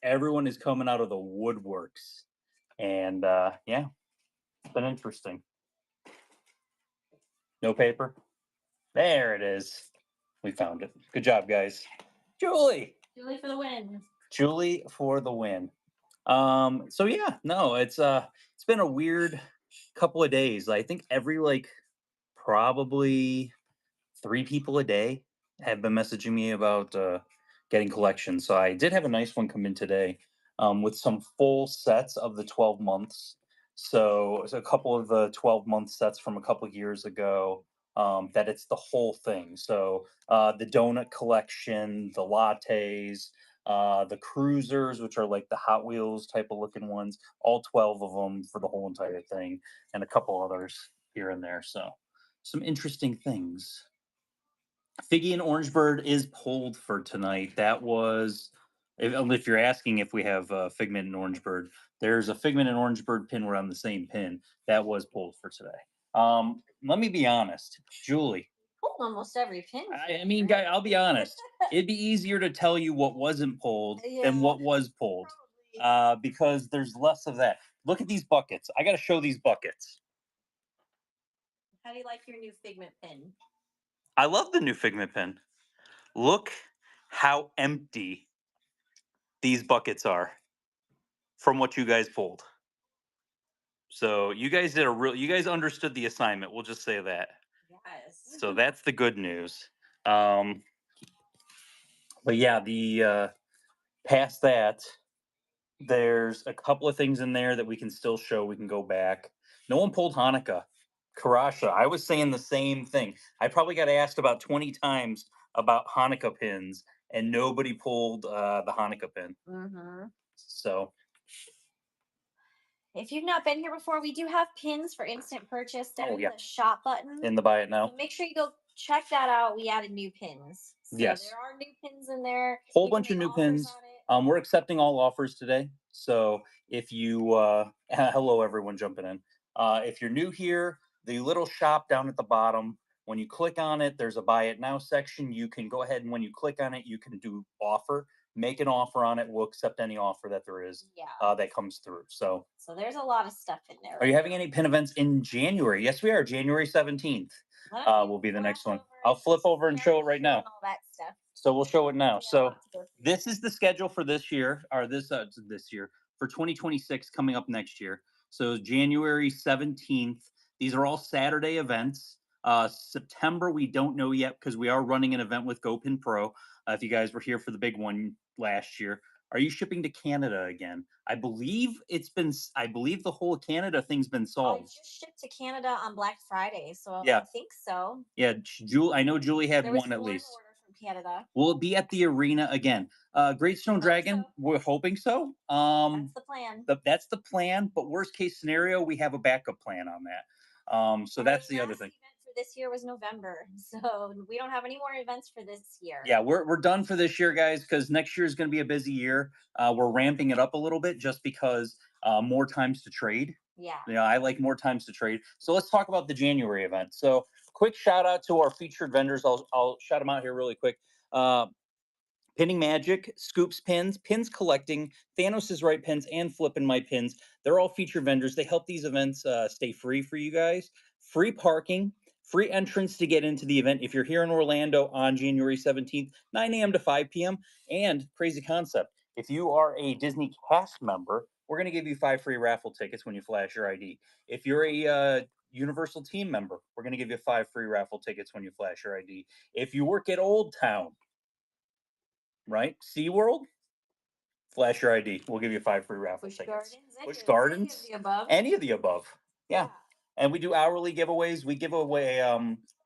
everyone is coming out of the woodworks. And yeah, it's been interesting. No paper. There it is. We found it. Good job, guys. Julie. Julie for the win. Julie for the win. So yeah, no, it's been a weird couple of days. I think every like probably 3 people a day have been messaging me about getting collections. So I did have a nice one come in today with some full sets of the 12 months. So it's a couple of the 12-month sets from a couple of years ago that it's the whole thing. So the donut collection, the lattes, the cruisers, which are like the Hot Wheels type of looking ones, all 12 of them for the whole entire thing, and a couple others here and there. So some interesting things. Figgy and Orangebird is pulled for tonight. That was, if you're asking if we have Figment and Orangebird, there's a Figment and Orangebird pin. We're on the same pin. That was pulled for today. Let me be honest, Julie. Pulled almost every pin. I mean, guy, I'll be honest. It'd be easier to tell you what wasn't pulled than what was pulled, because there's less of that. Look at these buckets. I got to show these buckets. How do you like your new Figment pin? I love the new Figment pin. Look how empty these buckets are from what you guys pulled. So you guys did you guys understood the assignment. We'll just say that. Yes. So that's the good news. But yeah, the past that, there's a couple of things in there that we can still show. We can go back. No one pulled Hanukkah. Karasha, I was saying the same thing. I probably got asked about 20 times about Hanukkah pins, and nobody pulled the Hanukkah pin. Mm-hmm. So if you've not been here before, we do have pins for instant purchase down in the shop button. In the buy it now. So make sure you go check that out. We added new pins. So yes. There are new pins in there. Whole bunch of new pins. We're accepting all offers today. So if you hello everyone jumping in. If you're new here, the little shop down at the bottom, when you click on it, there's a buy it now section. You can go ahead and when you click on it, you can do offer. Make an offer on it. We'll accept any offer that there is that comes through. So there's a lot of stuff in there. Are you having any pin events in January? Yes, we are. January 17th will be the next one. I'll flip over and show it right now. All that stuff. So we'll show it now. So this is the schedule for this year, or this year for 2026 coming up next year. So January 17th. These are all Saturday events. September we don't know yet because we are running an event with GoPin Pro. If you guys were here for the big one last year, are you shipping to Canada again? I believe the whole Canada thing's been solved. I just shipped to Canada on Black Friday, so yeah. I think so. Yeah, I know Julie had one at least. Order from Canada. Will it be at the arena again? Great Stone Dragon, we're hoping so. That's the plan. That's the plan, but worst case scenario, we have a backup plan on that. So that's the other thing. This year was November, so we don't have any more events for this year. Yeah, we're done for this year, guys, because next year is going to be a busy year. We're ramping it up a little bit just because more times to trade. Yeah, I like more times to trade. So let's talk about the January event. So quick shout out to our featured vendors. I'll shout them out here really quick. Pinning Magic, Scoops Pins, Pins Collecting, Thanos is Right Pins, and Flippin' My Pins. They're all featured vendors. They help these events stay free for you guys. Free parking. Free entrance to get into the event if you're here in Orlando on January 17th, 9 a.m. to 5 p.m. And crazy concept, if you are a Disney cast member, we're going to give you 5 free raffle tickets when you flash your ID. If you're a Universal team member, we're going to give you 5 free raffle tickets when you flash your ID. If you work at Old Town, right? SeaWorld, flash your ID. We'll give you 5 free raffle tickets. Busch Gardens, any of the above. Yeah. And we do hourly giveaways. We give away,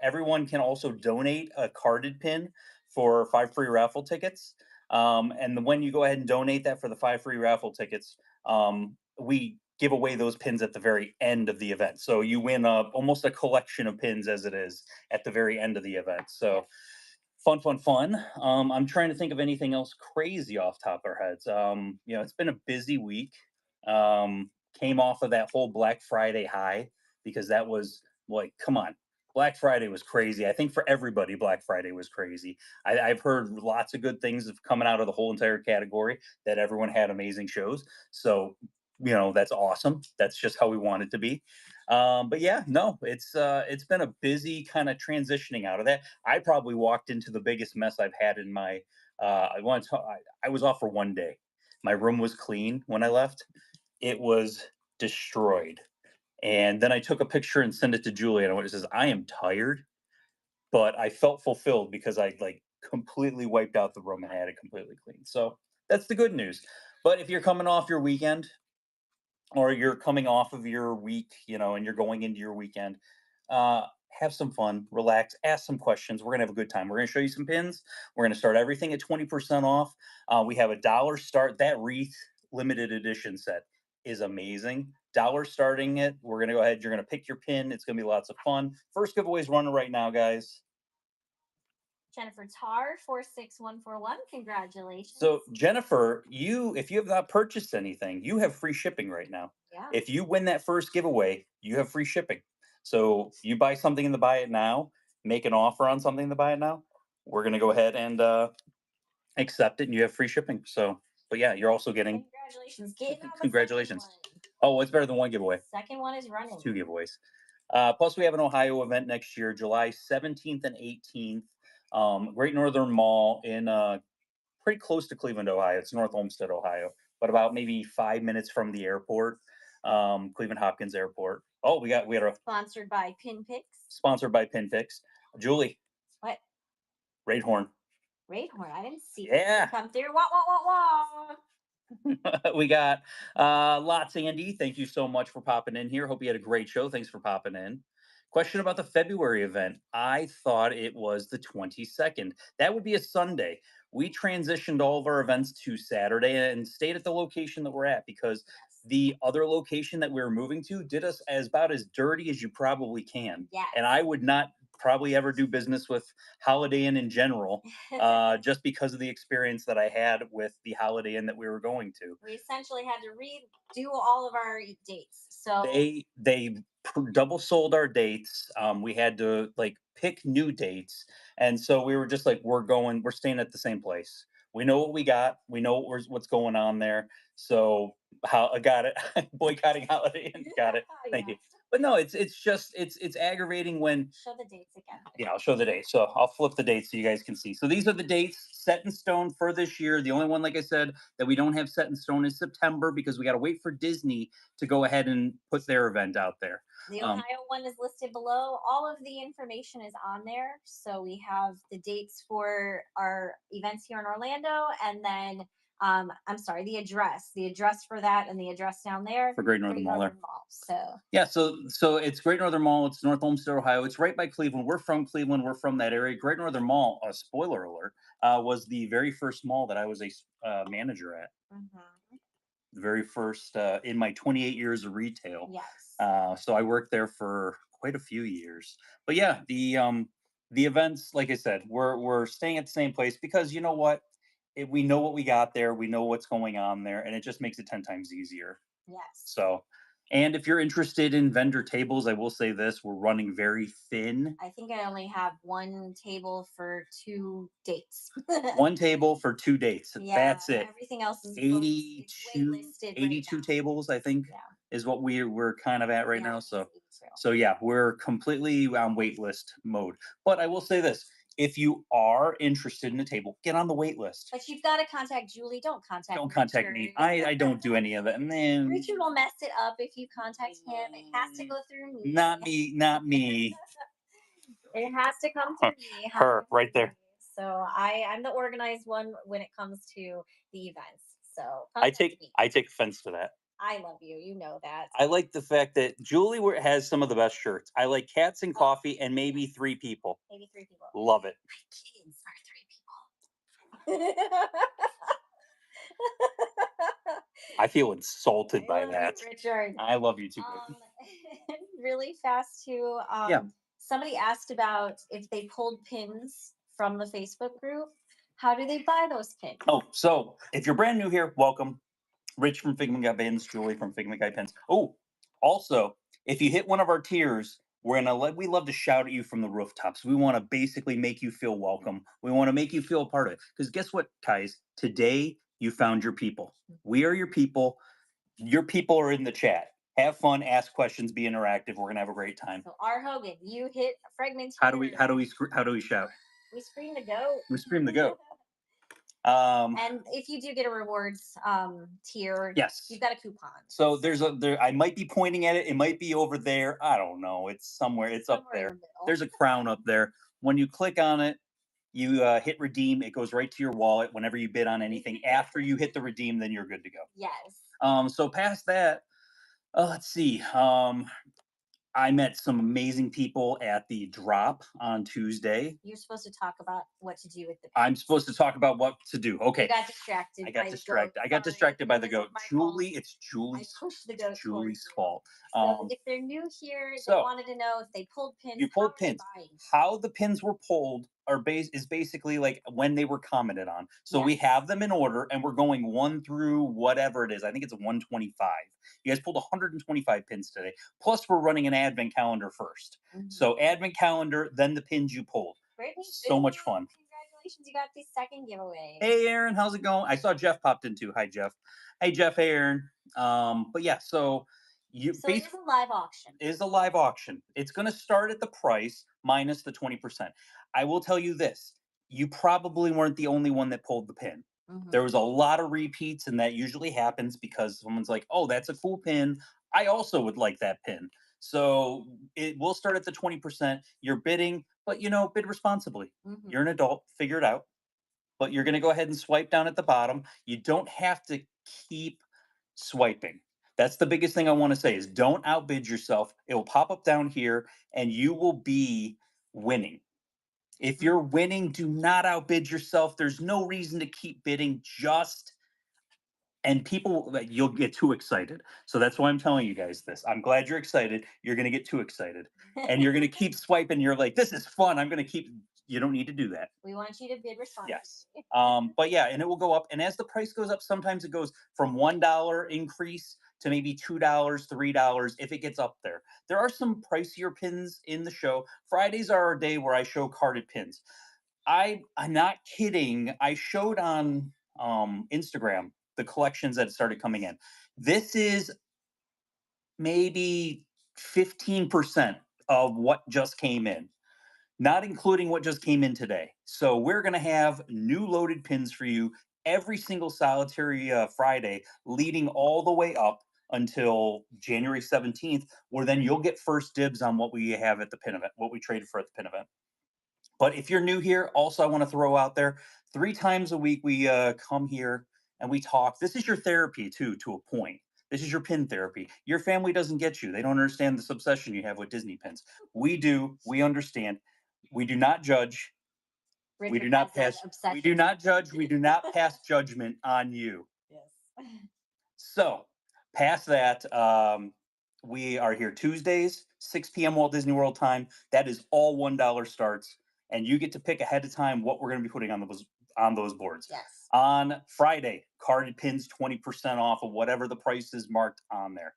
everyone can also donate a carded pin for 5 free raffle tickets. And when you go ahead and donate that for the 5 free raffle tickets, we give away those pins at the very end of the event. So you win almost a collection of pins as it is at the very end of the event. So fun. I'm trying to think of anything else crazy off top of our heads. It's been a busy week. Came off of that whole Black Friday high. Because that was like, come on, Black Friday was crazy. I think for everybody, Black Friday was crazy. I've heard lots of good things of coming out of the whole entire category, that everyone had amazing shows. So, that's awesome. That's just how we want it to be. But yeah, no, it's been a busy kind of transitioning out of that. I probably walked into the biggest mess I've had in my. I was off for one day. My room was clean when I left. It was destroyed. And then I took a picture and sent it to Julie, and it says, "I am tired, but I felt fulfilled because I like completely wiped out the room and had it completely clean." So that's the good news. But if you're coming off your weekend, or you're coming off of your week, and you're going into your weekend, have some fun, relax, ask some questions. We're gonna have a good time. We're gonna show you some pins. We're gonna start everything at 20% off. We have $1 start. That wreath limited edition set is amazing. Dollar starting it. We're gonna go ahead. You're gonna pick your pin. It's gonna be lots of fun. First giveaway is running right now, guys. Jennifer Tar 46141. Congratulations. So Jennifer, if you have not purchased anything, you have free shipping right now. Yeah. If you win that first giveaway, you have free shipping. So you buy something in the buy it now, make an offer on something in the buy it now. We're gonna go ahead and accept it, and you have free shipping. So, but yeah, you're also getting Congratulations. Get on the second congratulations. one. Oh, it's better than one giveaway. Second one is running. Two giveaways. Plus, we have an Ohio event next year, July 17th and 18th. Great Northern Mall in pretty close to Cleveland, Ohio. It's North Olmsted, Ohio, but about maybe 5 minutes from the airport, Cleveland Hopkins Airport. Oh, we got a Sponsored by PinPix. sponsored by PinPix. Julie, What? Raid Horn. Raid Horn. I didn't see Yeah. it come through. Wah, wah, wah, wah. We got lots, Andy. Thank you so much for popping in here. Hope you had a great show. Thanks for popping in. Question about the February event. I thought it was the 22nd. That would be a Sunday. We transitioned all of our events to Saturday and stayed at the location that we're at, because the other location that we were moving to did us about as dirty as you probably can. Yes. And I would not probably ever do business with Holiday Inn in general, just because of the experience that I had with the Holiday Inn that we were going to. We essentially had to redo all of our dates. So they double sold our dates. We had to like pick new dates, and so we were just like, we're staying at the same place. We know what we got. We know what's going on there. So how I got it. Boycotting Holiday Inn. Got it. Thank you. But no, it's just it's aggravating when. Show the dates again. Yeah, I'll show the dates. So I'll flip the dates so you guys can see. So these are the dates set in stone for this year. The only one, like I said, that we don't have set in stone is September, because we got to wait for Disney to go ahead and put their event out there. The Ohio one is listed below. All of the information is on there. So we have the dates for our events here in Orlando, and then I'm sorry, the address for that, and the address down there for Great Northern Mall. So yeah, so it's Great Northern Mall. It's North Olmsted, Ohio. It's right by Cleveland. We're from Cleveland. We're from that area. Great Northern Mall. Spoiler alert, was the very first mall that I was a manager at. The very first in my 28 years of retail. Yes. So I worked there for quite a few years. But yeah, the events, like I said, we're staying at the same place, because you know what? We know what we got there. We know what's going on there, and it just makes it 10 times easier. Yes. So, and if you're interested in vendor tables, I will say this: we're running very thin. I think I only have one table for 2 dates. One table for 2 dates. Yeah, that's it. Everything else is 82 tables, I think, is what we're kind of at right now. So yeah, we're completely on wait list mode. But I will say this: if you are interested in a table, get on the wait list. But you've got to contact Julie. Don't contact me. I don't do any of that. Richard will mess it up if you contact him. It has to go through me. Not me. It has to come through me. Her right there. So I'm the organized one when it comes to the events. So I take offense to that. I love you. You know that. I like the fact that Julie has some of the best shirts. I like Cats and Coffee and maybe 3 people. Maybe 3 people. Love it. My kids are 3 people. I feel insulted by that. Richard. I love you too. Really fast too. Somebody asked about if they pulled pins from the Facebook group. How do they buy those pins? Oh, so if you're brand new here, welcome. Rich from Figment Guy Pins, Julie from Figment Guy Pins. Oh, also, if you hit one of our tiers, we love to shout at you from the rooftops. We want to basically make you feel welcome. We want to make you feel a part of it. Because guess what, guys? Today you found your people. We are your people. Your people are in the chat. Have fun, ask questions, be interactive. We're gonna have a great time. So R. Hogan, you hit fragment. How do we shout? We scream the goat. We scream the goat. And if you do get a rewards tier, yes, you've got a coupon. So there. I might be pointing at it. It might be over there. I don't know. It's somewhere. It's up there. There's a crown up there. When you click on it, you hit redeem. It goes right to your wallet whenever you bid on anything. After you hit the redeem, then you're good to go. Yes. So past that, let's see. I met some amazing people at the drop on Tuesday. You're supposed to talk about what to do with the. I'm supposed to talk about what to do. Okay. You got distracted. I got distracted. I got distracted by the goat. Julie, it's Julie's. I pushed the goat. Julie's fault. So if they're new here, they wanted to know if they pulled pins. You pulled pins. How the pins were pulled is basically like when they were commented on. So we have them in order, and we're going 1 through whatever it is. I think it's 125. You guys pulled 125 pins today. Plus, we're running an advent calendar first. So advent calendar, then the pins you pulled. So much fun. Congratulations, you got the second giveaway. Hey, Aaron, how's it going? I saw Jeff popped in too. Hi, Jeff. Hey, Jeff. Hey, Aaron. But yeah, so it's a live auction. It is a live auction. It's going to start at the price minus the 20%. I will tell you this. You probably weren't the only one that pulled the pin. There was a lot of repeats, and that usually happens because someone's like, oh, that's a cool pin. I also would like that pin. So it will start at the 20%. You're bidding, but bid responsibly. You're an adult, figure it out. But you're going to go ahead and swipe down at the bottom. You don't have to keep swiping. That's the biggest thing I want to say is don't outbid yourself. It will pop up down here and you will be winning. If you're winning, do not outbid yourself. There's no reason to keep bidding. And people, you'll get too excited. So that's why I'm telling you guys this. I'm glad you're excited. You're going to get too excited. And you're going to keep swiping. You're like, this is fun. I'm going to keep. You don't need to do that. We want you to bid responsibly. Yes. But yeah, and it will go up. And as the price goes up, sometimes it goes from $1 increase to maybe $2, $3 if it gets up there. There are some pricier pins in the show. Fridays are our day where I show carded pins. I'm not kidding. I showed on Instagram the collections that started coming in. This is maybe 15% of what just came in, not including what just came in today. So we're going to have new loaded pins for you every single solitary Friday, leading all the way up until January 17th, where then you'll get first dibs on what we have at the pin event, what we traded for at the pin event. But if you're new here, also I want to throw out there, 3 times a week we come here and we talk. This is your therapy too, to a point. This is your pin therapy. Your family doesn't get you. They don't understand this obsession you have with Disney pins. We do. We understand. We do not judge. Richard, we do not pass. We do not judge. We do not pass judgment on you. Yes. So, past that, we are here Tuesdays, 6 p.m. Walt Disney World time. That is all $1 starts, and you get to pick ahead of time what we're going to be putting on those boards. Yes. On Friday, carded pins 20% off of whatever the price is marked on there.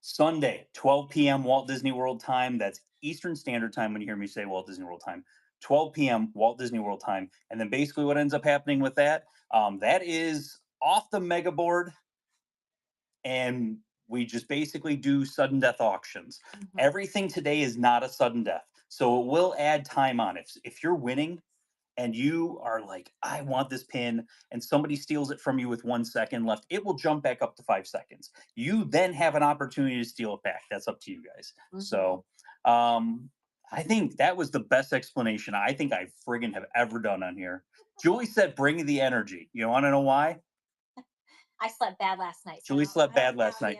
Sunday, 12 p.m. Walt Disney World time. That's Eastern Standard Time when you hear me say Walt Disney World time. 12 p.m. Walt Disney World time. And then basically what ends up happening with that, that is off the mega board. And we just basically do sudden death auctions. Everything today is not a sudden death. So it will add time on it. If you're winning and you are like, I want this pin, and somebody steals it from you with 1 second left, it will jump back up to 5 seconds. You then have an opportunity to steal it back. That's up to you guys. So I think that was the best explanation I think I friggin' have ever done on here. Julie said, bring the energy. You want to know why? I slept bad last night. Julie slept bad last night.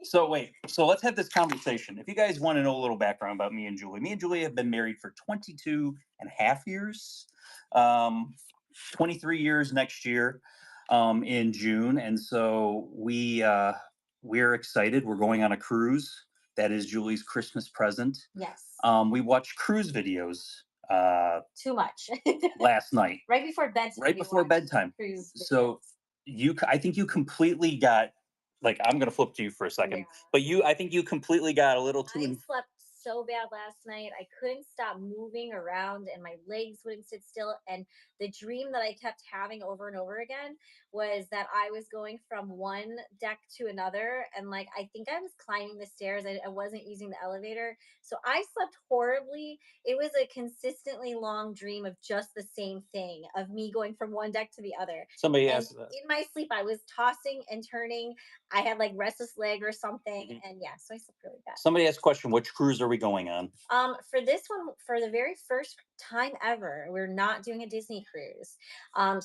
So let's have this conversation. If you guys want to know a little background about me and Julie have been married for 22 and a half years, 23 years next year in June. And so we're excited. We're going on a cruise. That is Julie's Christmas present. Yes. We watched cruise videos. Too much. Last night. Right before bedtime. Right before bedtime. So I think you completely got, like, I'm gonna flip to you for a second, but I think you completely got a little too. I slept so bad last night. I couldn't stop moving around and my legs wouldn't sit still. And the dream that I kept having over and over again was that I was going from one deck to another. And like, I think I was climbing the stairs. I wasn't using the elevator. So I slept horribly. It was a consistently long dream of just the same thing of me going from one deck to the other. Somebody And asked that. in my sleep, I was tossing and turning. I had like restless leg or something. Mhm. And yeah, so I slept really bad. Somebody asked a question, which cruise are we going on? For this one, for the very first time ever, we're not doing a Disney cruise.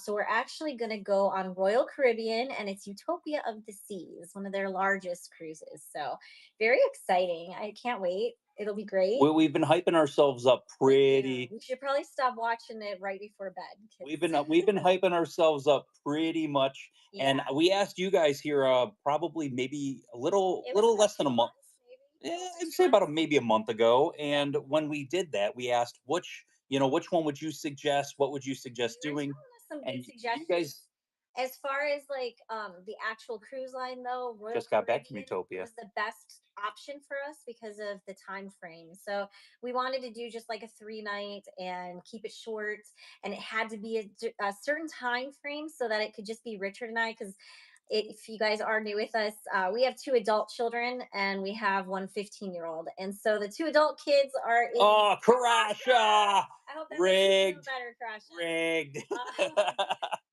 So we're actually going to go on Royal Caribbean, and it's Utopia of the Seas, one of their largest cruises. So very exciting. I can't wait. It'll be great. We've been hyping ourselves up But yeah, pretty. we should probably stop watching it right before bed. We've been hyping ourselves up pretty much, and Yeah, we asked you guys here probably maybe a it was little about less than a 2 month. months, maybe Yeah, closer I'd to say about months. maybe a month ago. Yeah. And when we did that, we asked which one would you suggest? What would you suggest You were doing? telling us some good And you suggestions. guys As far as like the actual cruise line though, Royal just got back from Caribbean Utopia. was the best option for us because of the time frame. So we wanted to do just like a 3 night and keep it short, and it had to be a certain time frame so that it could just be Richard and I. Because if you guys are new with us, we have two adult children and we have one 15-year-old, and so the two adult kids are in Oh, Russia. Karasha! I hope that makes you feel Rigged. better, Crash. Rigged.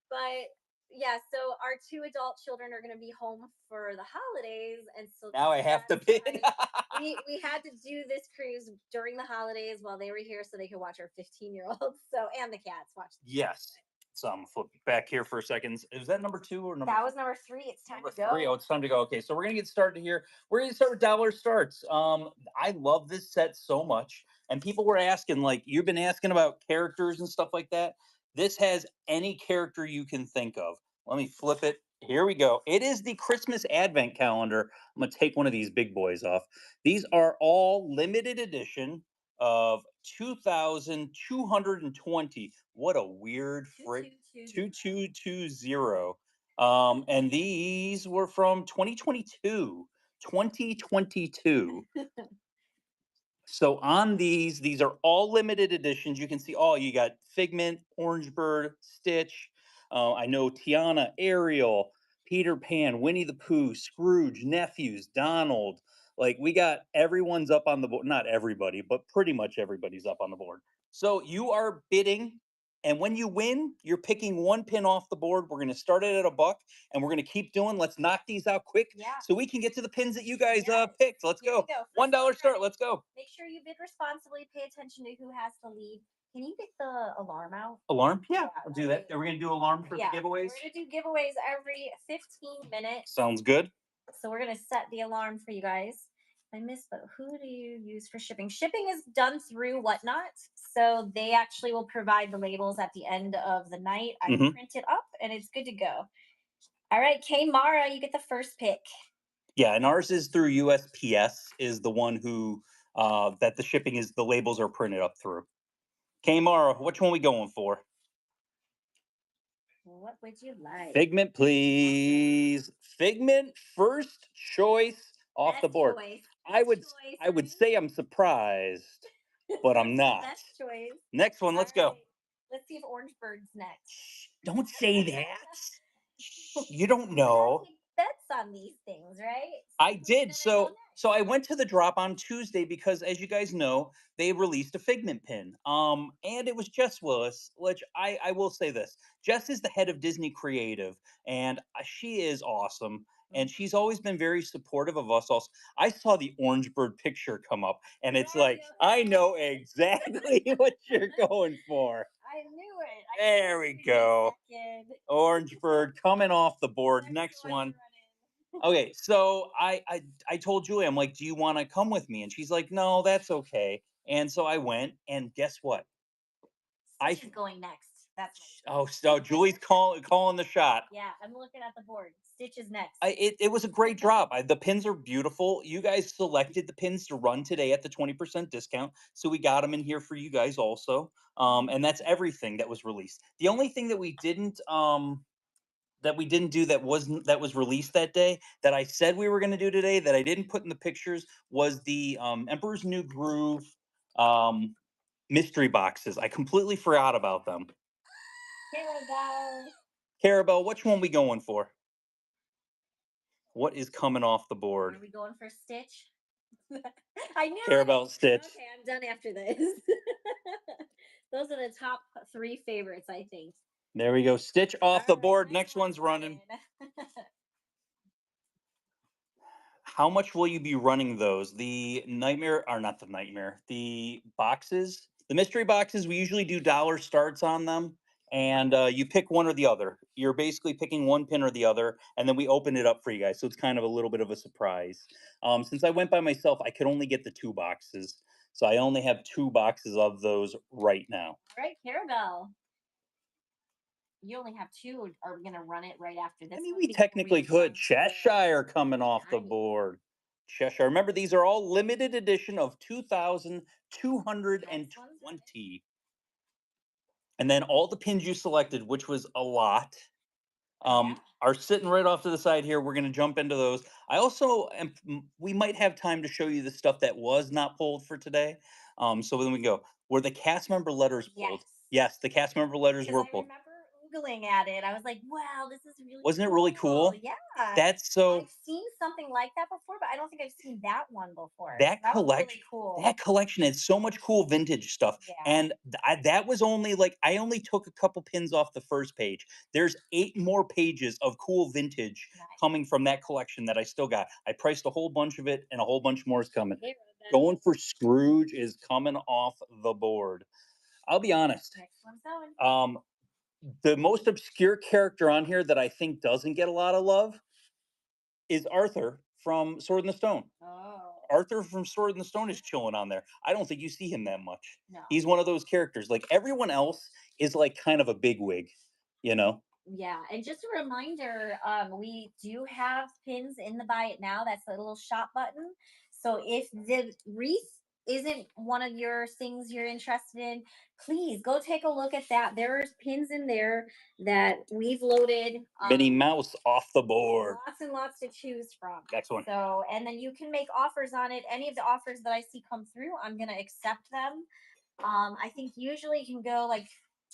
But yeah, so our two adult children are going to be home for the holidays, and so Now I have to that's bid. why we had to do this cruise during the holidays while they were here, so they could watch our 15-year-olds. So and the cats watch. Yes. So I'm flip back here for a second. Is that number two or number? That was number 3. It's time Number to go. three. Oh, it's time to go. Okay, so we're gonna get started here. We're gonna start with dollar starts. I love this set so much, and people were asking, like, you've been asking about characters and stuff like that. This has any character you can think of. Let me flip it. Here we go. It is the Christmas Advent calendar. I'm gonna take one of these big boys off. These are all limited edition of 2,220. What a weird freight. 2220. And these were from 2022. 2022. So on these are all limited editions. You can see all you got Figment, Orange Bird, Stitch. I know Tiana, Ariel, Peter Pan, Winnie the Pooh, Scrooge, Nephews, Donald. Like we got everyone's up on the board. Not everybody, but pretty much everybody's up on the board. So you are bidding, and when you win, you're picking one pin off the board. We're going to start it at a buck, and we're going to keep doing. Let's knock these out quick Yeah. so we can get to the pins that you guys Yes. picked. Let's Here go. we go. $1 First start. one, Let's go. make sure you bid responsibly. Pay attention to who has the lead. Can you get the alarm out? Alarm? Yeah, Yeah, I'll do that. Are we gonna do alarm for Yeah, the giveaways? we're gonna do giveaways every 15 minutes. Sounds good. So we're gonna set the alarm for you guys. I missed, but who do you use for shipping? Shipping is done through Whatnot, so they actually will provide the labels at the end of the night. I Mhm. print it up, and it's good to go. All right, Kay Mara, you get the first pick. Yeah, and ours is through USPS is the one who that the shipping is the labels are printed up through. Kmara, which one we going for? What would you like? Figment, please. Figment, first choice off the Best board. choice. I Best would choice, I would honey. say I'm surprised, but I'm not. Best choice. Next one, let's go. All right, let's see if Orange Bird's next. Don't say that. You don't You gotta know. take bets on these things, right? I See who's did. gonna go So next. so I went to the drop on Tuesday because as you guys know, they released a Figment pin. And it was Jess Willis, which I will say this. Jess is the head of Disney Creative, and she is awesome. And she's always been very supportive of us also. I saw the Orange Bird picture come up, and it's like, I know exactly what you're going for. I knew it. There we go. Orange Bird coming off the board. Next one. Okay, so I told Julie, I'm like, do you want to come with me? And she's like, no, that's okay. And so I went, and guess what? Stitch is going next. That's So Julie's calling the shot. yeah. I'm looking at the board. Stitch is next. It was a great drop. The pins are beautiful. You guys selected the pins to run today at the 20% discount, so we got them in here for you guys also. And that's everything that was released. The only thing that we didn't that we didn't do that was released that day that I said we were going to do today that I didn't put in the pictures was the Emperor's New Groove um, mystery boxes. I completely forgot about them. Here we go. Carabelle, which one we going for? What is coming off the board? Are we going for Stitch? I knew it. Carabelle Stitch. Okay, I'm done after this. Those are the top three favorites, I think. There we go. Stitch off the All right, board. Next one's running. How much will you be running those? The nightmare, or not the nightmare, the boxes, the mystery boxes, we usually do dollar starts on them. And you pick one or the other. You're basically picking one pin or the other, and then we open it up for you guys. So it's kind of a little bit of a surprise. Since I went by myself, I could only get the two boxes. So I only have two boxes of those right now. All right, Carabelle. You only have two. Are we gonna run it right after this? I mean, one we before technically jump could. to Cheshire coming off the Nice. board. Cheshire. Remember, these are all limited edition of Next one's 2,220. And then all the pins you selected, which was a lot, Yeah. are sitting right off to the side here. We're going to jump into those. I also we might have time to show you the stuff that was not pulled for today. So then we go. Were the cast member letters pulled? Yes. Yes, the cast member letters Because were I pulled. remember oogling at it. I was like, wow, this is really Wasn't it really cool? Yeah. That's so. I've seen something like that before, but I don't think I've seen that one before. That That was collection really cool. that collection had so much cool vintage stuff, Yeah. and that was only like I only took a couple pins off the first page. There's 8 more pages of cool vintage Nice. coming from that collection that I still got. I priced a whole bunch of it, and a whole bunch more is coming. Here, then. Going for Scrooge is coming off the board. I'll be honest. Next one's going. The most obscure character on here that I think doesn't get a lot of love is Arthur from Sword in the Stone. Oh. Arthur from Sword in the Stone is chilling on there. I don't think you see him that much. No. He's one of those characters. Like everyone else is like kind of a bigwig, you know? Yeah, and just a reminder, we do have pins in the buy it now. That's the little shop button. So if the wreath isn't one of your things you're interested in, please go take a look at that. There's pins in there that we've loaded. Minnie Mouse off the board. Lots and lots to choose from. Next one. So, and then you can make offers on it. Any of the offers that I see come through, I'm gonna accept them. I think usually you can go like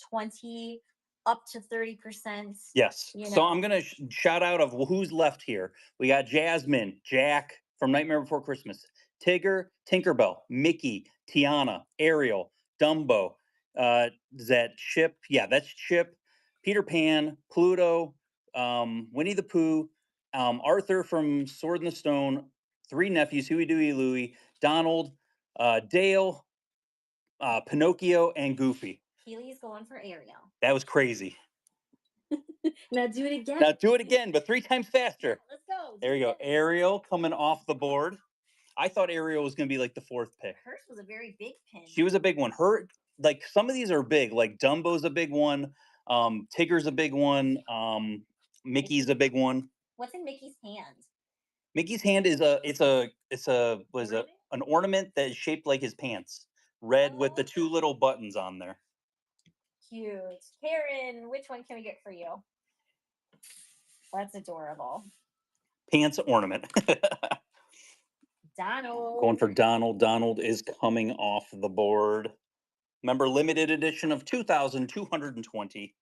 20 up to 30%. Yes. You So know. I'm going to shout out of who's left here. We got Jasmine, Jack from Nightmare Before Christmas, Tigger, Tinkerbell, Mickey, Tiana, Ariel, Dumbo, is that Chip? Yeah, that's Chip, Peter Pan, Pluto, Winnie the Pooh, Arthur from Sword in the Stone, 3 nephews, Huey, Dewey, Louie, Donald, Dale, Pinocchio, and Goofy. Keely's going for Ariel. That was crazy. Now do it again. Now do it again, but 3 times faster. Let's go. There you go. Ariel coming off the board. I thought Ariel was going to be like the 4th pick. Hers was a very big pin. She was a big one. Her, like some of these are big. Like Dumbo's a big one. Tigger's a big one. Mickey's a big one. What's in Mickey's hand? Mickey's hand is what is it? An ornament that is shaped like his pants, red with the 2 little buttons on there. Cute. Karen, which one can we get for you? That's adorable. Pants ornament. Donald. Going for Donald. Donald is coming off the board. Remember, limited edition of 2,220.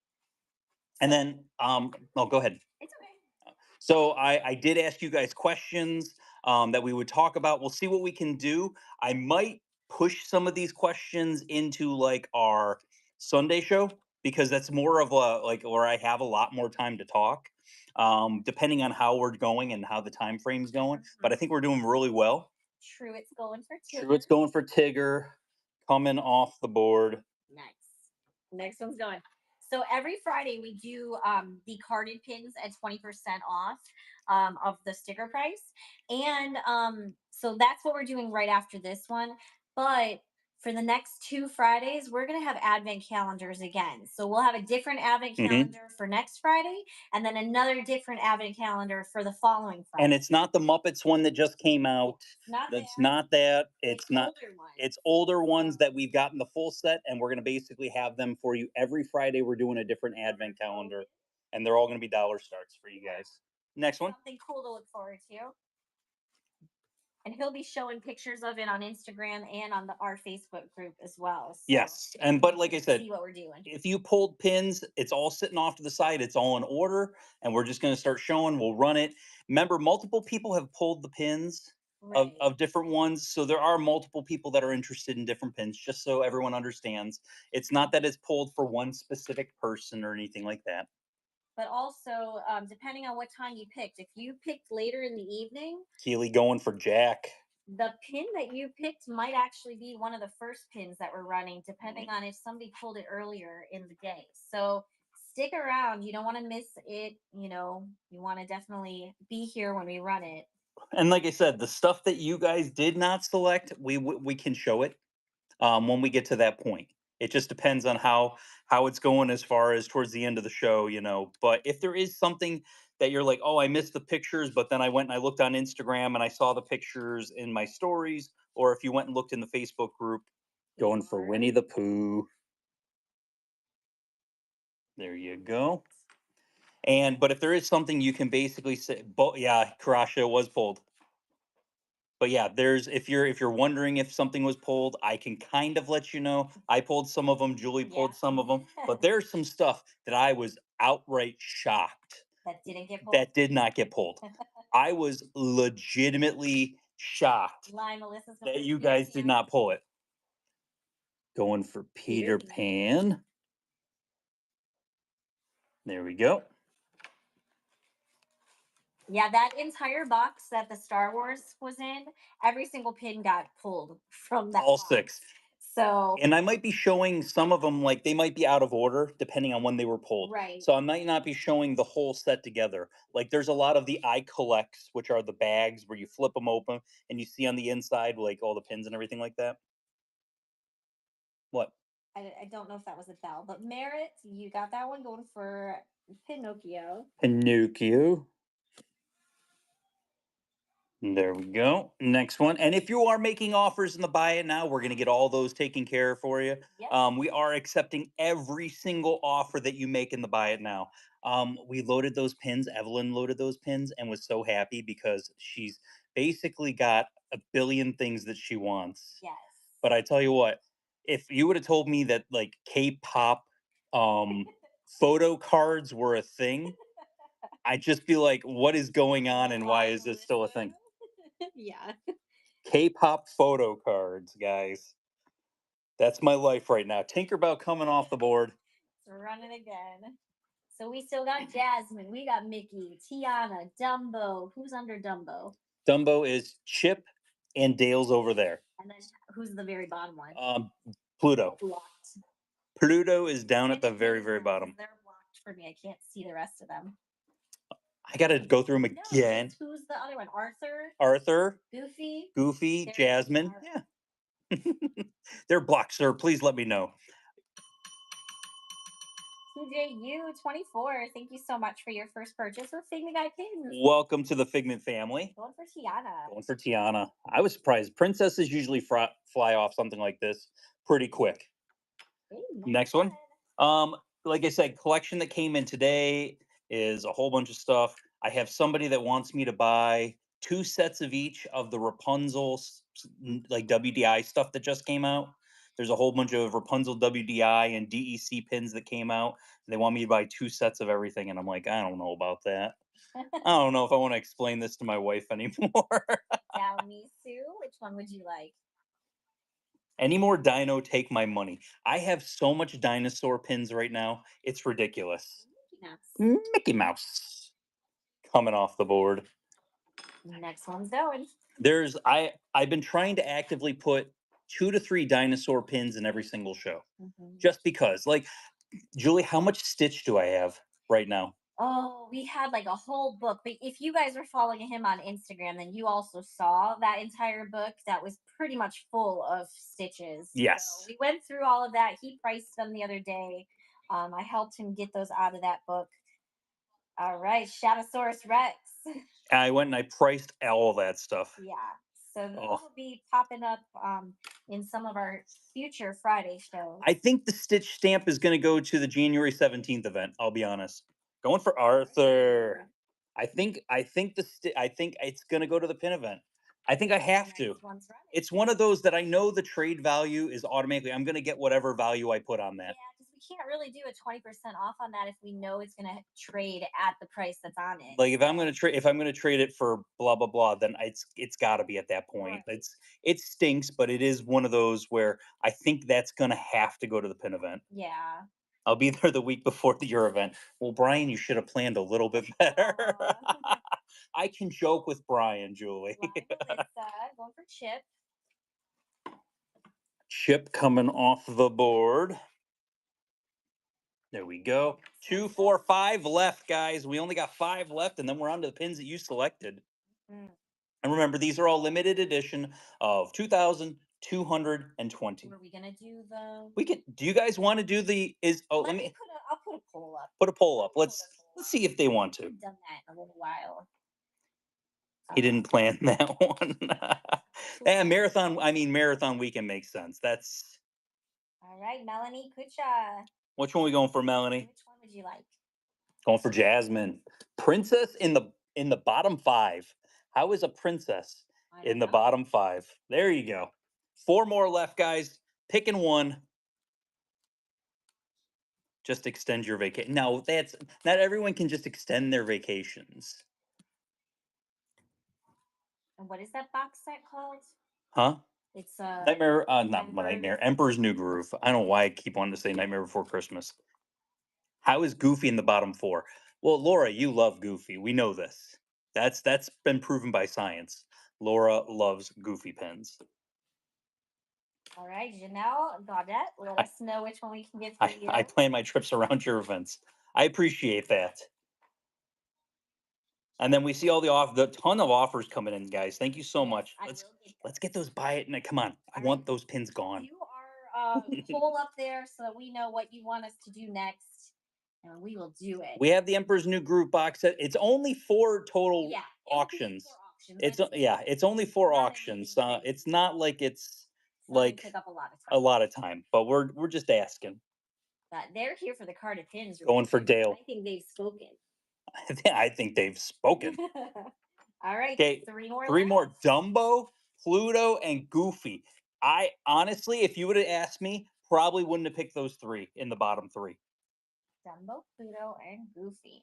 And then, oh, go ahead. It's okay. So I did ask you guys questions that we would talk about. We'll see what we can do. I might push some of these questions into like our Sunday show because that's more of a like where I have a lot more time to talk, depending on how we're going and how the time frame's going. But I think we're doing really well. True, it's going for Tigger. True, it's going for Tigger, coming off the board. Nice. Next one's going. So every Friday we do the carded pins at 20% off of the sticker price. And so that's what we're doing right after this one. But for the next 2 Fridays, we're going to have advent calendars again. So we'll have a different advent calendar for next Friday and then another different advent calendar for the following Friday. And it's not the Muppets one that just came out. That's not that. It's not. Older ones. It's older ones that we've gotten the full set, and we're going to basically have them for you every Friday. We're doing a different advent calendar. and they're all going to be dollar starts for you guys. Next one. Something cool to look forward to. And he'll be showing pictures of it on Instagram and on our Facebook group as well. So Yes, and but like I said, see what we're doing. if you pulled pins, it's all sitting off to the side. It's all in order, and we're just going to start showing. We'll run it. Remember, multiple people have pulled the pins Right. of different ones, so there are multiple people that are interested in different pins. Just so everyone understands, it's not that it's pulled for one specific person or anything like that. But also, depending on what time you picked, if you picked later in the evening, Keely going for Jack. the pin that you picked might actually be one of the first pins that we're running, depending on if somebody pulled it earlier in the day. So stick around. You don't want to miss it. You want to definitely be here when we run it. And like I said, the stuff that you guys did not select, we can show it when we get to that point. It just depends on how it's going as far as towards the end of the show, But if there is something that you're like, oh, I missed the pictures, but then I went and I looked on Instagram and I saw the pictures in my stories, or if you went and looked in the Facebook group, going for Winnie the Pooh. There you go. But if there is something you can basically say, yeah, Karasha was pulled. But yeah, there's if you're wondering if something was pulled, I can kind of let you know. I pulled some of them, Julie pulled some of them, but there's some stuff that I was outright shocked That didn't get pulled. that did not get pulled. I was legitimately shocked Melissa's that you guys did not pull it. Going for Peter Pan. There we go. Yeah, that entire box that the Star Wars was in, every single pin got pulled from that All box. 6. So, and I might be showing some of them, like they might be out of order depending on when they were pulled. Right. So I might not be showing the whole set together. Like there's a lot of the I collects, which are the bags where you flip them open and you see on the inside like all the pins and everything like that. What? I don't know if that was a bell, but Merritt, you got that one going for Pinocchio. Pinocchio. There we go. Next one. And if you are making offers in the buy it now, we're going to get all those taken care of for you. Yep. We are accepting every single offer that you make in the buy it now. We loaded those pins. Evelyn loaded those pins and was so happy because she's basically got a billion things that she wants. Yes. But I tell you what, if you would have told me that like K-pop photo cards were a thing, I'd just be like, what is going on and why is this still a thing? Yeah. K-pop photo cards, guys. That's my life right now. Tinkerbell coming off the board. It's running again. So we still got Jasmine, we got Mickey, Tiana, Dumbo. Who's under Dumbo? Dumbo is Chip and Dale's over there. And then who's the very bottom one? Pluto. Blocked. Pluto is down at the very, very bottom. They're blocked for me. I can't see the rest of them. I gotta go through them again. No, who's the other one? Arthur. Goofy. Jasmine. Yeah. They're blocked, sir. Please let me know. TJU24, thank you so much for your first purchase with Figment Guy Pins. Welcome to the Figment family. Going for Tiana. Going for Tiana. I was surprised. Princesses usually fly off something like this pretty quick. Next one. Like I said, collection that came in today is a whole bunch of stuff. I have somebody that wants me to buy 2 sets of each of the Rapunzel like WDI stuff that just came out. There's a whole bunch of Rapunzel WDI and DEC pins that came out. And they want me to buy 2 sets of everything, and I'm like, I don't know about that. I don't know if I want to explain this to my wife anymore. Yeah, me too. Which one would you like? Any more dino, take my money. I have so much dinosaur pins right now. It's ridiculous. Mickey Mouse coming off the board. Next one's going. I've been trying to actively put 2 to 3 dinosaur pins in every single show. Just because. Like, Julie, how much Stitch do I have right now? Oh, we had like a whole book. But if you guys were following him on Instagram, then you also saw that entire book that was pretty much full of Stitches. Yes. So we went through all of that. He priced them the other day. I helped him get those out of that book. All right, Shadowsaurus Rex. I went and I priced all that stuff. Yeah. So those will be popping up in some of our future Friday shows. I think the Stitch stamp is going to go to the January 17th event. I'll be honest. Going for Arthur. I think it's gonna go to the pin event. I think I The have to. next one's running. It's one of those that I know the trade value is automatically. I'm gonna get whatever value I put on Yeah, that. because we can't really do a 20% off on that if we know it's gonna trade at the price that's on it. Like So if I'm gonna trade it for blah blah blah, then it's got to be at that point. right. It stinks, but it is one of those where I think that's gonna have to go to the pin event. Yeah. I'll be there the week before your event. Well, Brian, you should have planned a little bit better. Aw. I can joke with Brian, Julie. Blind Alyssa going for Chip. Chip coming off the board. There we go. Two, four, five left, guys. We only got five left, and then we're on to the pins that you selected. Mm. And remember, these are all limited edition of 2,220. Were we gonna do the? We can. Do you guys want to do the? Is oh, Let let me me put a. I'll put a poll up. put a poll up. Put a poll Let's up. see if they want I to. haven't done that in a little while. He didn't plan that one. Cool. And marathon weekend makes sense. That's All right, Melanie Kucha. which one we going for, Melanie? Which one would you like? Going for Jasmine. Princess in the bottom five. How is a princess I in don't the know. bottom five? There you go. Four more left, guys. Picking one. Just extend your vacation. No, that's not everyone can just extend their vacations. And what is that box set called? Huh? It's Nightmare, not Emperor's- Nightmare. Emperor's New Groove. I don't know why I keep wanting to say Nightmare Before Christmas. How is Goofy in the bottom four? Well, Laura, you love Goofy. We know this. That's been proven by science. Laura loves Goofy pins. All right, Janelle Gaudette. Let I- us know which one we can get for you. I plan my trips around your events. I appreciate that. And then we see all the ton of offers coming in, guys. Thank you so Yes, much. I will get Let's get those buy it and come on. I All want right. those pins gone. You are poll up there so that we know what you want us to do next, and we will do it. We have the Emperor's New Groove box set. It's only 4 total yeah, auctions. It's It's only 4 not auctions. anything crazy. It's not like it's gonna like take up a lot of a time. lot of time, but we're just asking. They're here for the carded pins. Going for remember? Dale. I think they've spoken. I think they've spoken. All right, Okay, three more. Three more: left. Dumbo, Pluto, and Goofy. I honestly, if you would have asked me, probably wouldn't have picked those three in the bottom three. Dumbo, Pluto, and Goofy.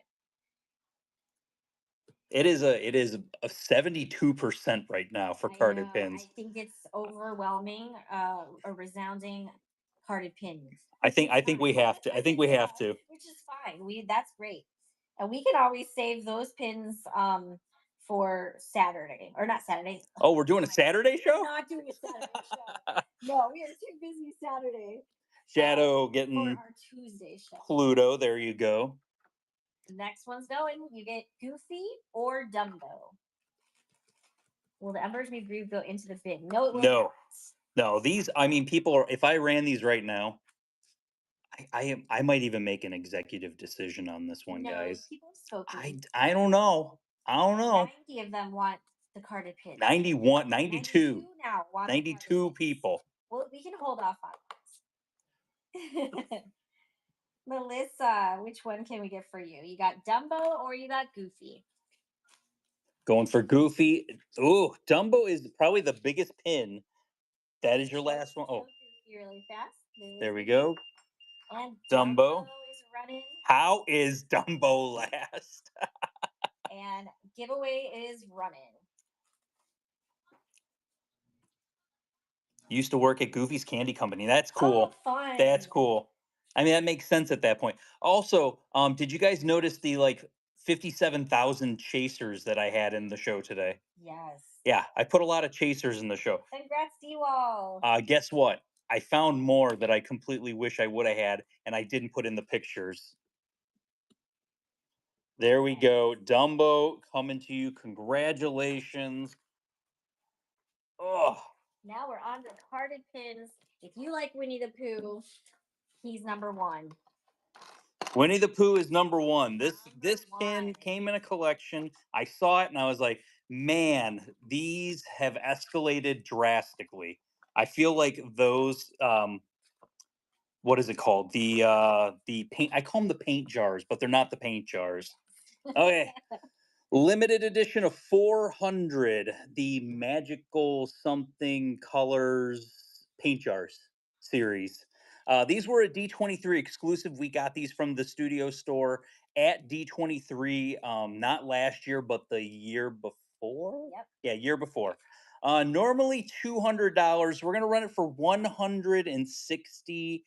It is a 72% right now for carded pins. I think it's overwhelming, a resounding carded pins. I think we have to. I think we have to. Which is fine. That's great. And we can always save those pins for Saturday. Or not Saturday. Oh, we're doing a Saturday We're show? not doing a Saturday show. No, we are too busy Saturday. Shadow For getting our Tuesday show. Pluto. There you go. Next one's going. You get Goofy or Dumbo. Will the Embers New Groove go into the bin? No, it will No. not. No, these. I mean, people are. If I ran these right now, I might even make an executive decision on this one, No, guys. people have spoken. I don't know. I don't know. 90 of them want the carded pin. 91, 92, now want the 92 carded pins. people. Well, we can hold off on this. Melissa, which one can we get for you? You got Dumbo or you got Goofy? Going for Goofy. Ooh, Dumbo is probably the biggest pin. That is your last one. Oh, Goofy really fast. there we go. And Dumbo. is running. How is Dumbo last? And giveaway is running. Used to work at Goofy's Candy Company. That's cool. Oh, fun. That's cool. I mean, that makes sense at that point. Also, did you guys notice the 57,000 chasers that I had in the show today? Yes. Yeah, I put a lot of chasers in the show. Congrats, D-Wall. Guess what? I found more that I completely wish I would have had, and I didn't put in the pictures. There we go. Dumbo coming to you. Congratulations. Oh, Now we're on to carded pins. If you like Winnie the Pooh, he's number one. Winnie the Pooh is number one. This Number pin one. came in a collection. I saw it and I was like, man, these have escalated drastically. I feel like those what is it called? The paint. I call them the paint jars, but they're not the paint jars. Okay. Limited edition of 400, the magical something colors paint jars series. These were a D23 exclusive. We got these from the studio store at D23, not last year, but the year before. Yep. Yeah, year before. Normally $200. We're gonna run it for $160.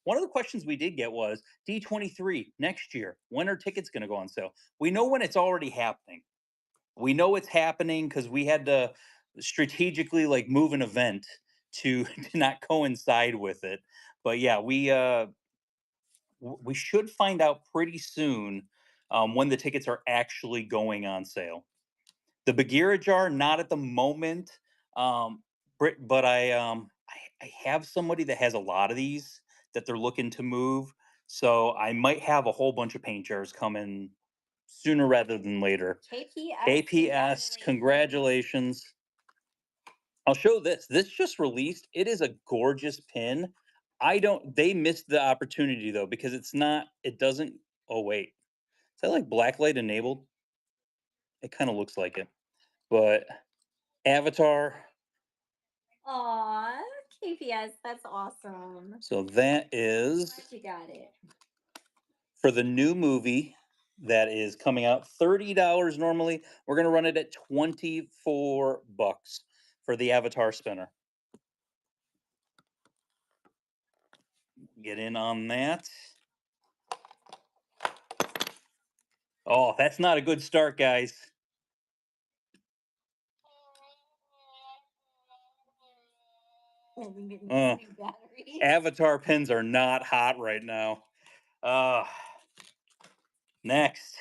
One of the questions we did get was D23 next year. When are tickets gonna go on sale? We know when it's already happening. We know it's happening because we had to strategically like move an event to, to not coincide with it. But yeah, we should find out pretty soon when the tickets are actually going on sale. The Bagheera jar, not at the moment, but I have somebody that has a lot of these that they're looking to move, so I might have a whole bunch of paint jars coming sooner rather than later. KPS, KPS, congratulations. I'll show this. This just released. It is a gorgeous pin. I don't they missed the opportunity though because it's not it doesn't oh wait. Is that like blacklight enabled? It kind of looks like it. But Avatar. Aw, KPS, that's awesome. So that is Glad you got it. for the new movie that is coming out. $30 normally. We're gonna run it at 24 bucks for the Avatar spinner. Get in on that. Oh, that's not a good start, guys. I'm getting Uh, new batteries. Avatar pins are not hot right now. Uh, Next,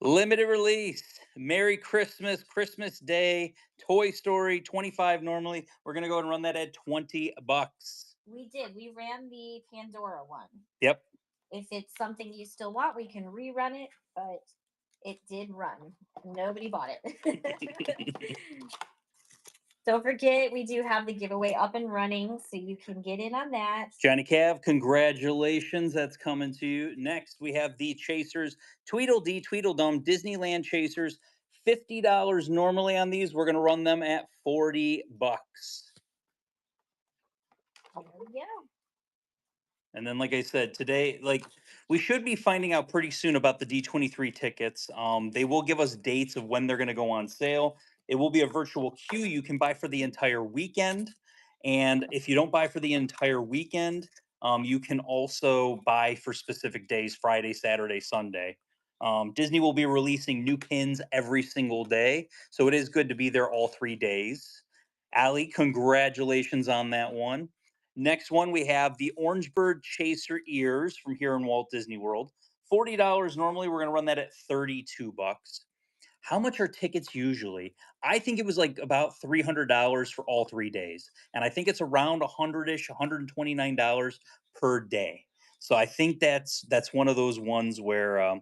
limited release. Merry Christmas, Christmas Day, Toy Story, 25 normally. We're gonna go ahead and run that at 20 bucks. We did. We ran the Pandora one. Yep. If it's something you still want, we can rerun it, but it did run. Nobody bought it. Don't forget, we do have the giveaway up and running, so you can get in on that. Johnny Cav, congratulations. That's coming to you. Next, we have the Chasers, Tweedledee, Tweedledum, Disneyland Chasers. $50 normally on these. We're going to run them at 40 bucks. There we go. And then, like I said, today, like we should be finding out pretty soon about the D23 tickets. They will give us dates of when they're going to go on sale. It will be a virtual queue you can buy for the entire weekend. And if you don't buy for the entire weekend, you can also buy for specific days Friday, Saturday, Sunday. Disney will be releasing new pins every single day. So it is good to be there all 3 days. Allie, congratulations on that one. Next one, we have the Orange Bird Chaser ears from here in Walt Disney World. $40 normally. We're going to run that at 32 bucks. How much are tickets usually? I think it was like about $300 for all 3 days. And I think it's around 100-ish, $129 per day. So I think that's one of those ones where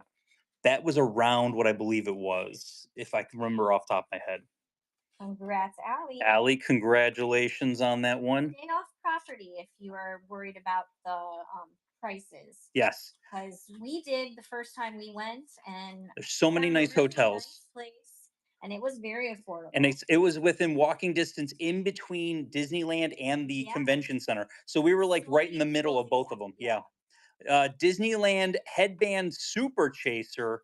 that was around what I believe it was, if I can remember off the top of my head. Congrats, Allie. Allie, congratulations on that one. Staying off property if you are worried about the prices. Yes. Because we did the first time we went, and There's so many found a nice really hotels. nice place, and it was very affordable. And it was within walking distance in between Disneyland and the Yeah. convention center. So we were like right in the middle of both of them. Yeah. Disneyland Headband Super Chaser.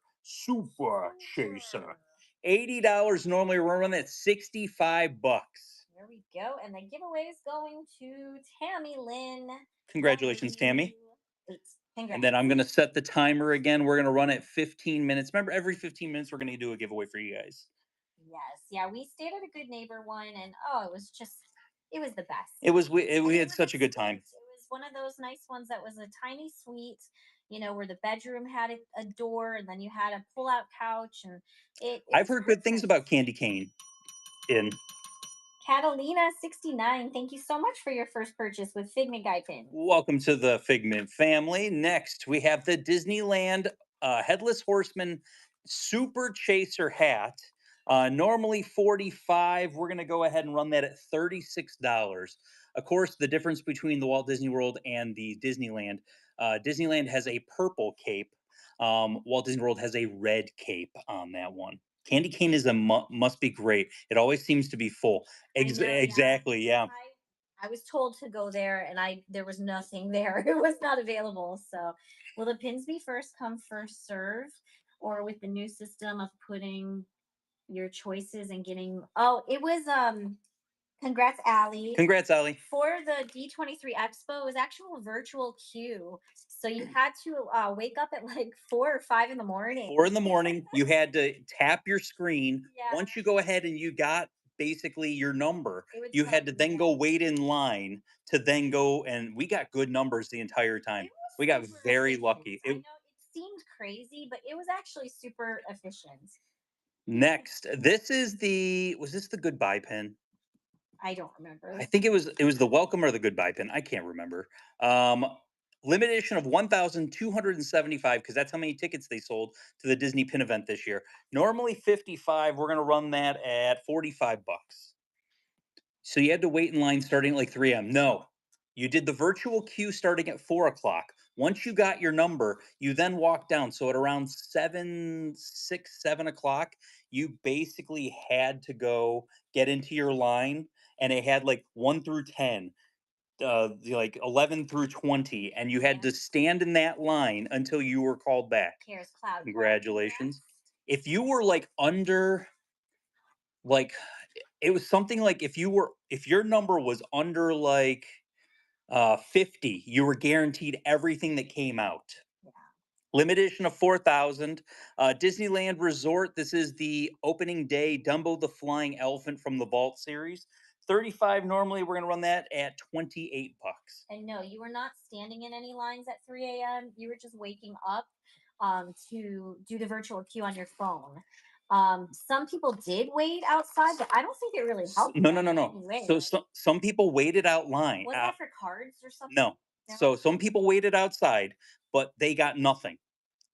$80 normally. We're running at 65 bucks. There we go. And the giveaway is going to Tammy Lynn. Congratulations, Tammy. Congrats. And then I'm going to set the timer again. We're going to run it 15 minutes. Remember, every 15 minutes, we're going to do a giveaway for you guys. Yes. Yeah. We stayed at a Good Neighbor one, and oh, it was the best. We had such a good time. It was one of those nice ones that was a tiny suite, where the bedroom had a door, and then you had a pull-out couch, and I've heard good things about Candy Cane. Catalina69, thank you so much for your first purchase with Figment Guy pin. Welcome to the Figment family. Next, we have the Disneyland Headless Horseman Super Chaser hat. Normally 45. We're going to go ahead and run that at $36. Of course, the difference between the Walt Disney World and the Disneyland, Disneyland has a purple cape. Walt Disney World has a red cape on that one. Candy cane is a must be great. It always seems to be full. I know, yeah. Exactly. Yeah. I was told to go there and I there was nothing there. It was not available. So will the pins be first come, first serve? Or with the new system of putting your choices and getting it was congrats, Allie. Congrats, Ali. For the D23 Expo, it was actual virtual queue. So you had to wake up at like 4 or 5 in the morning. 4 in the morning, you had to tap your screen. Yeah. Once you go ahead and you got basically your number, It would you tell had to you, then yeah. go wait in line to then go, and we got good numbers the entire time. It was We got super very efficient. lucky. I know it seemed crazy, but it was actually super efficient. Next, this is the was this the goodbye pin? I don't remember. I think it was the welcome or the goodbye pin. I can't remember. Um, Limited edition of 1,275 because that's how many tickets they sold to the Disney Pin event this year. Normally 55. We're gonna run that at $45. So you had to wait in line starting at like 3 a.m. No, you did the virtual queue starting at 4 o'clock. Once you got your number, you then walked down. So at around 7 o'clock, you basically had to go get into your line, and it had like 1 through 10, like 11 through 20, and you had Yeah. to stand in that line until you were called back. Here's Cloud. Congratulations. If you were like under, like, it was something like if your number was under like 50, you were guaranteed everything that came out. Yeah. Limited edition of 4,000. Disneyland Resort. This is the opening day Dumbo the Flying Elephant from the Vault series. 35 normally. We're going to run that at $28. And no, you were not standing in any lines at 3 a.m. You were just waking up to do the virtual queue on your phone. Some people did wait outside, but I don't think it really helped No, no, them no, in no. any way. So some people waited out line. Was that for cards or something? No. No? So some people waited outside, but they got nothing.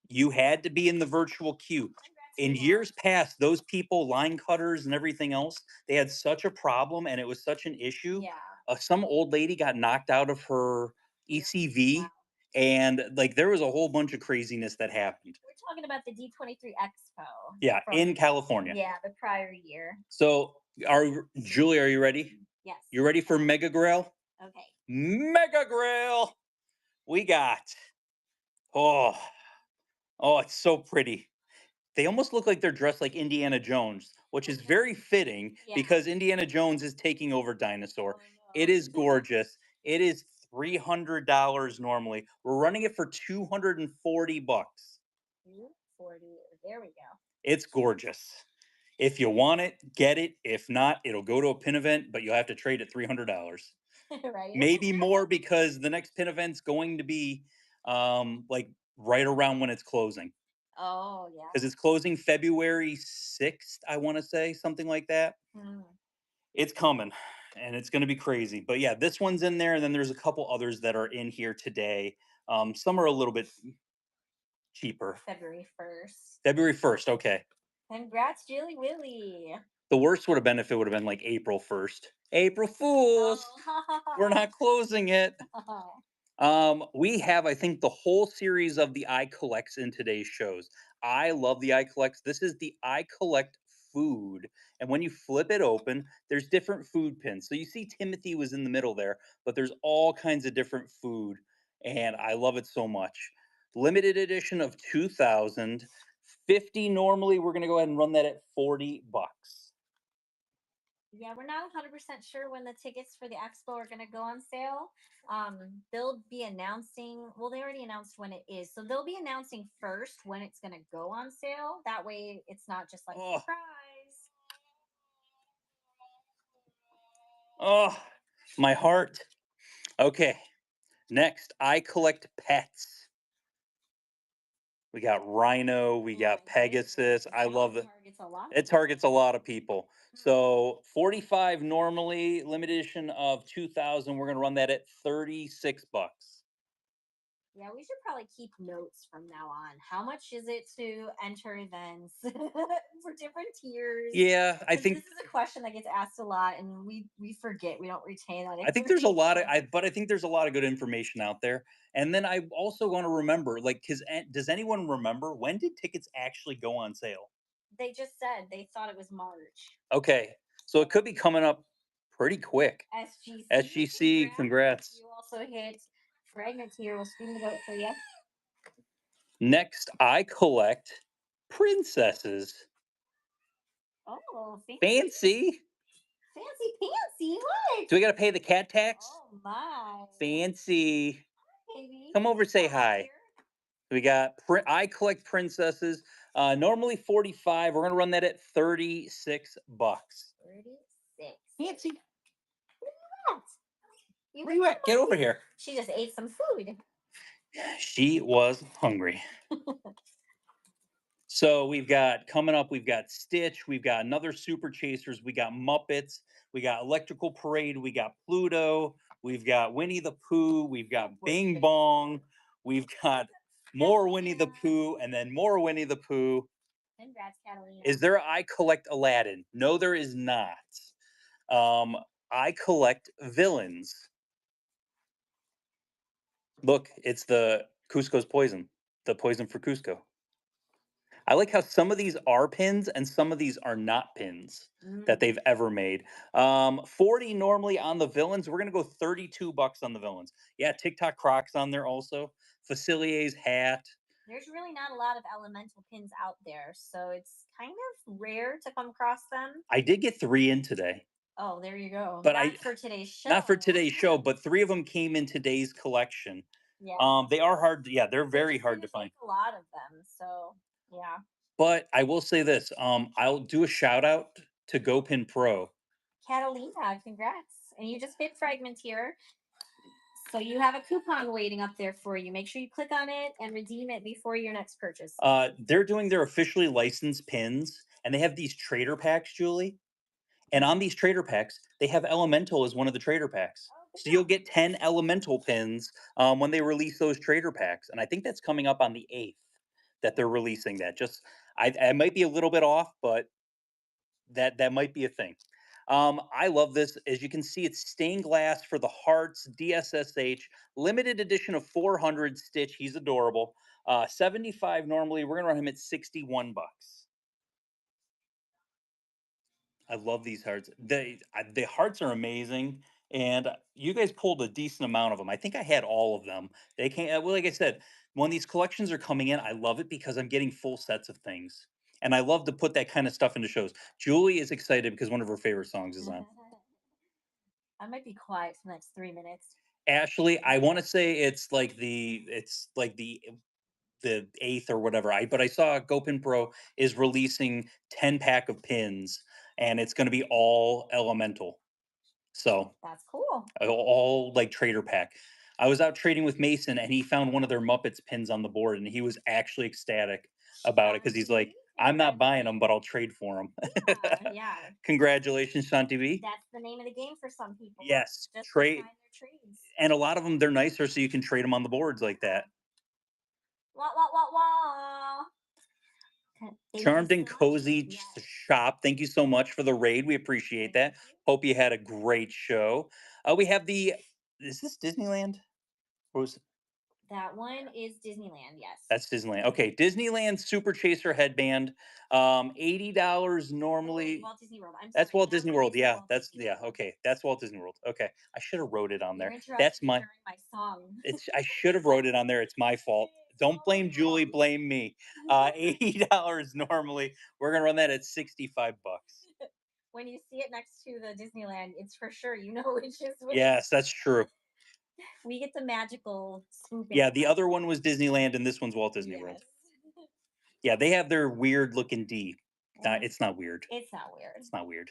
You had to be in the virtual queue. Congrats, In Noah. years past, those people, line cutters and everything else, they had such a problem and it was such an issue. Yeah. Some old lady got knocked out of her ECV, Wow. and like there was a whole bunch of craziness that happened. We're talking about the D23 Expo. Yeah, from- in California. Yeah, the prior year. So, Julie, are you ready? Yes. You ready for Mega Grail? Okay. Mega Grail. We got. Oh, oh, it's so pretty. They almost look like they're dressed like Indiana Jones, which is very fitting Yeah. because Indiana Jones is taking over Dinosaur. Oh, no. It is gorgeous. It is $300 normally. We're running it for $240. 240. There we go. It's gorgeous. If you want it, get it. If not, it'll go to a pin event, but you'll have to trade it $300. Right. Maybe more because the next pin event's going to be like right around when it's closing. Oh yeah. Because it's closing February 6th, I want to say, something like that. Hmm. It's coming and it's going to be crazy. But yeah, this one's in there. And then there's a couple others that are in here today. Some are a little bit cheaper. February 1st. February 1st. Okay. Congrats, Julie Willie. The worst would have been if it would have been like April 1st. April Fools. We're not closing it. We have, I think, the whole series of the iCollects in today's shows. I love the iCollects. This is the iCollect food. And when you flip it open, there's different food pins. So you see Timothy was in the middle there, but there's all kinds of different food. And I love it so much. Limited edition of 2,050. Normally, we're going to go ahead and run that at $40. Yeah, we're not 100% sure when the tickets for the expo are going to go on sale. They'll be announcing, well, they already announced when it is. So they'll be announcing first when it's going to go on sale. That way it's not just like Oh. surprise. Oh, my heart. Okay. Next, I collect pets. We got Rhino, we got Pegasus. I love it. It targets a lot of people. So 45 normally, limited edition of 2,000. We're gonna run that at $36. Yeah, we should probably keep notes from now on. How much is it to enter events for different tiers? Yeah, I Because this think is a question that gets asked a lot, and we forget. We don't retain that I think there's a lot of information. but I think there's a lot of good information out there. And then I also want to remember, like, because does anyone remember when did tickets actually go on sale? They just said they thought it was March. Okay, so it could be coming up pretty quick. SGC, SGC, congrats. congrats. You also hit fragment tier. We'll spin the vote for you. Next, I collect princesses. Oh, Fancy. fancy pantsy. What? Do we got to pay the cat tax? Oh my. Fancy. Baby. Come over, say Come on hi. here. We got I collect princesses. Normally 45. We're gonna run that at 36 bucks. 36. Fancy. What? You Where you at? Get over here. She just ate some food. She was hungry. So we've got coming up, we've got Stitch, we've got another Super Chasers, we got Muppets, we got Electrical Parade, we got Pluto, we've got Winnie the Pooh, we've got Bing Bong, we've got more Winnie the Pooh, and then more Winnie the Pooh. Congrats, Catalina. Is there I collect Aladdin? No, there is not. Um, I collect villains. Look, it's the Cusco's poison, the poison for Cusco. I like how some of these are pins and some of these are not pins that they've ever made. 40 normally on the villains. We're gonna go 32 bucks on the villains. Yeah, TikTok Crocs on there also. Facilier's hat. There's really not a lot of elemental pins out there, so it's kind of rare to come across them. I did get 3 in today, Oh, there you go. but Not for today's show. not for today's show, but 3 of them came in today's collection. Yeah. They are hard. Yeah, they're They very just hard to didn't find. make a lot of them, so yeah. But I will say this. I'll do a shout out to GoPin Pro. Catalina, congrats. And you just hit fragment here. So you have a coupon waiting up there for you. Make sure you click on it and redeem it before your next purchase. They're doing their officially licensed pins, and they have these trader packs, Julie. And on these trader packs, they have Elemental as one of the trader packs. Oh, good So you'll job. get 10 Elemental pins when they release those trader packs. And I think that's coming up on the 8th that they're releasing that. Just I might be a little bit off, but that might be a thing. I love this. As you can see, it's stained glass for the Hearts DSSH limited edition of 400 Stitch. He's adorable. 75 normally. We're gonna run him at 61 bucks. I love these hearts. The hearts are amazing, and you guys pulled a decent amount of them. I think I had all of them. They came well, like I said, when these collections are coming in, I love it because I'm getting full sets of things, and I love to put that kind of stuff into shows. Julie is excited because one of her favorite songs is on. I might be quiet for the next 3 minutes. Ashley, I want to say it's like the 8th or whatever. But I saw GoPin Pro is releasing 10 pack of pins, and it's going to be all elemental. So That's cool. all like trader pack. I was out trading with Mason, and he found one of their Muppets pins on the board, and he was actually ecstatic about it because he's like, "I'm not buying them, but I'll trade for them." Yeah, yeah. Congratulations, Shanti B. That's the name of the game for some people. Yes, Just to trade, sign their trades. and a lot of them they're nicer, so you can trade them on the boards like that. Wah, wah, wah, wah. Thank you Charmed so and much. Cozy Yes. Shop. Thank you so much for the raid. We appreciate that. Thank you. Hope you had a great show. We have the. Is this Disneyland? Or was That one is Disneyland, yes. That's Disneyland. Okay, Disneyland Super Chaser headband. $80 Oh, normally. Walt Disney World. I'm That's sorry. Walt Now Disney we're World. using Yeah, Walt that's Disney yeah. World. Okay, that's Walt Disney World. Okay, I should have wrote it on You're there. interrupting That's me my. during my song. It's. I should have wrote it on there. It's my fault. Don't blame Julie. Blame me. $80 normally. We're gonna run that at 65 bucks. When you see it next to the Disneyland, it's for sure you know which is which. Yes, that's true. We get the magical swoop in. Yeah, the other one was Disneyland, and this one's Walt Disney World. Yeah, they have their weird looking D. It's not weird. It's not weird. It's not weird.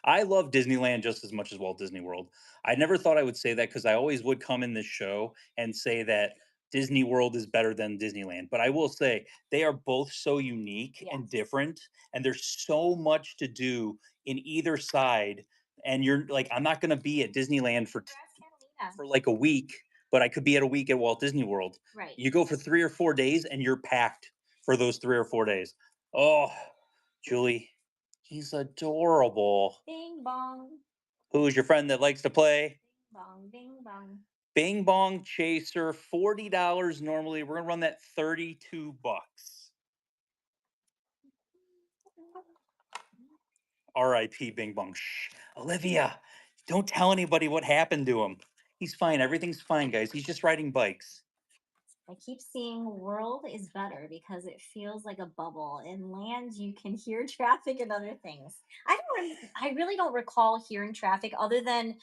I love Disneyland just as much as Walt Disney World. I never thought I would say that because I always would come in this show and say that Disney World is better than Disneyland. But I will say they are both so unique and Yes. different, and there's so much to do in either side. And you're like, I'm not going to be at Disneyland Congrats, Catalina. for like a week, but but I could be at a week at Walt Disney World. Right. You go for 3 or 4 days and you're packed for those 3 or 4 days. Oh, Julie, he's adorable. Bing bong, Who's your friend that likes to play? bing bong, bing bong. Bing Bong Chaser, $40 normally. We're gonna run that 32 bucks. R.I.P. Bing Bong. Shh, Olivia, don't tell anybody what happened to him. He's fine. Everything's fine, guys. He's just riding bikes. I keep seeing world is better because it feels like a bubble. In land, you can hear traffic and other things. I really don't recall hearing traffic other than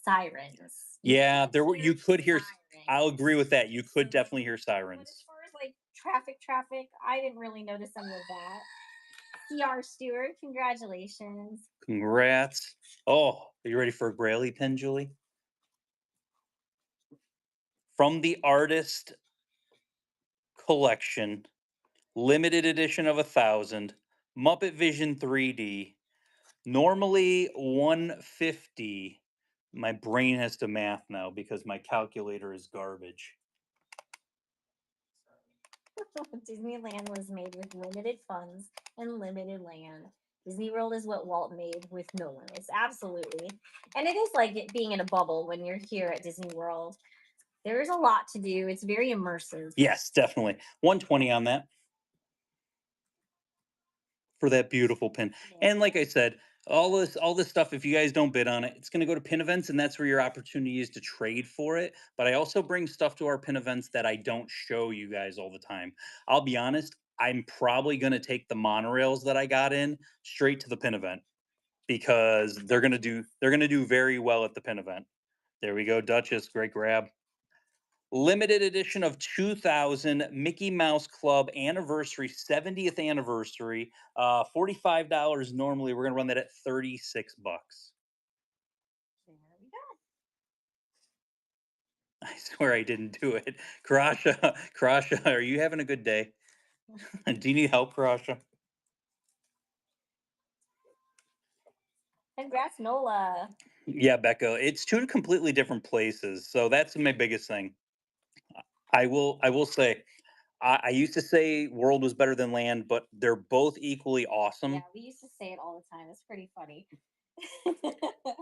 sirens. You Yeah, could there were. hear You could hear. I'll sirens. agree with that. You So, could definitely hear but as sirens. far as like traffic, I didn't really notice any of that. CR Stewart, congratulations. Congrats. Oh, are you ready for a Braille pin, Julie? From the artist collection, limited edition of 1,000, Muppet Vision 3D. Normally 150. My brain has to math now because my calculator is garbage. Disneyland was made with limited funds and limited land. Disney World is what Walt made with no limits. Absolutely. And it is like it being in a bubble when you're here at Disney World. There's a lot to do. It's very immersive. Yes, definitely. 120 on that for that beautiful pin. Yeah. And like I said, all this stuff, if you guys don't bid on it, it's going to go to pin events, and that's where your opportunity is to trade for it. But I also bring stuff to our pin events that I don't show you guys all the time. I'll be honest, I'm probably going to take the monorails that I got in straight to the pin event because they're going to do very well at the pin event. There we go, Duchess, great grab. Limited edition of 2000 Mickey Mouse Club anniversary, 70th anniversary. $45 normally. We're gonna run that at 36 bucks. There we go. I swear I didn't do it. Karasha, Karasha, are you having a good day? Do you need help, Karasha? Congrats, Nola. Yeah, Becca. It's two completely different places, so that's my biggest thing. I will say I used to say World was better than Land, but they're both equally awesome. Yeah, we used to say it all the time. It's pretty funny.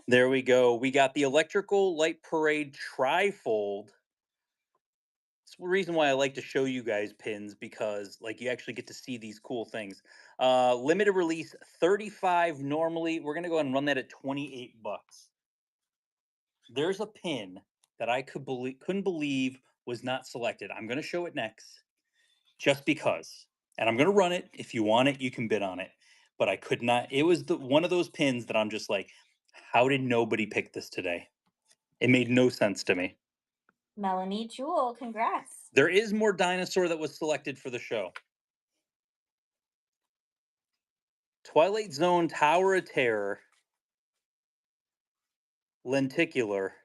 There we go. We got the Electrical Light Parade Trifold. It's the reason why I like to show you guys pins because like you actually get to see these cool things. Limited release 35 normally. We're gonna go ahead and run that at 28 bucks. There's a pin that I couldn't believe was not selected. I'm gonna show it next just because. And I'm gonna run it. If you want it, you can bid on it. But I could not. It was the one of those pins that I'm just like, how did nobody pick this today? It made no sense to me. Melanie Jewel, congrats. There is more dinosaur that was selected for the show. Twilight Zone Tower of Terror Lenticular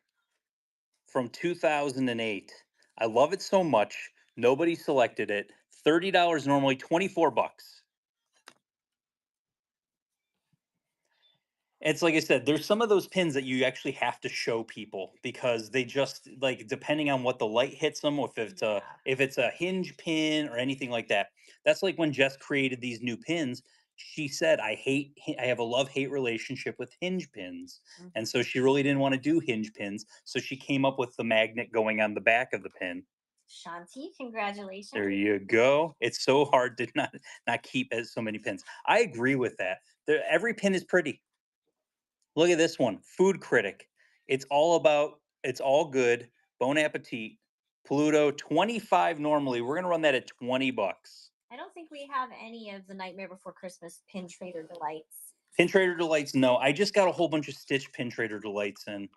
from 2008. I love it so much. Nobody selected it. $30 normally, 24 bucks. It's like I said, there's some of those pins that you actually have to show people because they just like depending on what the light hits them, or Yeah. if it's a hinge pin or anything like that. That's like when Jess created these new pins. She said, I have a love-hate relationship with hinge pins. And so she really didn't want to do hinge pins. So she came up with the magnet going on the back of the pin. Shanti, congratulations. There you go. It's so hard to not keep as so many pins. I agree with that. Every pin is pretty. Look at this one, Food Critic. It's all good. Bon appetit. Pluto, 25 normally. We're gonna run that at 20 bucks. I don't think we have any of the Nightmare Before Christmas pin trader delights. Pin Trader Delights, no. I just got a whole bunch of Stitch Pin Trader Delights in.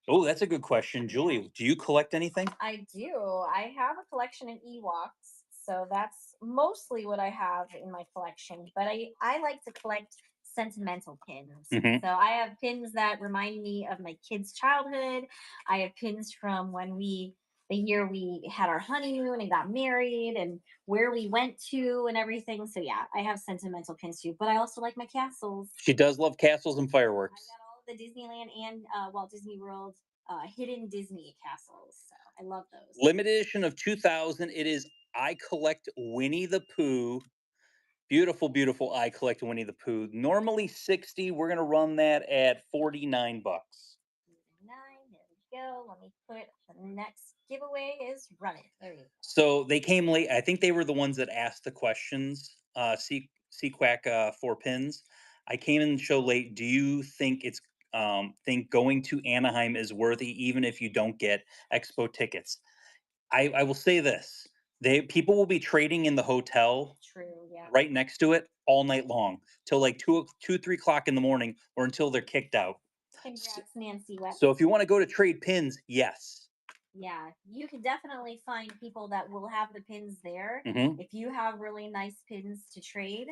Oh, that's a good question. Julie, do you collect anything? I do. I have a collection of Ewoks, so that's mostly what I have in my collection. But I like to collect sentimental pins. Mhm. So I have pins that remind me of my kids' childhood. I have pins from when the year we had our honeymoon and got married and where we went to and everything. So yeah, I have sentimental pins too. But I also like my castles. She does love castles and I fireworks. got all of the Disneyland and Walt Disney World hidden Disney castles. So I love those. Limited edition of 2000. It is I Collect Winnie the Pooh. Beautiful, beautiful I Collect Winnie the Pooh. Normally 60. We're going to run that at 49 bucks. Nine. There we go. Let me put the next giveaway is run it. There you go. So they came late. I think they were the ones that asked the questions. Sequack 4 pins. I came in the show late. Do you think think going to Anaheim is worthy even if you don't get Expo tickets? I will say this. People will be trading in the hotel True. Yeah. right next to it all night long till like 3 o'clock in the morning or until they're kicked out. Congrats, Nancy West. So if you want to go to trade pins, yes. Yeah, you can definitely find people that will have the pins there. Mhm. If you have really nice pins to trade,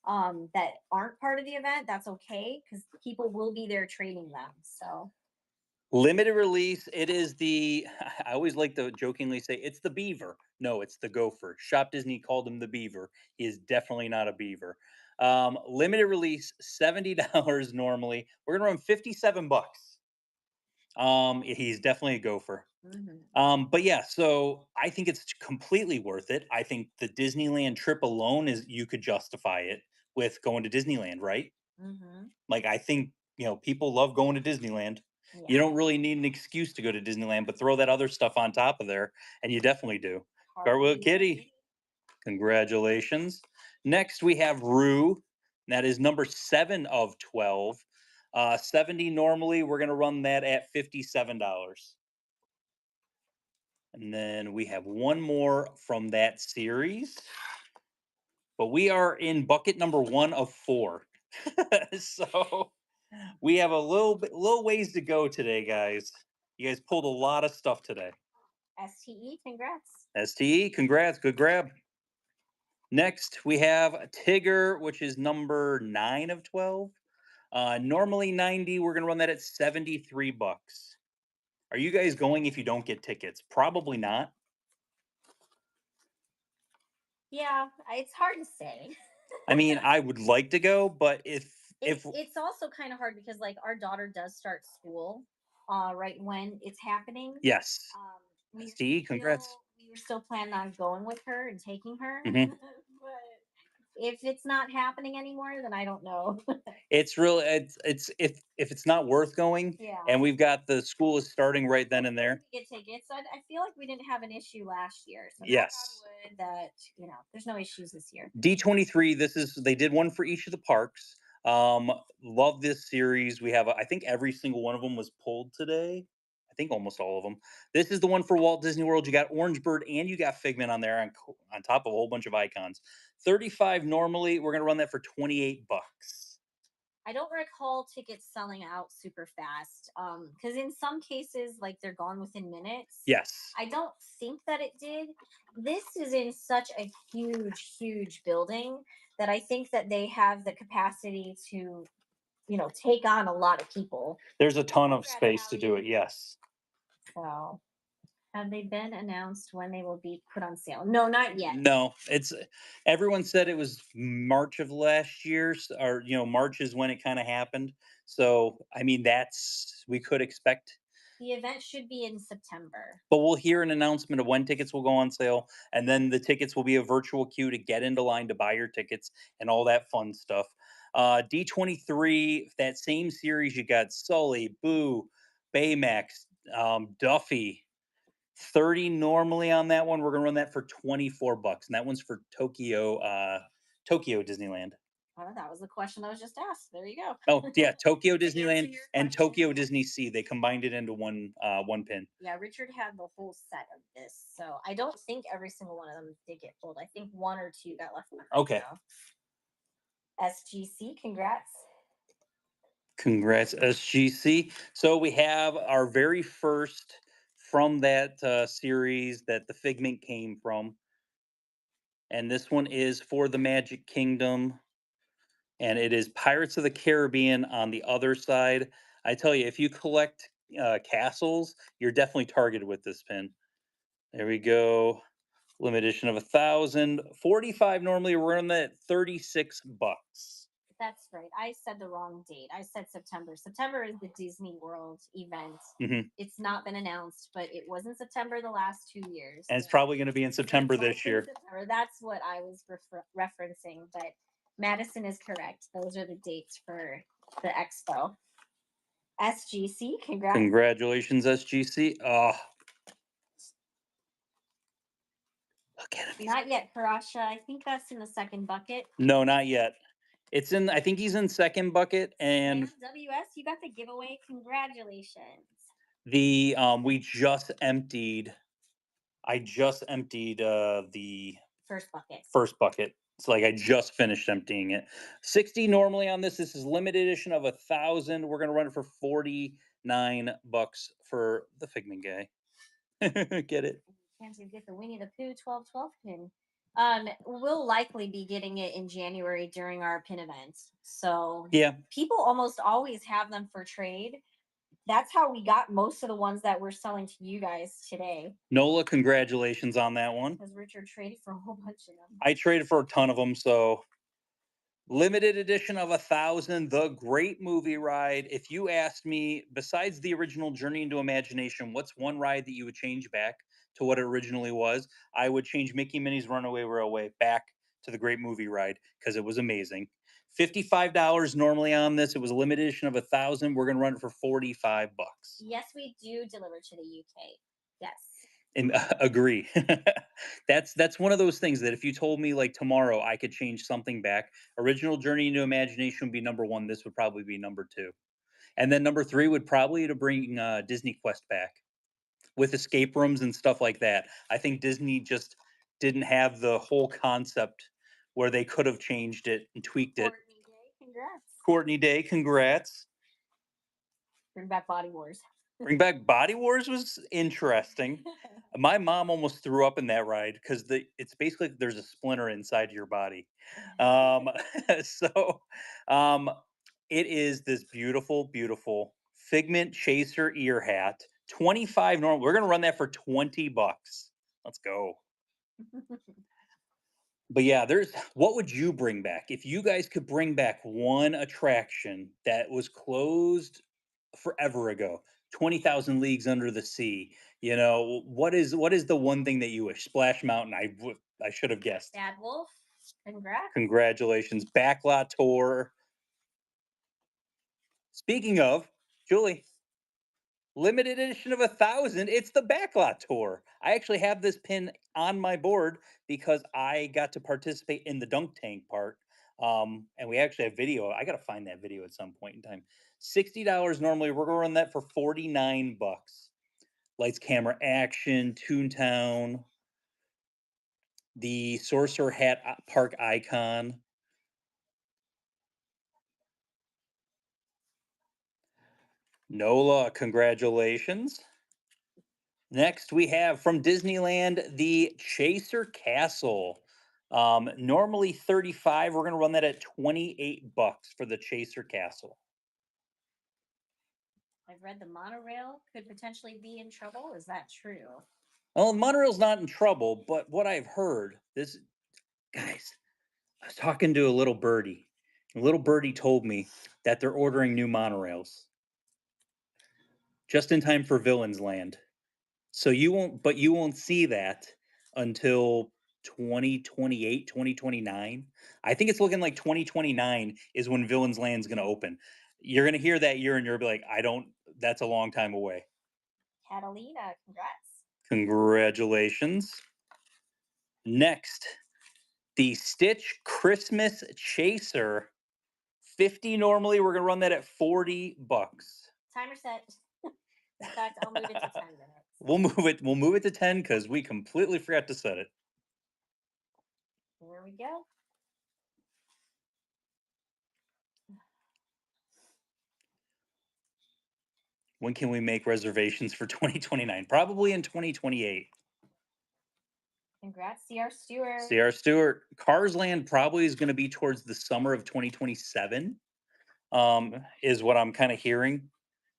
that aren't part of the event, that's okay because people will be there trading them. So Limited release. It is the. I always like to jokingly say it's the beaver. No, it's the gopher. Shop Disney called him the beaver. He is definitely not a beaver. Limited release, $70 normally. We're gonna run 57 bucks. He's definitely a gopher. But yeah, so I think it's completely worth it. I think the Disneyland trip alone is you could justify it with going to Disneyland, right? mhm, Like I think people love going to Disneyland. You yeah, don't really need an excuse to go to Disneyland, but throw that other stuff on top of there, and you definitely do. Gargoyle Kitty, congratulations. Next, we have Rue. That is number 7 of 12. 70 normally. We're going to run that at $57. And then we have one more from that series. But we are in bucket number 1 of 4. So we have a little ways to go today, guys. You guys pulled a lot of stuff today. STE, congrats. STE, congrats, good grab. Next, we have Tigger, which is number 9 of 12. Normally 90, we're gonna run that at 73 bucks. Are you guys going if you don't get tickets? Probably not. Yeah, it's hard to say. I mean, I would like to go, but if It's also kind of hard because like our daughter does start school right when it's happening. yes, We STE, congrats. we were still planning on going with her and taking her, Hmm. but if it's not happening anymore, then I don't know. It's really it's if it's not worth going, Yeah. and we've got the school is starting right then and there. Get tickets. I feel like we didn't have an issue last year, so knock Yes. on wood that there's no issues this year. D23, they did one for each of the parks. Love this series. We have I think every single one of them was pulled today. I think almost all of them. This is the one for Walt Disney World. You got Orange Bird and you got Figment on there on top of a whole bunch of icons. 35 normally. We're gonna run that for 28 bucks. I don't recall tickets selling out super fast. Because in some cases, like they're gone within minutes. Yes. I don't think that it did. This is in such a huge, huge building that I think that they have the capacity to, take on a lot of people. There's a ton of Congrats, space to do Allie. it. Yes. So, have they been announced when they will be put on sale? No, not yet. No, it's everyone said it was March of last year, or March is when it kind of happened. So I mean, we could expect, The event should be in September. but we'll hear an announcement of when tickets will go on sale, and then the tickets will be a virtual queue to get into line to buy your tickets and all that fun stuff. D23, that same series, you got Sully, Boo, Baymax, Duffy. 30 normally on that one. We're gonna run that for 24 bucks, and that one's for Tokyo Disneyland. Oh, that was the question that was just asked. There you go. Oh yeah, Tokyo To answer Disneyland your and question. Tokyo Disney Sea. They combined it into one pin. Yeah, Richard had the whole set of this, so I don't think every single one of them did get pulled. I think one or two got left behind. Okay. So. SGC, congrats. Congrats, SGC. So we have our very first from that series that the Figment came from, and this one is for the Magic Kingdom. And it is Pirates of the Caribbean on the other side. I tell you, if you collect castles, you're definitely targeted with this pin. There we go. Limited edition of 1,000. 45 normally. We're on that 36 bucks. That's right. I said the wrong date. I said September. September is the Disney World event. Hmm. It's not been announced, but it was in September the last 2 years. And it's probably going to be in And September it's also this in year. September. That's what I was referencing. But Madison is correct. Those are the dates for the expo. SGC, congrats. Congratulations, SGC. Oh, look at him. Not yet, Parasha. I think that's in the second bucket. No, not yet. It's in. I think he's in second bucket, and WS, you got the giveaway. Congratulations. the we just emptied. I just emptied the First bucket. first bucket. It's like I just finished emptying it. 60 normally on this. This is limited edition of 1,000. We're gonna run it for $49 for the Figment guy. Get it? Can't you get the Winnie the Pooh 1212 pin? We'll likely be getting it in January during our pin event. So Yeah. people almost always have them for trade. That's how we got most of the ones that we're selling to you guys today. Nola, congratulations on that one. Because Richard traded for a whole bunch of them. I traded for a ton of them, so limited edition of 1,000, the great movie ride. If you asked me, besides the original Journey into Imagination, what's one ride that you would change back to what it originally was? I would change Mickey Minnie's Runaway Railway back to the great movie ride because it was amazing. $55 normally on this. It was a limited edition of 1,000. We're gonna run it for $45. Yes, we do deliver to the UK. Yes. And agree. That's one of those things that if you told me like tomorrow I could change something back, original Journey into Imagination would be number one. This would probably be number two, and then number three would probably to bring Disney Quest back with escape rooms and stuff like that. I think Disney just didn't have the whole concept where they could have changed it and tweaked it. Courtney Day, congrats. Courtney Day, congrats. Bring back Body Wars. Bring back Body Wars was interesting. My mom almost threw up in that ride because it's basically there's a splinter inside your body. Um, so um, it is this beautiful, beautiful Figment Chaser ear hat. 25 normal. We're gonna run that for $20. Let's go. But yeah, there's what would you bring back if you guys could bring back one attraction that was closed forever ago? 20,000 Leagues Under the Sea. You know, what is the one thing that you wish? Splash Mountain. I should have guessed. Bad Wolf, congrats. Congratulations. Backlot Tour. Speaking of, Julie, limited edition of 1,000. It's the Backlot Tour. I actually have this pin on my board because I got to participate in the dunk tank part. And we actually have video. I gotta find that video at some point in time. $60 normally. We're gonna run that for $49. Lights, camera, action, Toontown, the Sorcerer Hat Park icon. Nola, congratulations. Next, we have from Disneyland the Chaser Castle. Normally 35. We're going to run that at $28 for the Chaser Castle. I've read the monorail could potentially be in trouble. Is that true? Well, monorail's not in trouble, but what I've heard, this guys, I was talking to a little birdie. A little birdie told me that they're ordering new monorails just in time for Villains Land. So you won't see that until 2028, 2029. I think it's looking like 2029 is when Villains Land's going to open. You're going to hear that year and you'll be like, that's a long time away. Catalina, congrats. Congratulations. Next, the Stitch Christmas Chaser. 50 normally. We're going to run that at $40. Timer set. In fact, I'll move it to 10 minutes. We'll move it to 10 because we completely forgot to set it. There we go. When can we make reservations for 2029? Probably in 2028. Congrats, CR Stewart. CR Stewart. Cars Land probably is going to be towards the summer of 2027, is what I'm kind of hearing,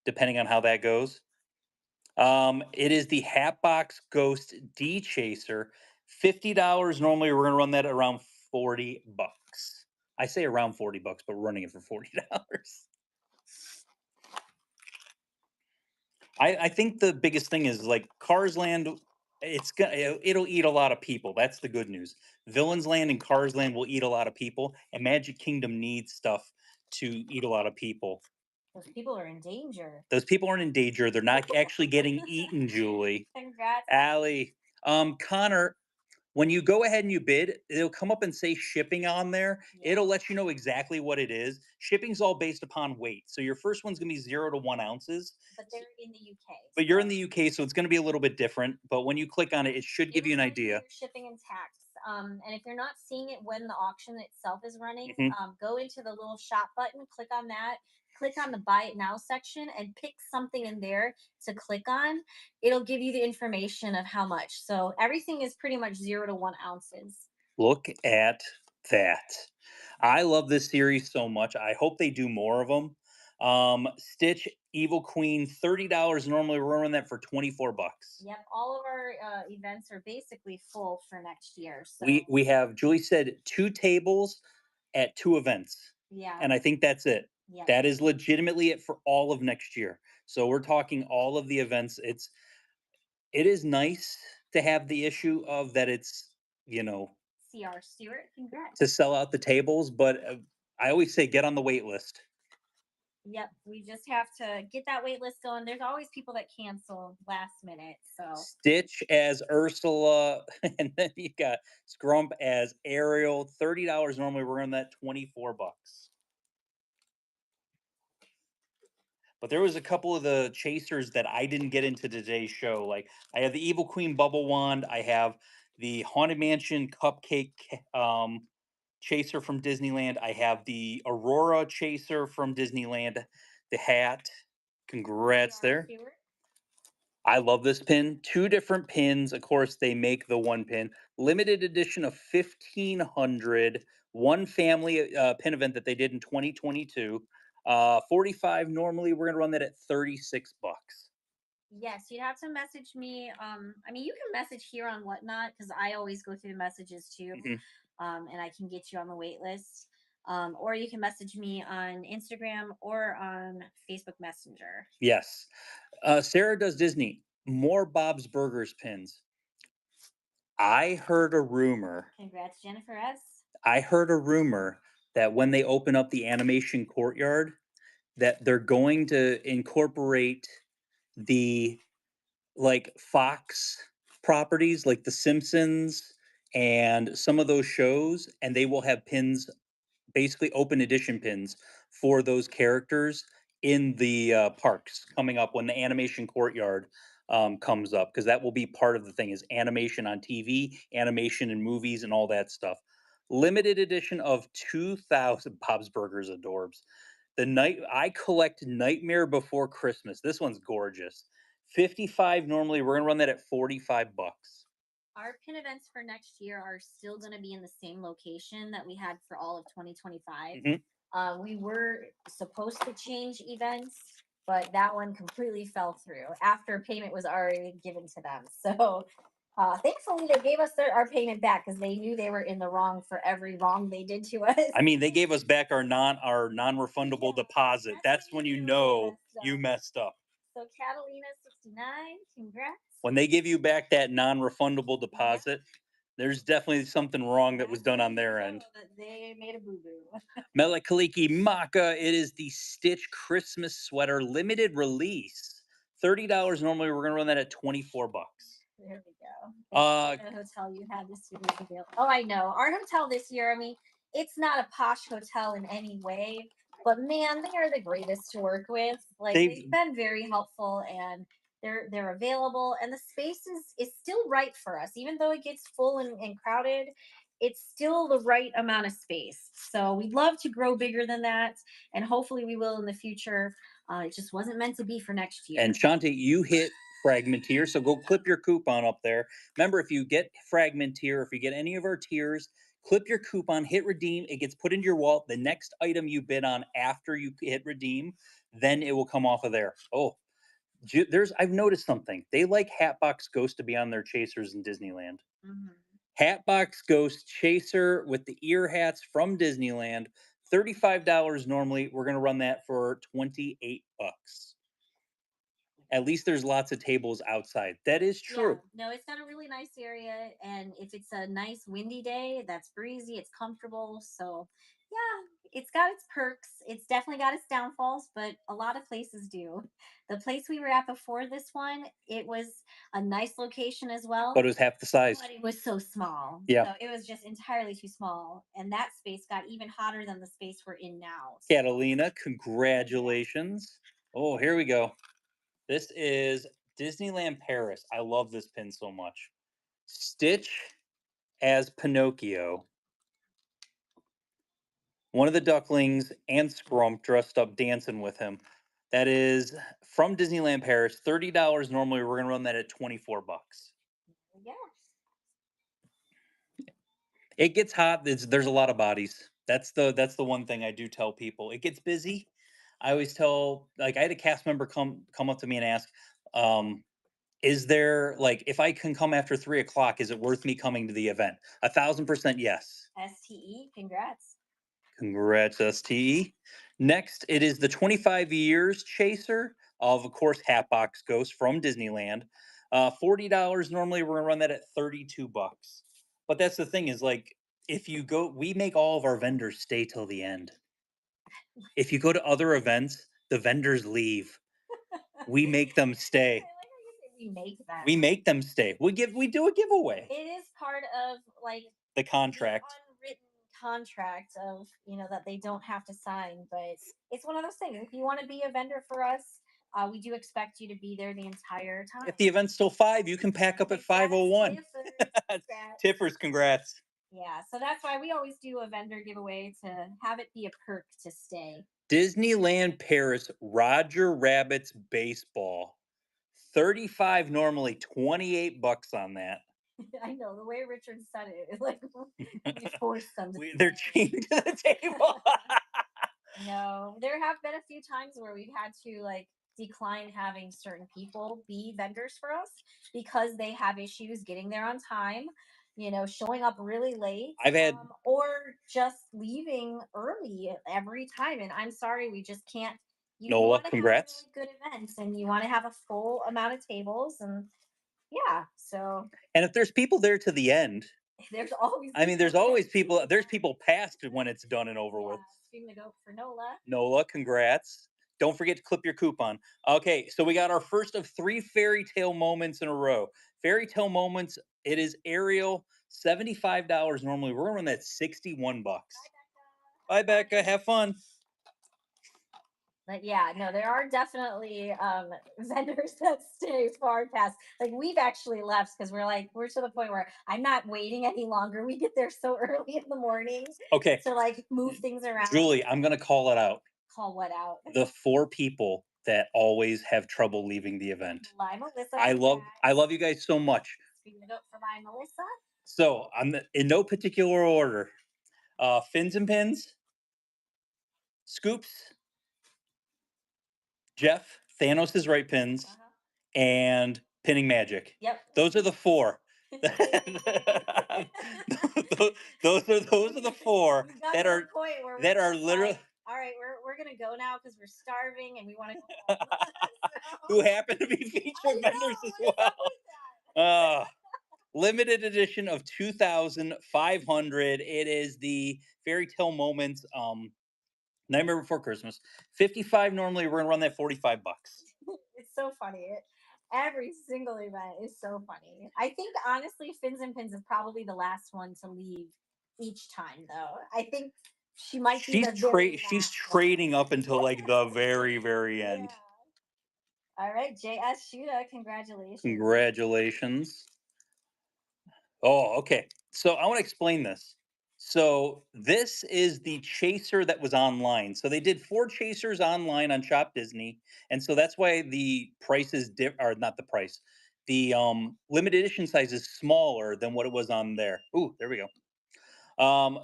depending on how that goes. It is the Hatbox Ghost D Chaser. $50 normally. We're going to run that around $40. I say around $40, but we're running it for $40. I think the biggest thing is like Cars Land. It'll eat a lot of people. That's the good news. Villains Land and Cars Land will eat a lot of people, and Magic Kingdom needs stuff to eat a lot of people. Those people are in danger. Those people aren't in danger. They're not actually getting eaten, Julie. Congrats. Allie. Connor, when you go ahead and you bid, it'll come up and say shipping on there. Yeah. It'll let you know exactly what it is. Shipping's all based upon weight. So your first one's gonna be 0 to 1 ounces. But they're in the UK. But you're in so the UK, so it's gonna be a little bit different. But when you click on it, it should give it'll you an tell idea. your shipping and tax. And if you're not seeing it when the auction itself is running, Mhm. go into the little shop button, click on that, click on the buy it now section, and pick something in there to click on. It'll give you the information of how much. So everything is pretty much 0 to 1 ounces. Look at that. I love this series so much. I hope they do more of them. Stitch Evil Queen, $30. Normally we're running that for $24. Yep, all of our events are basically full for next year. So We have Julie said 2 tables at 2 events. yeah, And I think that's it. yeah. That is legitimately it for all of next year. So we're talking all of the events. It is nice to have the issue of that it's, you know, CR Stewart, congrats. to sell out the tables, but I always say get on the wait list. Yep, we just have to get that wait list going. There's always people that cancel last minute. So Stitch as Ursula, and then you got Scrump as Ariel. $30 normally. We're on that $24. But there was a couple of the chasers that I didn't get into today's show. Like I have the Evil Queen Bubble Wand. I have the Haunted Mansion Cupcake chaser from Disneyland. I have the Aurora chaser from Disneyland. The hat. Congrats CR there. Stewart. I love this pin. 2 different pins. Of course, they make the one pin. Limited edition of 1,500. One family pin event that they did in 2022. 45 normally. We're gonna run that at $36. Yes, you'd have to message me. I mean, you can message here on Whatnot because I always go through the messages too, Mhm. and I can get you on the wait list. Or you can message me on Instagram or on Facebook Messenger. Yes. Sarah does Disney. More Bob's Burgers pins. I heard a rumor. Congrats, Jennifer S. I heard a rumor that when they open up the animation courtyard, that they're going to incorporate the like Fox properties like The Simpsons and some of those shows, and they will have pins, basically open edition pins for those characters in the parks coming up when the animation courtyard comes up, because that will be part of the thing is animation on TV, animation in movies, and all that stuff. Limited edition of 2,000 Bob's Burgers adorbs. The night I collect Nightmare Before Christmas. This one's gorgeous. 55 normally. We're gonna run that at $45. Our pin events for next year are still going to be in the same location that we had for all of 2025. Mhm. We were supposed to change events, but that one completely fell through after payment was already given to them. So thankfully, they gave us our payment back because they knew they were in the wrong for every wrong they did to us. I mean, they gave us back our non-refundable Yeah, deposit. that's That's when when you you knew know you you messed up. So Catalina 69, congrats. When they give you back that non-refundable Yeah. deposit, there's definitely something wrong that was That's done when on you their know end. that they made a boo boo. Melakaliki Maka, it is the Stitch Christmas sweater limited release. $30 normally. We're gonna run that at $24. There we go. Uh, The hotel you had this year was available. Oh, I know. Our hotel this year, I mean, it's not a posh hotel in any way, but man, they are the greatest to work with. Like they've they've been very helpful and they're available and the space is still right for us. Even though it gets full and crowded, it's still the right amount of space. So we'd love to grow bigger than that, and hopefully we will in the future. It just wasn't meant to be for next year. and Shantae, you hit Fragmenteer, so go clip your coupon up there. Remember, if you get Fragmenteer, if you get any of our tiers, clip your coupon, hit redeem. It gets put into your wallet. The next item you bid on after you hit redeem, then it will come off of there. Oh, I've noticed something. They like Hatbox Ghost to be on their chasers in Disneyland. Mhm. Hatbox Ghost Chaser with the ear hats from Disneyland. $35 normally. We're gonna run that for 28 bucks. At least there's lots of tables outside. That is Yeah, true. no, it's got a really nice area, and if it's a nice windy day, that's breezy, it's comfortable. So, yeah, it's got its perks. It's definitely got its downfalls, but a lot of places do. The place we were at before this one, it was a nice location as well, But it was half the size. but it was so small. Yeah. So it was just entirely too small, and that space got even hotter than the space we're in now. So, Catalina, yeah. congratulations. Oh, here we go. This is Disneyland Paris. I love this pin so much. Stitch as Pinocchio. One of the ducklings and Scrump dressed up dancing with him. That is from Disneyland Paris. $30 normally. We're gonna run that at 24 bucks. Yeah. It gets hot. There's a lot of bodies. That's the one thing I do tell people. It gets busy. I always tell, like, I had a cast member come up to me and ask, um, is there, like, if I can come after 3 o'clock, is it worth me coming to the event? 1,000% yes. STE, congrats. Congrats, STE. Next, it is the 25 years chaser of course, Hatbox Ghost from Disneyland. $40 normally. We're gonna run that at 32 bucks. But that's the thing is, like, if you go, we make all of our vendors stay till the end. If you go to other events, the vendors leave. We make them I stay. like how you say we make them. We make them stay. We do a giveaway. It is part of like The the contract. unwritten contract of that they don't have to sign, but it's one of those things. If you want to be a vendor for us, we do expect you to be there the entire time. If the event's till 5, you can pack up at 5:01. Congrats. Tiffers, congrats. Yeah, so that's why we always do a vendor giveaway to have it be a perk to stay. Disneyland Paris, Roger Rabbit's baseball. 35 normally, 28 bucks on that. I know the way Richard said it is like we forced them to. They're chained to the table. No, there have been a few times where we've had to like decline having certain people be vendors for us because they have issues getting there on time, showing up really late, I've had or just leaving early every time. And I'm sorry, we just can't. You Nola, want to have a congrats. really good event, and you want to have a full amount of tables, and yeah, so And if there's people there to the end, there's always. I mean, people there's always there. people. There's people past when it's done and over Yeah, with. stream the goat for Nola. Nola, congrats. Don't forget to clip your coupon. Okay, so we got our first of 3 fairy tale moments in a row. Fairy tale moments, it is Ariel, $75 normally. We're gonna run that 61 bucks. Bye, Becca. Have fun. But yeah, no, there are definitely vendors that stay far past. Like we've actually left because we're to the point where I'm not waiting any longer. We get there so early in the morning Okay, to like move things around. Julie, I'm gonna call it out. Call what out? The 4 people that always have trouble leaving the event. Lie, Melissa. I love you guys so much. Stream the goat for my Melissa. So I'm in no particular order. Fins and pins, scoops, Jeff, Thanos' right pins, and pinning magic. Yep. Those are the 4. those are the 4 that are literally. Like, all right, we're gonna go now because we're starving and we want to go home. Who happen to be featured vendors as well. Limited edition of 2,500. It is the Fairy Tale Moments Nightmare Before Christmas. 55 normally. We're gonna run that 45 bucks. It's so funny. Every single event is so funny. I think honestly, Fins and Pins is probably the last one to leave each time, though. I think she might be she's trading up until like the very, very end. Yeah. All right, JS Shuda, congratulations. Congratulations. Oh, okay. So I want to explain this. So this is the chaser that was online. So they did 4 chasers online on Shop Disney, and so that's why the prices or not the price. The limited edition size is smaller than what it was on there. Ooh, there we go.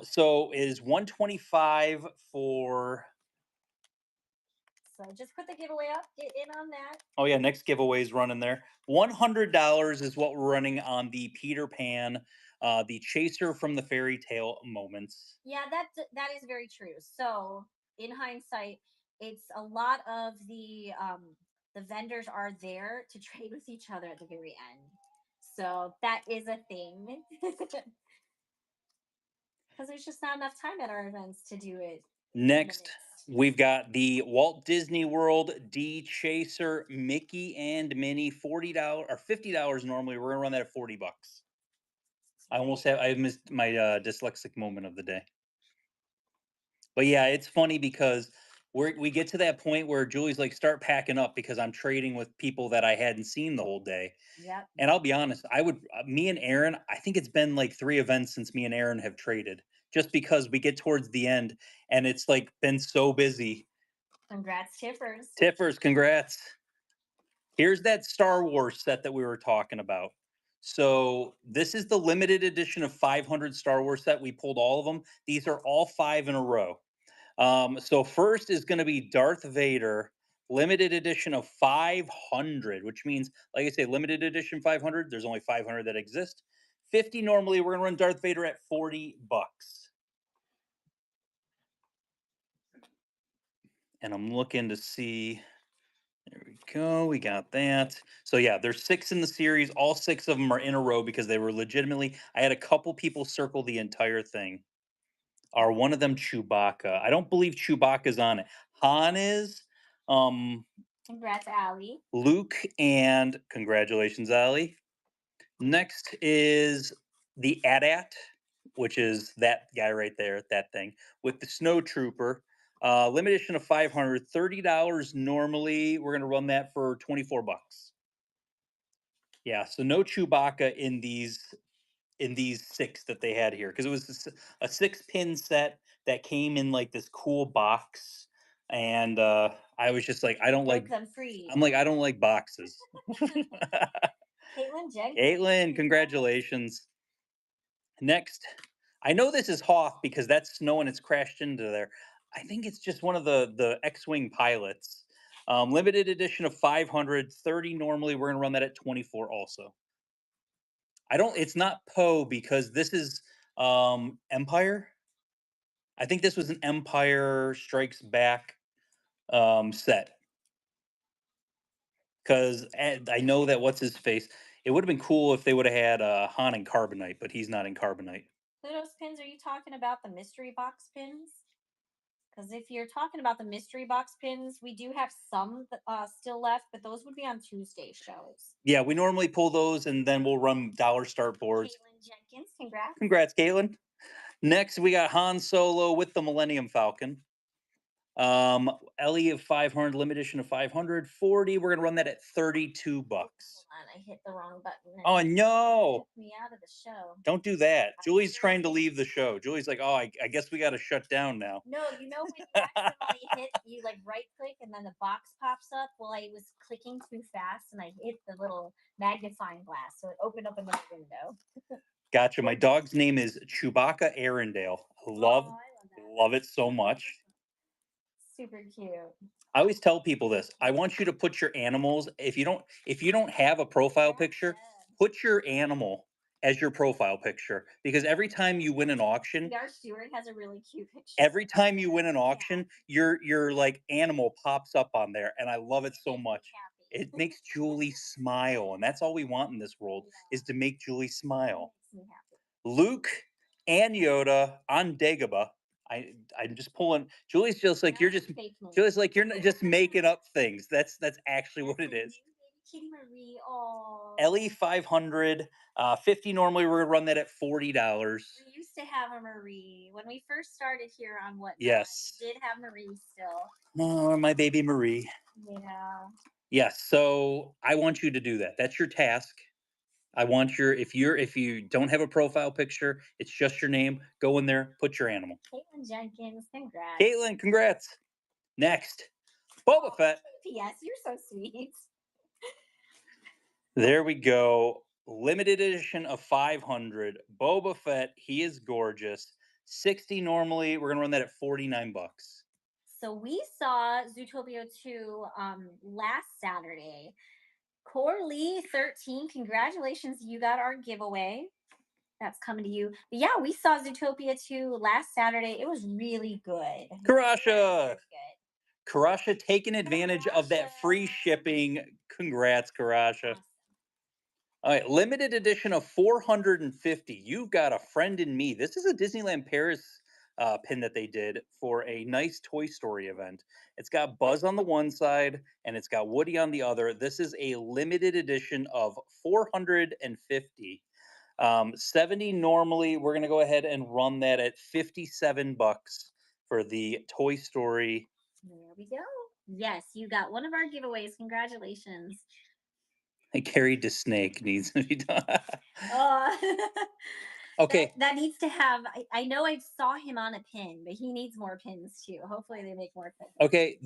So it is 125 for. So just put the giveaway up. Get in on that. Oh yeah, next giveaway is running there. $100 is what we're running on the Peter Pan the chaser from the fairy tale moments. Yeah, that is very true. So, in hindsight, it's a lot of the vendors are there to trade with each other at the very end. So that is a thing because there's just not enough time at our events to do it in the Next, midst. we've got the Walt Disney World D Chaser Mickey and Minnie, $40 or $50 normally. We're gonna run that at $40. I missed my dyslexic moment of the day. But yeah, it's funny because we get to that point where Julie's like, start packing up because I'm trading with people that I hadn't seen the whole day. Yep. And I'll be honest, me and Aaron, I think it's been like 3 events since me and Aaron have traded, just because we get towards the end and it's like been so busy. Congrats, Tippers. Tiffers, congrats. Here's that Star Wars set that we were talking about. So this is the limited edition of 500 Star Wars set. We pulled all of them. These are all 5 in a row. So first is going to be Darth Vader, limited edition of 500, which means, like I say, limited edition 500. There's only 500 that exist. 50 normally. We're going to run Darth Vader at $40. And I'm looking to see. There we go. We got that. So yeah, there's 6 in the series. All 6 of them are in a row because they were legitimately. I had a couple people circle the entire thing. Are one of them Chewbacca? I don't believe Chewbacca's on it. Han is. Congrats, Allie. Luke, and congratulations, Ali. Next is the AT-AT, which is that guy right there, that thing, with the Snow Trooper. Limited edition of 500, $30 normally. We're gonna run that for $24. Yeah, so no Chewbacca in these 6 that they had here because it was a 6-pin set that came in like this cool box, and I was just like, I don't Broke like. them free. I'm like, I don't like boxes. Caitlin Jenkins. Caitlin, congratulations. Next, I know this is Hoth because that's snow and it's crashed into there. I think it's just one of the X-wing pilots. Limited edition of 500, 30 normally. We're gonna run that at 24 also. I don't. It's not Poe because this is Empire. I think this was an Empire Strikes Back set because I know that what's his face. It would have been cool if they would have had Han and Carbonite, but he's not in Carbonite. Those pins, are you talking about the mystery box pins? Because if you're talking about the mystery box pins, we do have some still left, but those would be on Tuesday shows. Yeah, we normally pull those and then we'll run dollar start boards. Caitlin Jenkins, congrats. Congrats, Caitlin. Next, we got Han Solo with the Millennium Falcon. Ellie of 500, limited edition of 540. We're gonna run that at $32. Hold on, I hit the wrong button. Oh It no! took me out of the show. Don't do that. Julie's trying to leave the show. Julie's like, oh, I guess we got to shut down now. No, you know when you accidentally hit, you like right click and then the box pops up. Well, I was clicking too fast and I hit the little magnifying glass, so it opened up another window. Gotcha. My dog's name is Chewbacca Arendelle. Love, Oh, I love that. love it so much. Super cute. I always tell people this. I want you to put your animals. If you don't have a profile picture, put your animal as your profile picture because every time you win an auction, Our Stewart has a really cute picture. every time you win an auction, your like animal pops up on there, and I love it so much. It makes Julie smile, and that's all we want in this world is to make Julie smile. Makes me happy. Luke and Yoda on Dagobah. I'm just pulling. Julie's just like you're That's just. a fake name. Julie's like you're not just making up things. That's actually what it is. Kitty Marie. Oh. Ellie 500, 50 normally. We're gonna run that at $40. We used to have a Marie when we first started here on Whatnot. Yes. We did have Marie still. Oh, my baby Marie. Yeah. Yes. So I want you to do that. That's your task. I want if you don't have a profile picture, it's just your name. Go in there, put your animal. Caitlin Jenkins, congrats. Caitlin, congrats. Next, Boba Fett. P.S. You're so sweet. There we go. Limited edition of 500. Boba Fett. He is gorgeous. 60 normally. We're gonna run that at $49. So we saw Zootopia 2 last Saturday. Core Lee 13, congratulations, you got our giveaway. that's coming to you. But yeah, we saw Zootopia 2 last Saturday. It was really good. Very, Karasha. very good. Karasha taking advantage of that free Karasha. shipping. Congrats, Karasha. Awesome. All right, limited edition of 450. You've got a friend in me. This is a Disneyland Paris pin that they did for a nice Toy Story event. It's got Buzz on the one side and it's got Woody on the other. This is a limited edition of 450. 70 normally. We're going to go ahead and run that at 57 bucks for the Toy Story. There we go. Yes, you got one of our giveaways. Congratulations. I carried the snake needs to be done. Oh, Okay. that needs to have. I know I saw him on a pin, but he needs more pins too. Hopefully, they make more pins. Okay,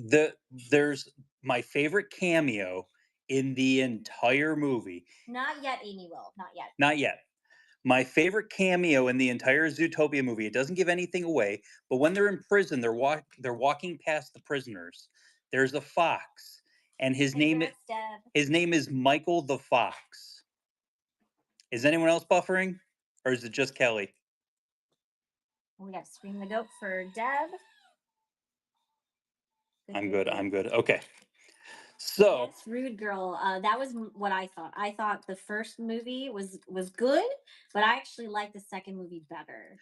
there's my favorite cameo in the entire movie. Not yet, Amy will. Not yet. Not yet. My favorite cameo in the entire Zootopia movie. It doesn't give anything away, but when they're in prison, they're walking past the prisoners. There's a fox, and Congrats, Deb. his name is Michael the Fox. Is anyone else buffering, or is it just Kelly? We got to scream the goat for Deb. I'm good. I'm good. Okay. So Yes, Rude Girl. That was what I thought. I thought the first movie was good, but I actually liked the second movie better.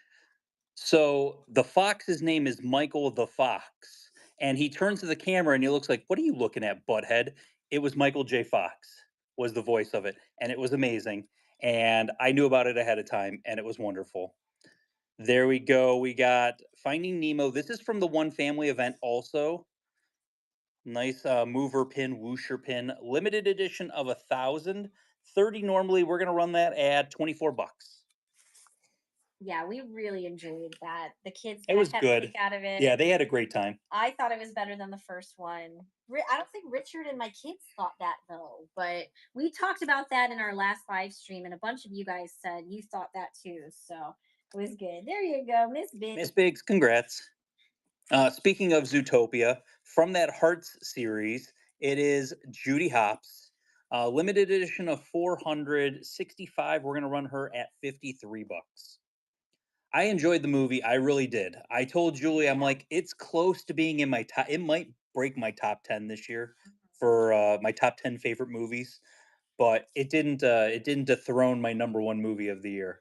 So the fox's name is Michael the Fox, and he turns to the camera and he looks like, "What are you looking at, butthead?" It was Michael J. Fox was the voice of it, and it was amazing. And I knew about it ahead of time, and it was wonderful. There we go. We got Finding Nemo. This is from the One Family event, also. Nice mover pin, whoosher pin, limited edition of 1,000. 30 normally. We're gonna run that at 24 bucks. Yeah, we really enjoyed that. The kids It got a was heck good. kick out of it. Yeah, they had a great time. I thought it was better than the first one. I don't think Richard and my kids thought that though, but we talked about that in our last live stream, and a bunch of you guys said you thought that too. So it was good. There you go, Miss Big. Miss Biggs, congrats. Speaking of Zootopia, from that Hearts series, it is Judy Hopps. Limited edition of 465. We're going to run her at 53 bucks. I enjoyed the movie. I really did. I told Julie, I'm like, it's close to being in my top. It might break my top 10 this year for my top 10 favorite movies, but it didn't. It didn't dethrone my number one movie of the year.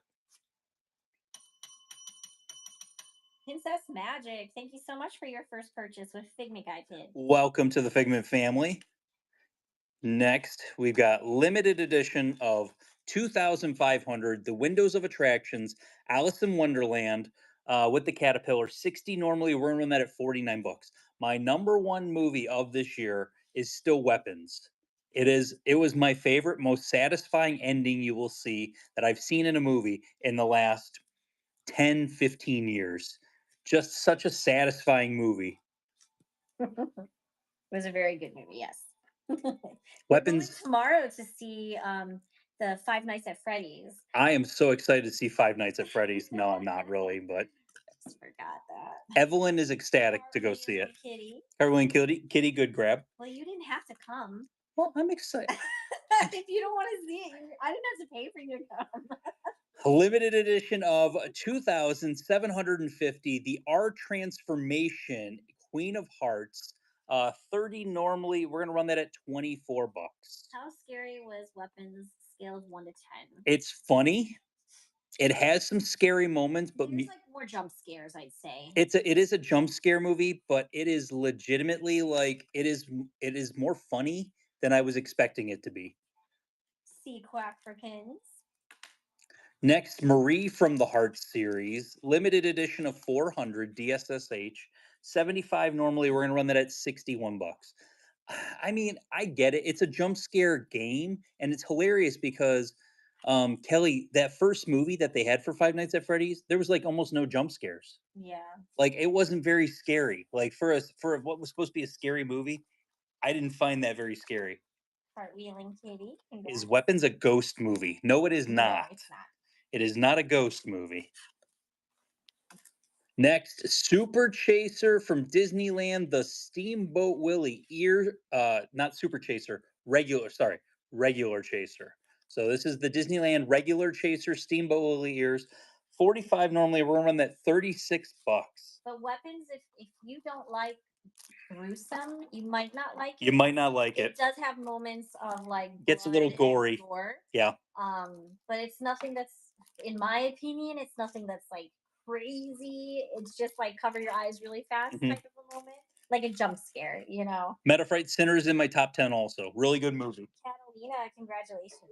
Princess Magic, thank you so much for your first purchase with Figment Guy Pin. Welcome to the Figment family. Next, we've got limited edition of 2,500, The Windows of Attractions, Alice in Wonderland with the Caterpillar. 60 normally, we're running that at 49 bucks. My number one movie of this year is still Weapons. It was my favorite, most satisfying ending you will see that I've seen in a movie in the last 10, 15 years. Just such a satisfying movie. It was a very good movie, yes. Weapons. Tomorrow to see the Five Nights at Freddy's. I am so excited to see Five Nights at Freddy's. No, I'm not really, but just forgot that. Evelyn is ecstatic to go see it. Kitty. Caroline Kitty, good grab. Well, you didn't have to come. Well, I'm excited. If you don't want to see it, I didn't have to pay for you to come. Limited edition of 2,750, the R Transformation Queen of Hearts. 30 normally. We're gonna run that at 24 bucks. How scary was Weapons scale of 1 to 10? It's funny. It has some scary moments, but there's like more jump scares, I'd say. It is a jump scare movie, but it is legitimately like it is more funny than I was expecting it to be. Sea Quack for pins. Next, Marie from the Hearts series, limited edition of 400 DSSH, 75 normally. We're gonna run that at 61 bucks. I mean, I get it. It's a jump scare game, and it's hilarious because Kelly, that first movie that they had for Five Nights at Freddy's, there was like almost no jump scares. Yeah. Like it wasn't very scary. Like for what was supposed to be a scary movie, I didn't find that very scary. Cartwheeling Kitty. Is Weapons a ghost movie? No, it is not. No, it's not. It is not a ghost movie. Next, Super Chaser from Disneyland, the Steamboat Willie not Super Chaser, regular Chaser. So this is the Disneyland regular chaser Steamboat Willie ears. 45 normally. We're gonna run that 36 bucks. But weapons, if you don't like gruesome, you might not like You it. might not like It it. does have moments of like Gets a little blood and gory. gore. Yeah. But it's nothing that's, in my opinion, it's nothing that's like crazy. It's just like cover your eyes really fast Hmm. type of a moment, like a jump scare, you know. Metafright Sinners in my top 10 also. Really good movie. Catalina, congratulations.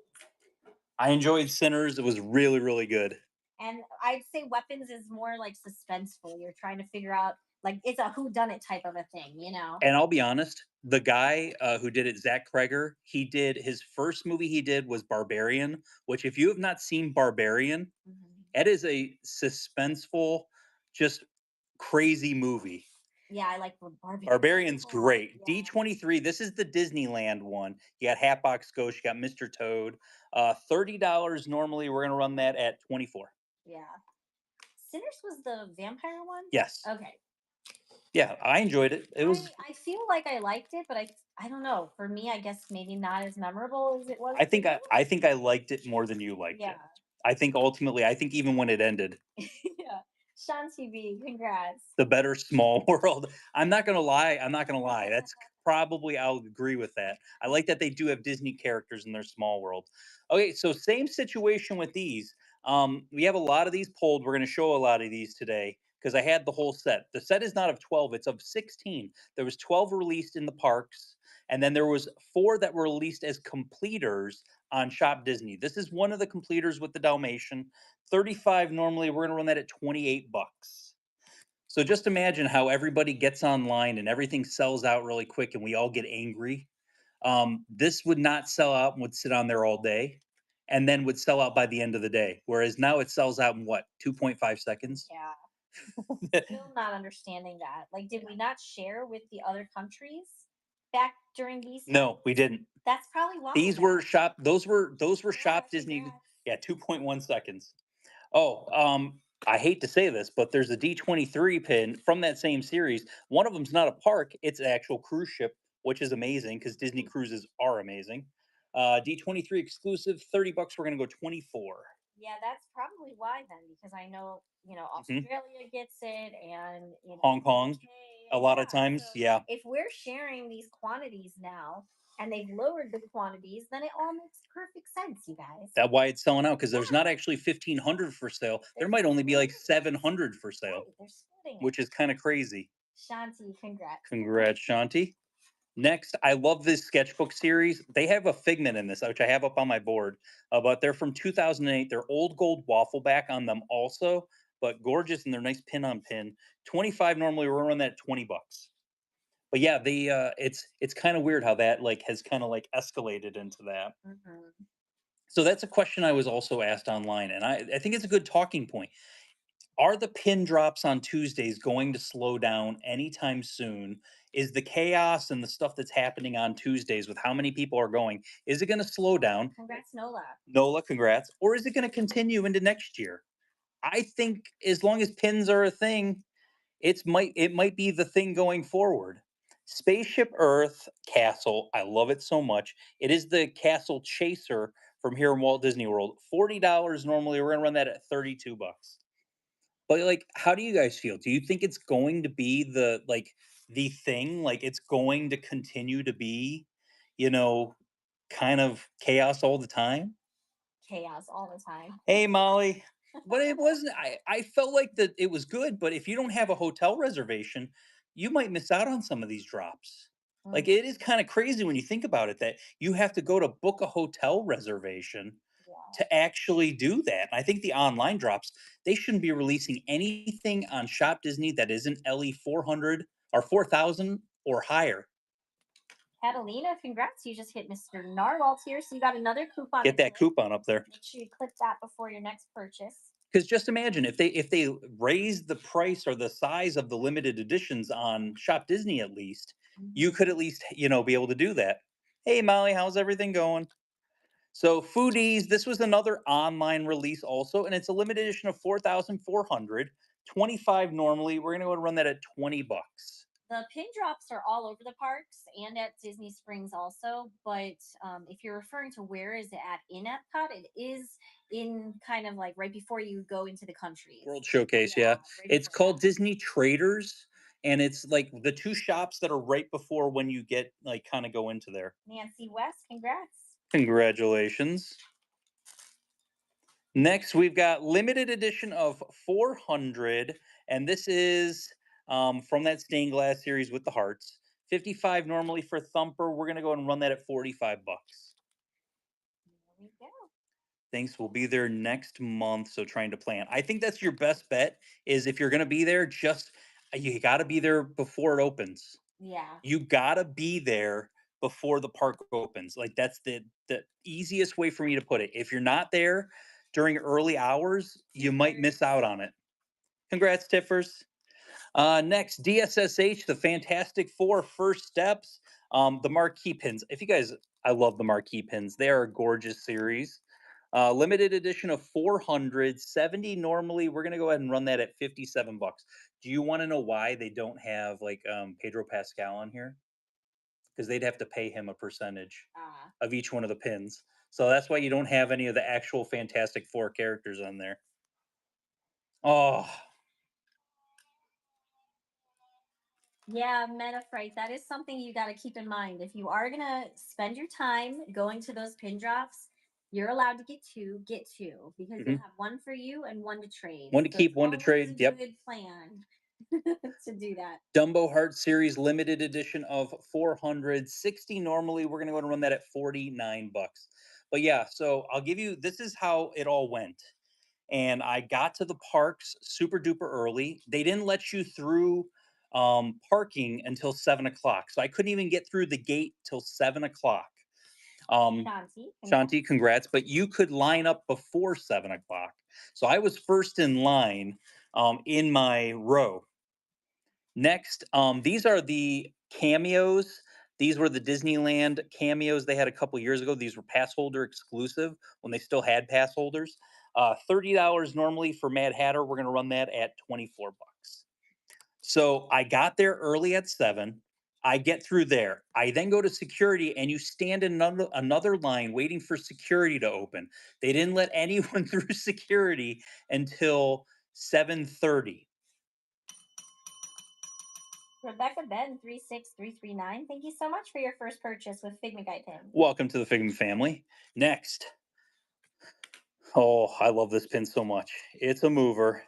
I enjoyed Sinners. It was really, really good. And I'd say weapons is more like suspenseful. You're trying to figure out, like, it's a who done it type of a thing, you know. And I'll be honest, the guy who did it, Zach Kreger, he did his first movie he did was Barbarian, which if you have not seen Barbarian, Mhm. it is a suspenseful, just crazy movie. Yeah, I like Barbie. Barbarian's great. Yeah. D23, this is the Disneyland one. You got Hatbox Ghost, you got Mr. Toad. $30 normally. We're gonna run that at 24. Yeah. Sinners was the vampire one? Yes. Okay. Yeah, I enjoyed it. It was I feel like I liked it, but I don't know. For me, I guess maybe not as memorable as it was I for think you. I think I liked it more than you liked Yeah. it. I think ultimately, I think even when it ended, Yeah. Shanti B, congrats. the better small world. I'm not gonna lie. I'm not gonna lie. That's probably I'll agree with that. I like that they do have Disney characters in their small world. Okay, so same situation with these. We have a lot of these pulled. We're gonna show a lot of these today because I had the whole set. The set is not of 12; it's of 16. There was 12 released in the parks, and then there was four that were released as completers on Shop Disney. This is one of the completers with the Dalmatian. 35 normally. We're gonna run that at 28 bucks. So just imagine how everybody gets online and everything sells out really quick and we all get angry. This would not sell out and would sit on there all day and then would sell out by the end of the day. Whereas now it sells out in what, 2.5 seconds? Yeah. Still not understanding that. Like, did we not share with the other countries back during these times? No, we didn't. That's probably why. These were shop, those were Yeah, shop Disney. congrats. Yeah, 2.1 seconds. Oh, I hate to say this, but there's a D23 pin from that same series. One of them's not a park; it's an actual cruise ship, which is amazing because Disney cruises are amazing. D23 exclusive, 30 bucks. We're gonna go 24. Yeah, that's probably why then, because I know, Mhm. Australia gets it and, Hong Kong, UK. a lot of Yeah. times, So yeah. if we're sharing these quantities now and they've lowered the quantities, then it all makes perfect sense, you guys. That's why it's selling out because there's Yeah. not actually 1,500 for sale. There They're might only be like splitting it. 700 for sale, Right. They're splitting it. which is kind of crazy. Shanti, congrats. Congrats, Shanti. Next, I love this sketchbook series. They have a Figment in this, which I have up on my board, but they're from 2008. They're old gold waffle back on them also, but gorgeous and they're nice pin on pin. 25 normally. We're running that at 20 bucks. But yeah, it's kind of weird how that like has kind of like escalated into that. Mhm. So that's a question I was also asked online, and I think it's a good talking point. Are the pin drops on Tuesdays going to slow down anytime soon? Is the chaos and the stuff that's happening on Tuesdays with how many people are going, is it going to slow down? Congrats, Nola. Nola, congrats. Or is it going to continue into next year? I think as long as pins are a thing, it might be the thing going forward. Spaceship Earth Castle, I love it so much. It is the Castle Chaser from here in Walt Disney World. $40 normally. We're gonna run that at 32 bucks. But like, how do you guys feel? Do you think it's going to be the thing? Like it's going to continue to be, you know, kind of chaos all the time? Chaos all the time. Hey Molly. But it wasn't I felt like that it was good, but if you don't have a hotel reservation, you might miss out on some of these drops. Like Mhm. it is kind of crazy when you think about it that you have to go to book a hotel reservation Yeah. to actually do that. I think the online drops, they shouldn't be releasing anything on Shop Disney that isn't LE 400 or 4,000 or higher. Catalina, congrats. You just hit Mr. Narwhal here. So you got another coupon to Get that clip. coupon up there. Make sure you clip that before your next purchase. Because just imagine if they raise the price or the size of the limited editions on Shop Disney at least, you could Mhm. at least be able to do that. Hey Molly, how's everything going? So Foodies, this was another online release also, and it's a limited edition of 4,400, 25 normally. We're gonna go and run that at 20 bucks. The pin drops are all over the parks and at Disney Springs also. But if you're referring to where is it at in Epcot, it is in kind of like right before you go into the countries. World Showcase, Yeah, yeah. right It's before that. called Disney Traders, and it's like the two shops that are right before when you get like kind of go into there. Nancy West, congrats. Congratulations. Next, we've got limited edition of 400, and this is from that stained glass series with the hearts. 55 normally for Thumper. We're gonna go and run that at 45 bucks. There we go. Thanks. We'll be there next month. So trying to plan. I think that's your best bet is if you're gonna be there, just you gotta be there before it opens. Yeah. You gotta be there before the park opens. Like that's the easiest way for me to put it. If you're not there during early hours, you might miss out on it. Congrats, Tiffers. Next, DSSH, the Fantastic Four First Steps, the marquee pins. If you guys, I love the marquee pins. They are a gorgeous series. Limited edition of 470. Normally, we're gonna go ahead and run that at 57 bucks. Do you want to know why they don't have like Pedro Pascal on here? Because they'd have to pay him a percentage Ah. of each one of the pins. So that's why you don't have any of the actual Fantastic Four characters on there. Oh, Yeah, Metafright. That is something you got to keep in mind. If you are going to spend your time going to those pin drops, you're allowed to get two, because you'll mhm. have one for you and one to trade. One to So it's keep, one to always a trade. Yep. good plan to do that. Dumbo Heart Series limited edition of 460. Normally, we're going to go and run that at 49 bucks. But yeah, so I'll give you this is how it all went. And I got to the parks super duper early. They didn't let you through parking until 7 o'clock. So I couldn't even get through the gate till 7 o'clock. Shanti, congrats. Shanti, congrats. But you could line up before 7 o'clock. So I was first in line in my row. Next, these are the cameos. These were the Disneyland cameos they had a couple years ago. These were pass holder exclusive when they still had pass holders. $30 normally for Mad Hatter. We're going to run that at 24 bucks. So I got there early at 7. I get through there. I then go to security and you stand in another line waiting for security to open. They didn't let anyone through security until 7:30. Rebecca Ben 36339. Thank you so much for your first purchase with Figment Guide pins. Welcome to the Figment family. Next. Oh, I love this pin so much. It's a mover.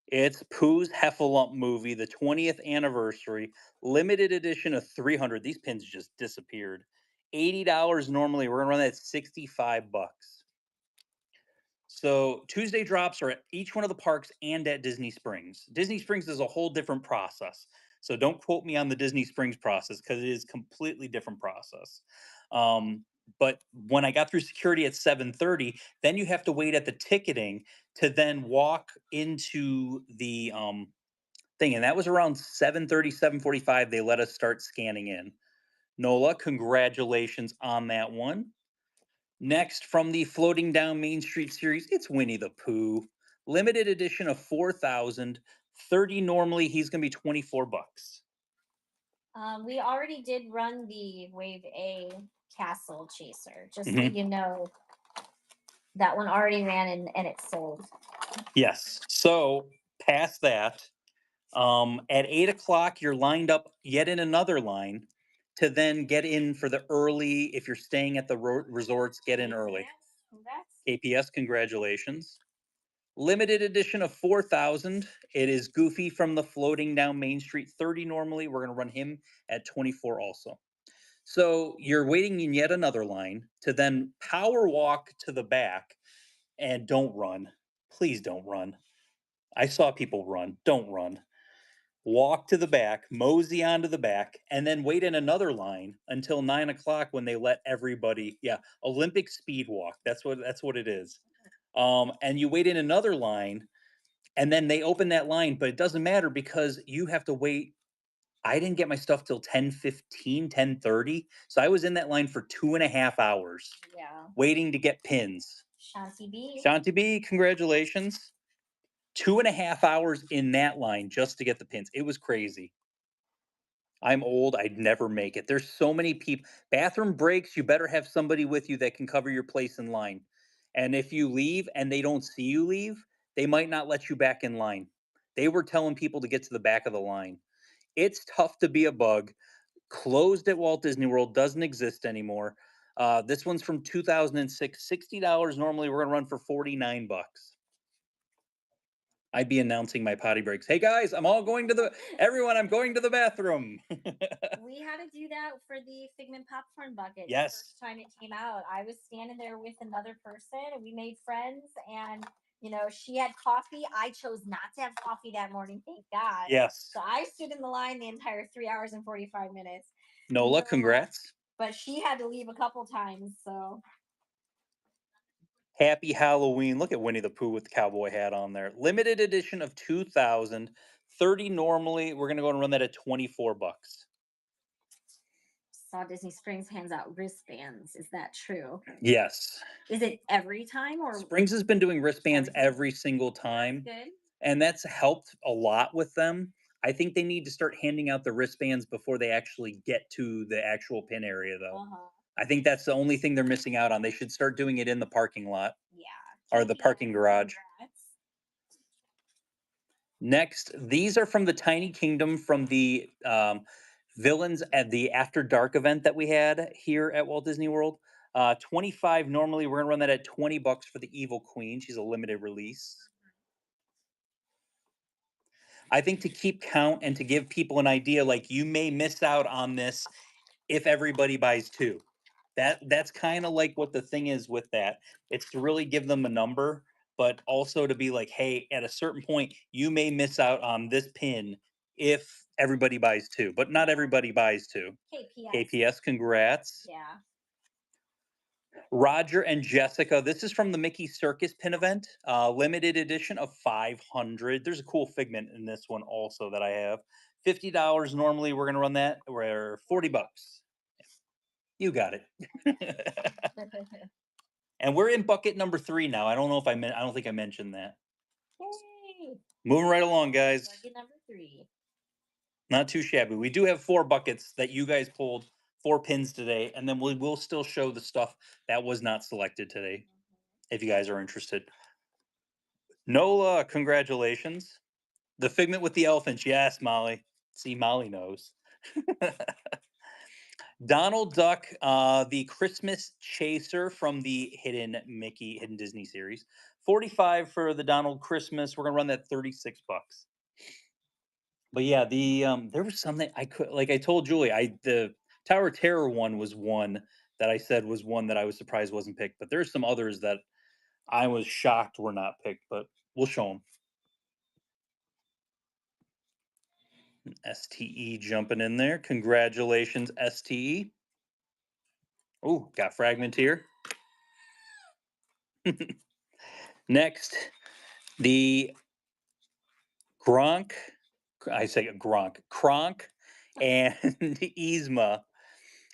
It's Pooh's Heffalump movie, the 20th anniversary, limited edition of 300. These pins just disappeared. $80 normally. We're gonna run that at 65 bucks. So Tuesday drops are at each one of the parks and at Disney Springs. Disney Springs is a whole different process. So don't quote me on the Disney Springs process because it is completely different process. Um, but when I got through security at 7:30, then you have to wait at the ticketing to then walk into the thing. And that was around 7:30, 7:45. They let us start scanning in. Nola, congratulations on that one. Next, from the Floating Down Main Street series, it's Winnie the Pooh. Limited edition of 4,000. 30 normally, he's going to be 24 bucks. We already did run the Wave A Castle Chaser, just so Mhm. you know. That one already ran and it sold. Yes. So, past that, at 8 o'clock, you're lined up yet in another line to then get in for the early, if you're staying at the resorts, get in early. KPS, congrats. KPS, congratulations. Limited edition of 4,000. It is Goofy from the Floating Down Main Street. 30 normally. We're going to run him at 24 also. So you're waiting in yet another line to then power walk to the back and don't run. Please don't run. I saw people run. Don't run. Walk to the back, mosey onto the back, and then wait in another line until 9 o'clock when they let everybody. Yeah, Olympic speed walk. That's what it is. And you wait in another line and then they open that line, but it doesn't matter because you have to wait. I didn't get my stuff till 10:15, 10:30. So I was in that line for 2.5 hours Yeah. waiting to get pins. Shanti B. Shanti B, congratulations. 2.5 hours in that line just to get the pins. It was crazy. I'm old. I'd never make it. There's so many people. Bathroom breaks, you better have somebody with you that can cover your place in line. And if you leave and they don't see you leave, they might not let you back in line. They were telling people to get to the back of the line. It's tough to be a bug. Closed at Walt Disney World, doesn't exist anymore. This one's from 2006, $60. Normally, we're gonna run for 49 bucks. I'd be announcing my potty breaks. Hey guys, I'm all going to the everyone. I'm going to the bathroom. We had to do that for the Figment popcorn bucket. The Yes, first time it came out, I was standing there with another person, and we made friends. And she had coffee. I chose not to have coffee that morning. Thank God. yes. So I stood in the line the entire 3 hours and 45 minutes. Nola, Noah, congrats. but she had to leave a couple times. So Happy Halloween. Look at Winnie the Pooh with the cowboy hat on there. Limited edition of 2000. 30 normally. We're going to go and run that at 24 bucks. saw Disney Springs hands out wristbands. Is that true? Yes. Is it every time or Springs has been doing wristbands every time? every single time, Good. and that's helped a lot with them. I think they need to start handing out the wristbands before they actually get to the actual pin area, though. Uh-huh. I think that's the only thing they're missing out on. They should start doing it in the parking lot Yeah. or the parking garage. Congrats. Next, these are from the Tiny Kingdom from the Villains at the After Dark event that we had here at Walt Disney World. 25 normally. We're gonna run that at 20 bucks for the Evil Queen. She's a limited release. I think to keep count and to give people an idea, like you may miss out on this if everybody buys two. That's kind of like what the thing is with that. It's to really give them a number, but also to be like, hey, at a certain point, you may miss out on this pin if everybody buys two, but not everybody buys two. KPS. KPS, congrats. Yeah. Roger and Jessica. This is from the Mickey Circus pin event, limited edition of 500. There's a cool figment in this one also that I have. $50 normally. We're gonna run that. We're 40 bucks. You got it. And we're in bucket number 3 now. I don't know if I don't think I mentioned that. Yay. Moving right along, guys. Bucket number 3. Not too shabby. We do have 4 buckets that you guys pulled, 4 pins today, and then we will still show the stuff that was not selected today if you guys are interested. Nola, congratulations. The figment with the elephants. Yes, Molly. See, Molly knows. Donald Duck, the Christmas Chaser from the Hidden Disney series. 45 for the Donald Christmas. We're gonna run that 36 bucks. But yeah, there was something I could like I told Julie, the Tower of Terror one was one that I said was one that I was surprised wasn't picked. But there's some others that I was shocked were not picked, but we'll show them. STE jumping in there. Congratulations, STE. Oh, got fragment here. Next, the Gronk. I say Gronk. Kronk and Yzma.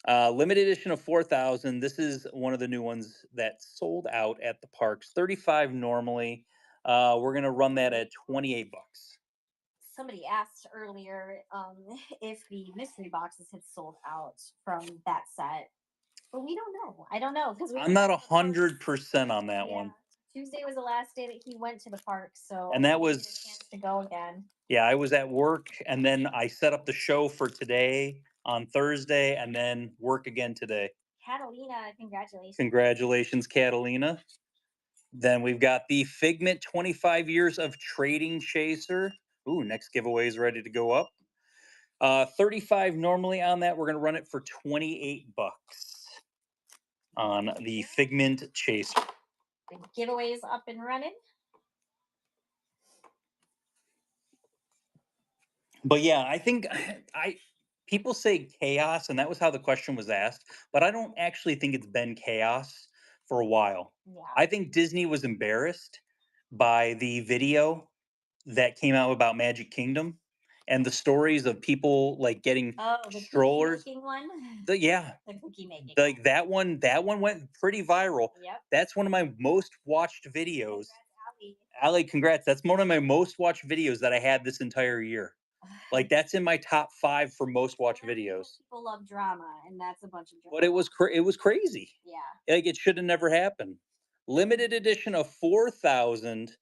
Limited edition of 4,000. This is one of the new ones that sold out at the parks. 35 normally. We're gonna run that at 28 bucks. Somebody asked earlier if the mystery boxes had sold out from that set, but we don't know. I don't know because I'm not 100% on that Yeah. one. Tuesday was the last day that he went to the park, so And that he didn't get a was chance to go again. Yeah, I was at work and then I set up the show for today on Thursday and then work again today. Catalina, congratulations. Congratulations, Catalina. Then we've got the Figment 25 Years of Trading Chaser. Ooh, next giveaway is ready to go up. 35 normally on that. We're going to run it for 28 bucks on the Figment Chaser. The giveaway is up and running. But yeah, I think people say chaos, and that was how the question was asked. But I don't actually think it's been chaos for a while. Yeah. I think Disney was embarrassed by the video that came out about Magic Kingdom and the stories of people like getting the strollers. cookie making one. Yeah, The cookie making. like that one. That one went pretty viral. Yep. That's one of my most watched videos. Congrats, Allie. Allie, congrats. That's one of my most watched videos that I had this entire year. Like that's in my top 5 for most watch Only because videos. people love drama, and that's a bunch of But drama. it was crazy. Yeah. Like it should have never happened. Limited edition of 4,000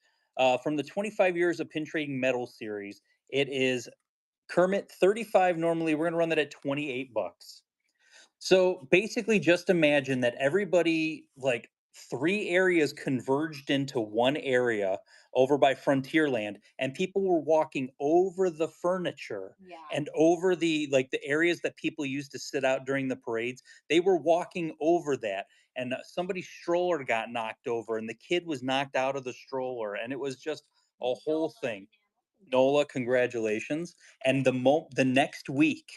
from the 25 years of pin trading metal series. It is Kermit 35 normally. We're going to run that at 28 bucks. So basically, just imagine that everybody, like 3 areas converged into one area over by Frontierland, and people were walking over the furniture Yeah. and over the areas that people used to sit out during the parades. They were walking over that, and somebody's stroller got knocked over, and the kid was knocked out of the stroller, and it was just a whole Nola thing. and Nola, congratulations! And the next week,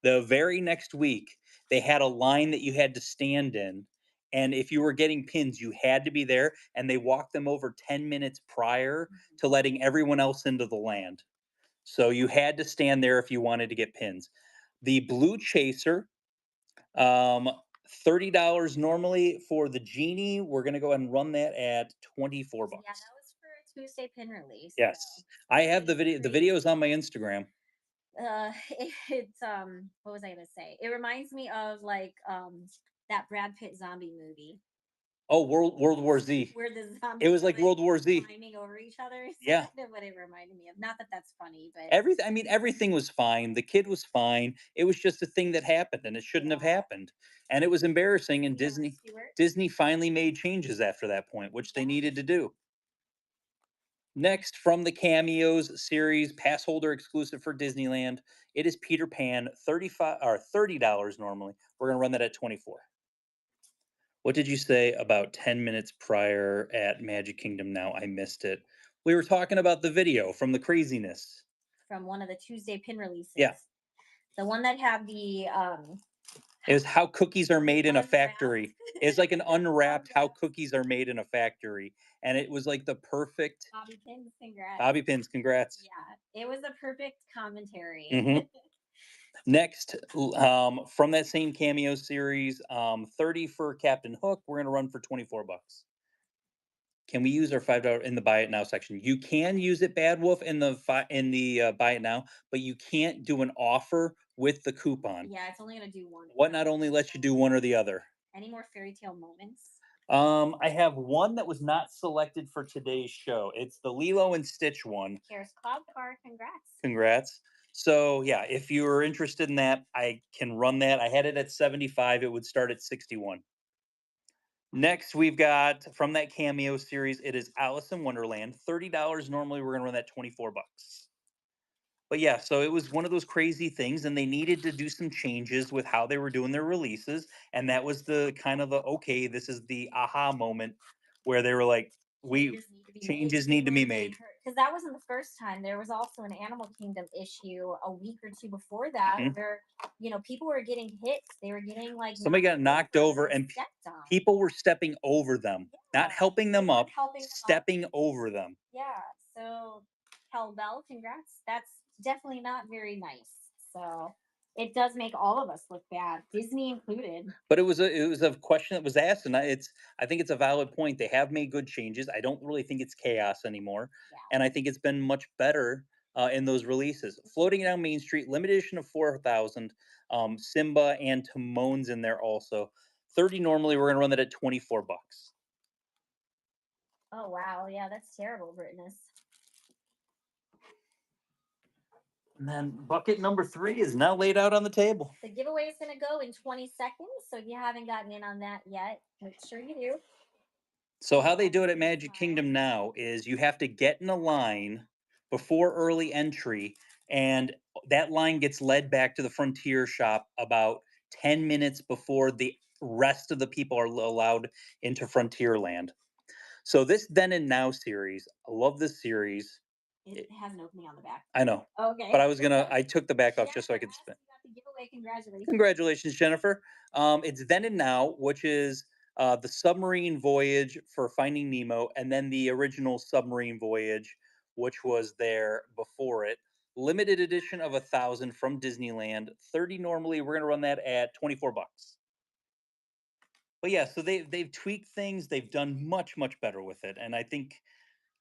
the very next week, they had a line that you had to stand in. And if you were getting pins, you had to be there. And they walked them over 10 minutes prior Mhm. to letting everyone else into the land. So you had to stand there if you wanted to get pins. The Blue Chaser, um, $30 normally for the Genie. We're going to go ahead and run that at 24 Yeah, bucks. that was for a Tuesday pin release. So Yes. I have the pretty video. The crazy. video is on my Instagram. It's what was I gonna say? It reminds me of like that Brad Pitt zombie movie Oh, World War Z. where the It zombies was are like like World War Z. climbing over each other. Is Yeah. kind of what it reminded me of. Not that that's funny, but Everything, I mean, everything was fine. The kid was fine. It was just a thing that happened and it shouldn't have yeah. happened. And it was embarrassing and Yeah, Stewart. Disney finally made changes after that point, which they Yeah. needed to do. Next from the Cameos series, pass holder exclusive for Disneyland, it is Peter Pan, 35 or $30 normally. We're going to run that at 24. What did you say about 10 minutes prior at Magic Kingdom now? I missed it. We were talking about the video from the craziness. From one of the Tuesday pin Yeah. releases. The one that had the It was how cookies are made in a unwrapped. factory. It's like an unwrapped how Unwrapped cookies are made in a factory. And it was like the perfect bobby pins. Congrats. bobby pins. Congrats. Yeah, it was a perfect commentary. Hmm. Next, from that same cameo series, 30 for Captain Hook. We're gonna run for 24 bucks. Can we use our $5 in the buy it now section? You can use it, Bad Wolf, in the buy it now, but you can't do an offer with the coupon. Yeah, it's only gonna do one. What not only lets you do one or the other. Any more fairy tale moments? I have one that was not selected for today's show. It's the Lilo and Stitch one. Here's Cloud Car. Congrats. Congrats. So yeah, if you are interested in that, I can run that. I had it at 75. It would start at 61. Next, we've got from that cameo series, it is Alice in Wonderland. $30 normally. We're gonna run that 24 bucks. But yeah, so it was one of those crazy things, and they needed to do some changes with how they were doing their releases. And that was the kind of the okay, this is the aha moment where they were like, we changes need to be made. Because that wasn't the first time. There was also an Animal Kingdom issue a week or two before that, Mhm. where people were getting hit. They were getting like Somebody got knocked over, or and stepped on. people were stepping over them, Yeah, not helping they them weren't up, helping them up. stepping over them. Yeah. So, Hell Bell, congrats. That's definitely not very nice. So it does make all of us look bad, Disney included. But it was a question that was asked, and I think it's a valid point. They have made good changes. I don't really think it's chaos anymore, Yeah. and I think it's been much better in those releases. Floating down Main Street, limited edition of 4,000. Simba and Timon's in there also. 30 normally. We're gonna run that at 24 bucks. Oh wow, yeah, that's terrible, Britness. And then bucket number 3 is now laid out on the table. The giveaway is going to go in 20 seconds. So if you haven't gotten in on that yet, make sure you do. So how they do it at Magic Kingdom now is you have to get in a line before early entry, and that line gets led back to the Frontier shop about 10 minutes before the rest of the people are allowed into Frontierland. So this Then and Now series, I love this series. It has an opening on the back. I know, Okay. but I took the back off just so I could spin. You got the giveaway. Congratulations. Congratulations, Jennifer. It's Then and Now, which is the submarine voyage for Finding Nemo, and then the original submarine voyage, which was there before it. Limited edition of 1,000 from Disneyland. 30 normally. We're gonna run that at 24 bucks. But yeah, so they've tweaked things. They've done much better with it, and I think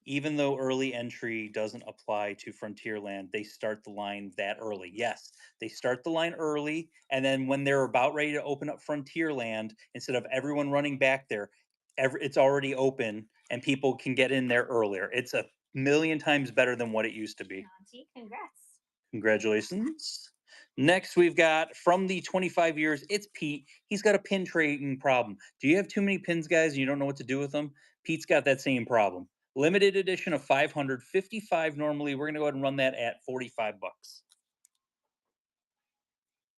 even though early entry doesn't apply to Frontierland, they start the line that early. Yes, they start the line early, and then when they're about ready to open up Frontierland, instead of everyone running back there, it's already open and people can get in there earlier. It's a million times better than what it used to be. Auntie, congrats. Congratulations. Next, we've got from the 25 years, it's Pete. He's got a pin trading problem. Do you have too many pins, guys, and you don't know what to do with them? Pete's got that same problem. Limited edition of 555 normally. We're going to go ahead and run that at 45 bucks.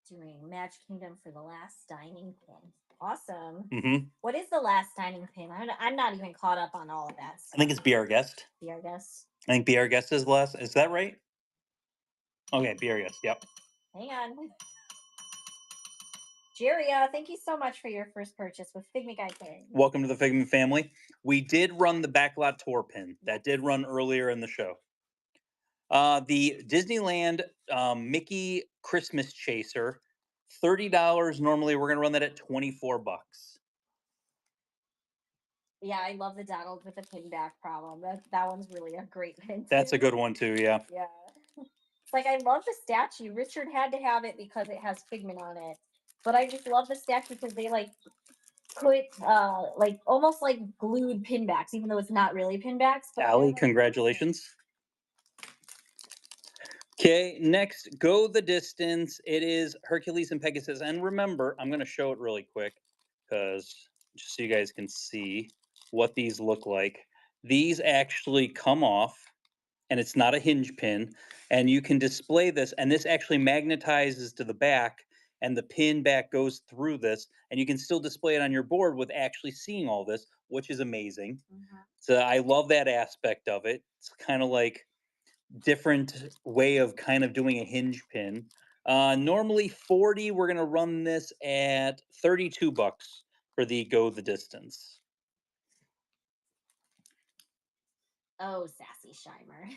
Doing Match Kingdom for the last dining pin. Awesome. Mm-hmm. What is the last dining pin? I'm not even caught up on all of that. I think it's Be Our Guest. Be Our Guest. I think Be Our Guest is the last. Is that right? Okay, Be Our Guest. Yep. Hang on. Jiria, thank you so much for your first purchase with Figment Guy King. Welcome to the Figment family. We did run the Backlot Tour pin. That did run earlier in the show. The Disneyland Mickey Christmas Chaser, $30. Normally, we're gonna run that at 24 bucks. Yeah, I love the Donald with the pin back problem. That one's really a great pin. That's a good one too. Yeah. Yeah. It's like I love the statue. Richard had to have it because it has Figment on it. But I just love the statue because they like put like almost like glued pinbacks, even though it's not really pinbacks. But Allie, congratulations. Okay, next, Go the Distance. It is Hercules and Pegasus. And remember, I'm going to show it really quick because just so you guys can see what these look like. These actually come off, and it's not a hinge pin. And you can display this, and this actually magnetizes to the back, and the pin back goes through this, and you can still display it on your board with actually seeing all this, which is amazing. So I love that aspect of it. It's kind of like different way of kind of doing a hinge pin. Normally 40, we're gonna run this at 32 bucks for the Go the Distance. Oh, sassy Shimer.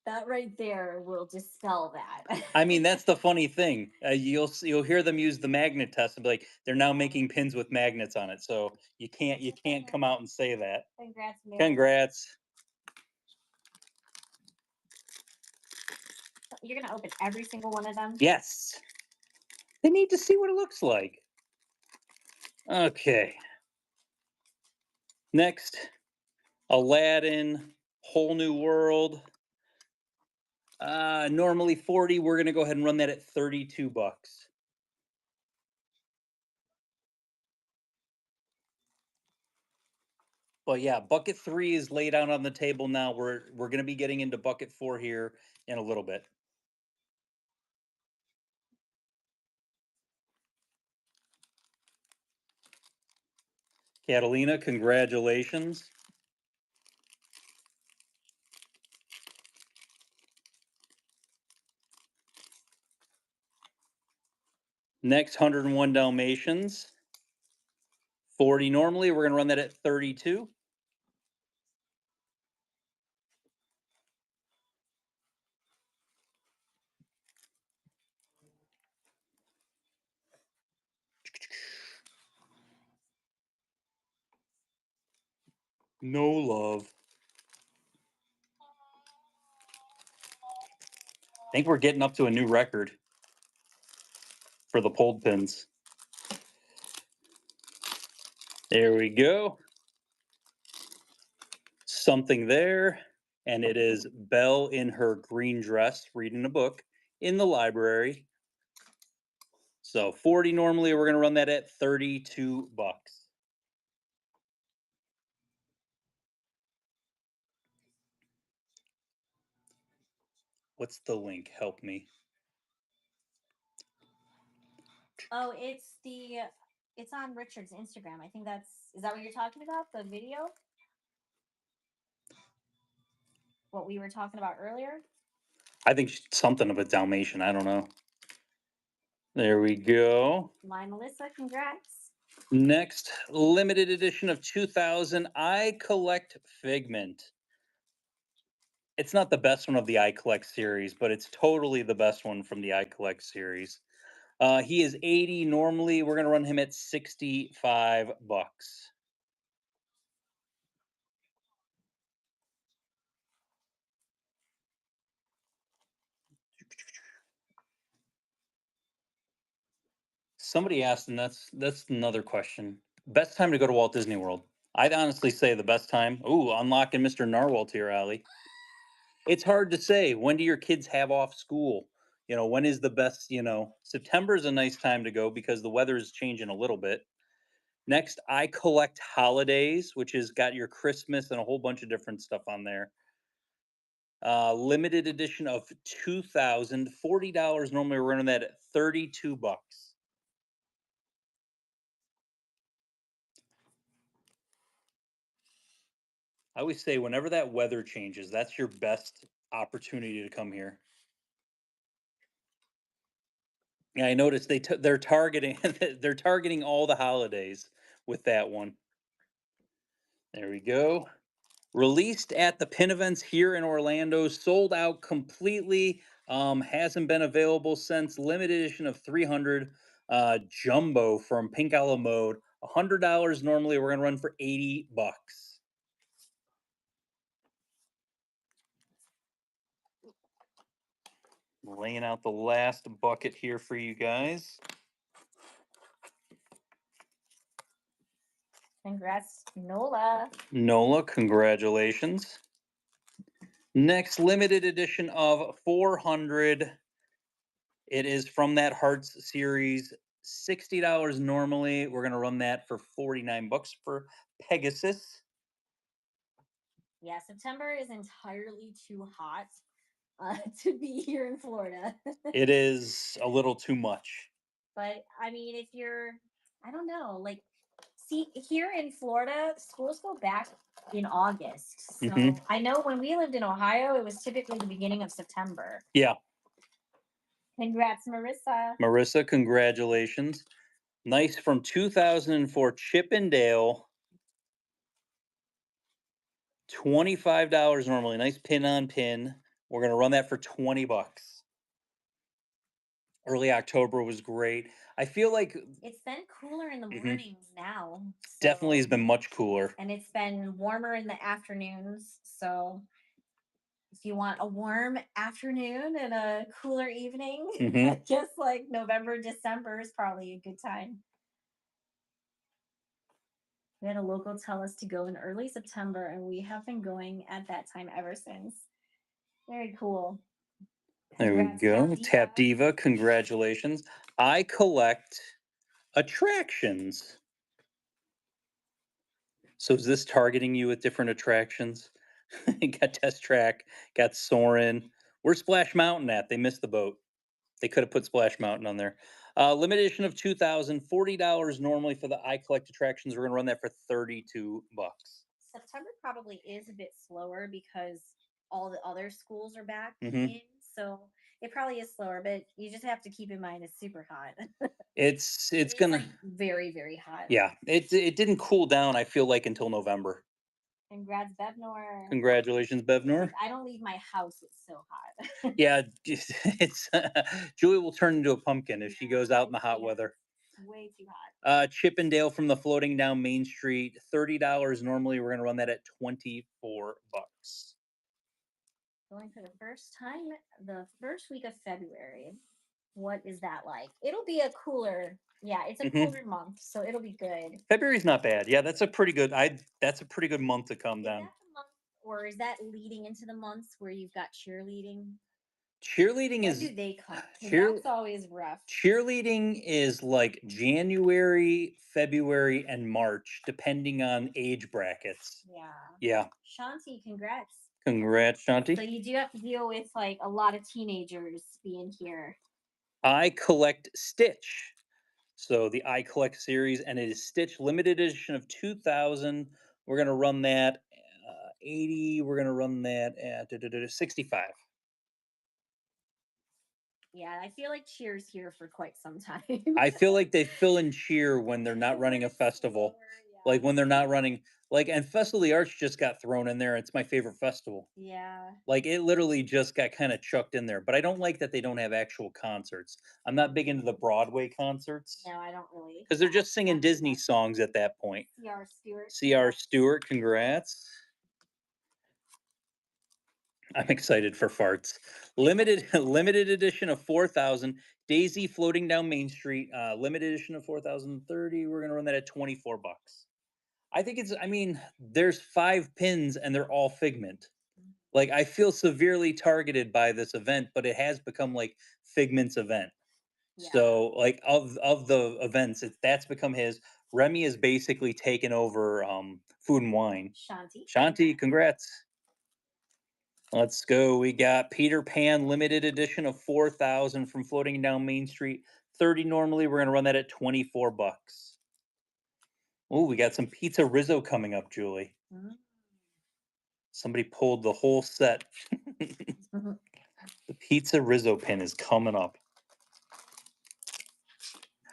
That right there will dispel that. I mean, that's the funny thing. You'll hear them use the magnet test and be like, they're now making pins with magnets on it. So you can't come out and say that. Congrats, man. Congrats. You're gonna open every single one of them? Yes. They need to see what it looks like. Okay. Next, Aladdin, Whole New World. Normally 40. We're gonna go ahead and run that at 32 bucks. But yeah, bucket 3 is laid out on the table now. We're gonna be getting into bucket 4 here in a little bit. Catalina, congratulations. Next, 101 Dalmatians. 40 normally. We're gonna run that at 32. No love. I think we're getting up to a new record for the pulled pins. There we go. Something there. And it is Belle in her green dress reading a book in the library. So 40 normally, we're going to run that at 32 bucks. What's the link? Help me. Oh, it's on Richard's Instagram. I think is that what you're talking about? The video? What we were talking about earlier? I think something of a Dalmatian. I don't know. There we go. My Melissa, congrats. Next, limited edition of 2000. I Collect Figment. It's not the best one of the I Collect series, but it's totally the best one from the I Collect series. He is 80. Normally, we're going to run him at 65 bucks. Somebody asked, and that's another question. Best time to go to Walt Disney World? I'd honestly say the best time. Ooh, unlocking Mr. Narwhal to your alley. It's hard to say. When do your kids have off school? When is the best? September is a nice time to go because the weather is changing a little bit. Next, I collect holidays, which has got your Christmas and a whole bunch of different stuff on there. Limited edition of 2000, $40. Normally we're running that at 32 bucks. I always say whenever that weather changes, that's your best opportunity to come here. Yeah, I noticed they're targeting they're targeting all the holidays with that one. There we go. Released at the pin events here in Orlando, sold out completely. Hasn't been available since. Limited edition of 300 jumbo from Pink a la Mode. $100 normally. We're gonna run for 80 bucks. Laying out the last bucket here for you guys. Congrats, Nola. Nola, congratulations. Next limited edition of 400. It is from that Hearts series. $60 normally. We're gonna run that for 49 bucks for Pegasus. Yeah, September is entirely too hot to be here in Florida. It is a little too much. But I mean, if you're, I don't know, like, see, here in Florida, schools go back in August. So Mhm. I know when we lived in Ohio, it was typically the beginning of September. Yeah, Congrats, Marissa. Marissa, congratulations. Nice from 2004 Chippendale. $25 normally. Nice pin on pin. We're gonna run that for 20 bucks. Early October was great. I feel like It's been cooler in the Mhm. mornings now. definitely has So, been much cooler. and it's been warmer in the afternoons. So if you want a warm afternoon and a cooler evening, Mhm. I guess like November, December is probably a good time. We had a local tell us to go in early September, and we have been going at that time ever since. Very cool. There we Congrats, go. Tap Tap Diva. Diva, congratulations. I collect attractions. So is this targeting you with different attractions? Got Test Track, got Soarin'. Where's Splash Mountain at? They missed the boat. They could have put Splash Mountain on there. Limited edition of 2000, $40 normally for the I Collect attractions. We're gonna run that for 32 bucks. September probably is a bit slower because all the other schools are back Hmm. in. So it probably is slower, but you just have to keep in mind it's super hot. It's It is gonna like very, very hot. yeah. It didn't cool down. I feel like until November. Congrats, Bevnor. Congratulations, Bevnor. Like, I don't leave my house, it's so hot. Yeah, it's Julie will turn into a pumpkin if she goes out in the I hot can't. weather. It's way too hot. Chippendale from the floating down Main Street, $30 normally. We're gonna run that at 24 bucks. Going for the first time the first week of February. What is that like? It'll be a cooler, yeah, it's a Hmm. cooler month, so it'll be good. February's not bad. Yeah, that's a pretty good. That's a pretty good month to come Is down. that the month, or is that leading into the months where you've got cheerleading? Cheerleading When is do they come? Because cheer. that's always rough. Cheerleading is like January, February, and March, depending on age brackets. Yeah. Yeah. Shanti, congrats. Congrats, So Shanti. you do have to deal with like a lot of teenagers being here. I collect Stitch. So the I Collect series, and it is Stitch limited edition of 2000. We're gonna run that 80. We're gonna run that at 65. Yeah, I feel like cheers here for quite some time. I feel like they fill in cheer when they're not running a When it's festival. slower, Like when they're yeah. not running, and Festival of the Arts just got thrown in there. It's my favorite festival. Yeah. Like it literally just got kind of chucked in there. But I don't like that they don't have actual concerts. I'm not big into the Broadway concerts No, I don't really. because they're just singing Not too Disney much. songs at that point. C.R. Stewart. C.R. Stewart, congrats. I'm excited for farts. Limited limited edition of 4000 Daisy floating down Main Street, limited edition of 4,030. We're gonna run that at 24 bucks. I think it's. I mean, there's 5 pins and they're all Figment. Like I feel severely targeted by this event, but it has become like Figment's event. Yeah. So like of the events, that's become his. Remy has basically taken over Food and Wine. Shanti. Shanti, congrats. Let's go. We got Peter Pan limited edition of 4,000 from floating down Main Street. 30 normally. We're gonna run that at 24 bucks. Oh, we got some Pizza Rizzo coming up, Julie. Mm. Somebody pulled the whole set. Mhm. The Pizza Rizzo pin is coming up.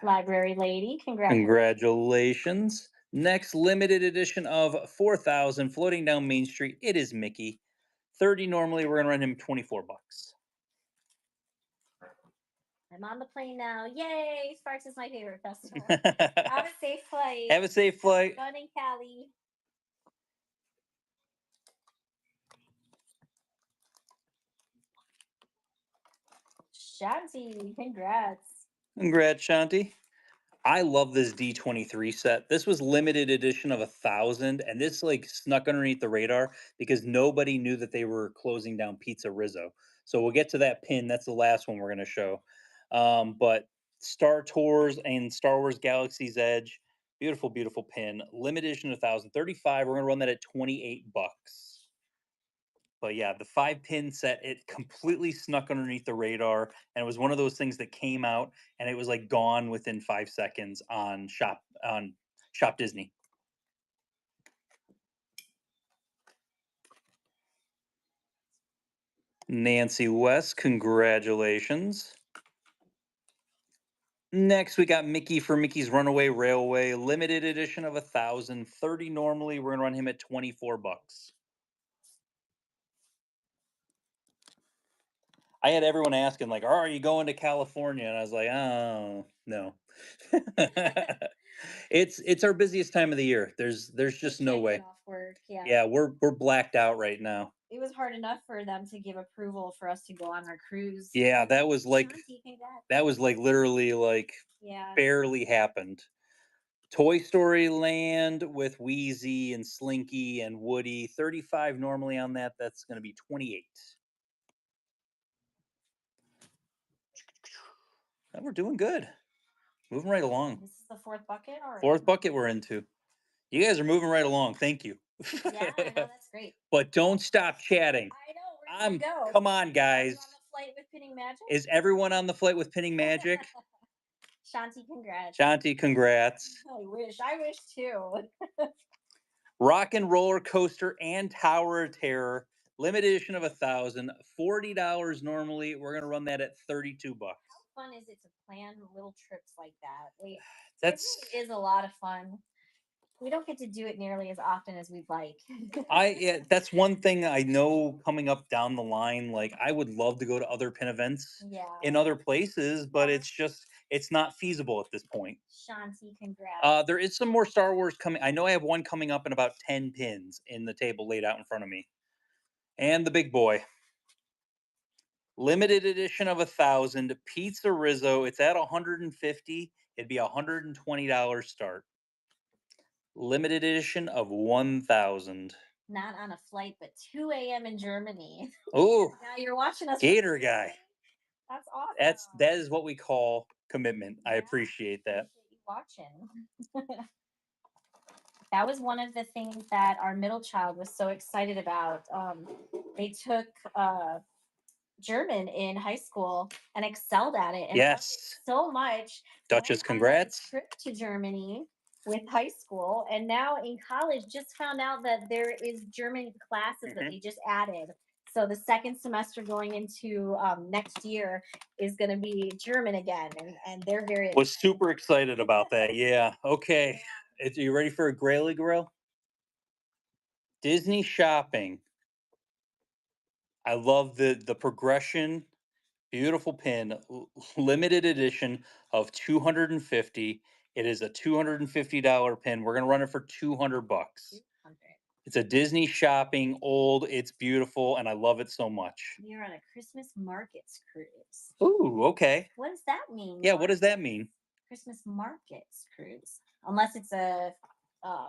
Library lady, congratulations. Congratulations. Next limited edition of 4,000 floating down Main Street. It is Mickey. 30 normally. We're gonna run him 24 bucks. I'm on the plane now. Yay! Sparks is my favorite festival. Have a safe flight. Have a safe flight. Fun in Cali. Shanti, congrats. Congrats, Shanti. I love this D23 set. This was limited edition of 1,000, and this like snuck underneath the radar because nobody knew that they were closing down Pizza Rizzo. So we'll get to that pin. That's the last one we're going to show. But Star Tours and Star Wars Galaxy's Edge, beautiful, beautiful pin. Limited edition of 1,035. We're going to run that at 28 bucks. But yeah, the 5 pin set, it completely snuck underneath the radar. And it was one of those things that came out and it was like gone within 5 seconds on Shop Disney. Nancy West, congratulations. Next, we got Mickey for Mickey's Runaway Railway, limited edition of 1,030 normally. We're gonna run him at 24 bucks. I had everyone asking, like, are you going to California? And I was like, oh no. It's our busiest time of the year. There's They just no can't way. get off work. Yeah. Yeah, we're blacked out right now. It was hard enough for them to give approval for us to go on our cruise. Yeah, that was like Shanti, congrats. literally like Yeah. barely happened. Toy Story Land with Wheezy and Slinky and Woody, 35 normally on that. That's going to be 28. And we're doing good. Moving right along. This is the fourth bucket already. Fourth bucket we're into. You guys are moving right along. Thank you. Yeah, I know, that's great. But don't stop chatting. I know. Where did you go? Come on, Are you guys. on the flight with Pinning Magic? Is everyone on the flight with Pinning Magic? Shanti, congrats. Shanti, congrats. I wish too. Rock and Roller Coaster and Tower of Terror, limited edition of 1,000, $40 normally. We're gonna run that at 32 bucks. How fun is it to plan little trips like that? Like, That's it really is a lot of fun. We don't get to do it nearly as often as we'd like. that's one thing I know coming up down the line. Like I would love to go to other pin events Yeah. in other places, but it's not feasible at this point. Shanti, congrats. There is some more Star Wars coming. I know I have one coming up in about 10 pins in the table laid out in front of me. And the big boy. Limited edition of 1,000 Pizza Rizzo. It's at 150. It'd be $120 start. Limited edition of 1,000. Not on a flight, but 2 a.m. in Germany. Oh, Now you're watching us. Gator guy. That's awesome. That is what we call commitment. I Yeah, appreciate that. Appreciate you watching. That was one of the things that our middle child was so excited about. They took German in high school and excelled at it. And loved it so much. Duchess, Went on a congrats. trip to Germany with high school, and now in college, just found out that there is German classes that they just added. So the second semester going into next year is going to be German again, and they're very Was super excited about that. Yeah. Okay. Are you ready for a Graily Grill? Disney shopping. I love the progression. Beautiful pin. Limited edition of 250. It is a $250 pin. We're gonna run it for 200 bucks. 200. It's a Disney shopping, old, it's beautiful, and I love it so much. We are on a Christmas markets cruise. Ooh, okay. What does that mean? Yeah, what does that Markets? mean? Christmas markets cruise. Unless it's a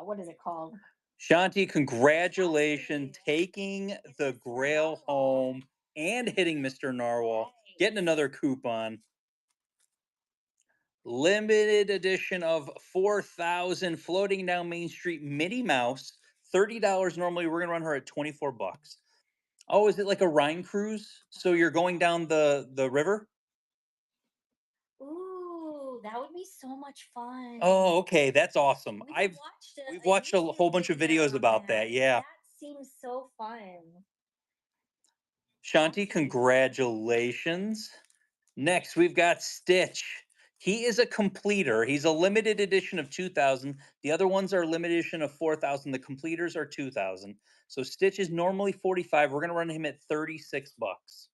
what is it called? Shanti, congratulations Shanti. taking It's the Mr. Grail Narwhal. home and hitting Mr. Narwhal, getting Nice. another coupon. Limited edition of 4,000 floating down Main Street Minnie Mouse. $30 normally. We're gonna run her at 24 bucks. Oh, is it like a Rhine cruise? So you're going down the river? Ooh, that would be so much fun. Oh, okay, that's awesome. We I've watched we've a watched a whole YouTube bunch of video videos on about that. that. Yeah. That seems so fun. Shanti, Absolutely. congratulations. Next, we've got Stitch. He is a completer. He's a limited edition of 2,000. The other ones are limited edition of 4,000. The completers are 2,000. So Stitch is normally 45. We're going to run him at 36 bucks.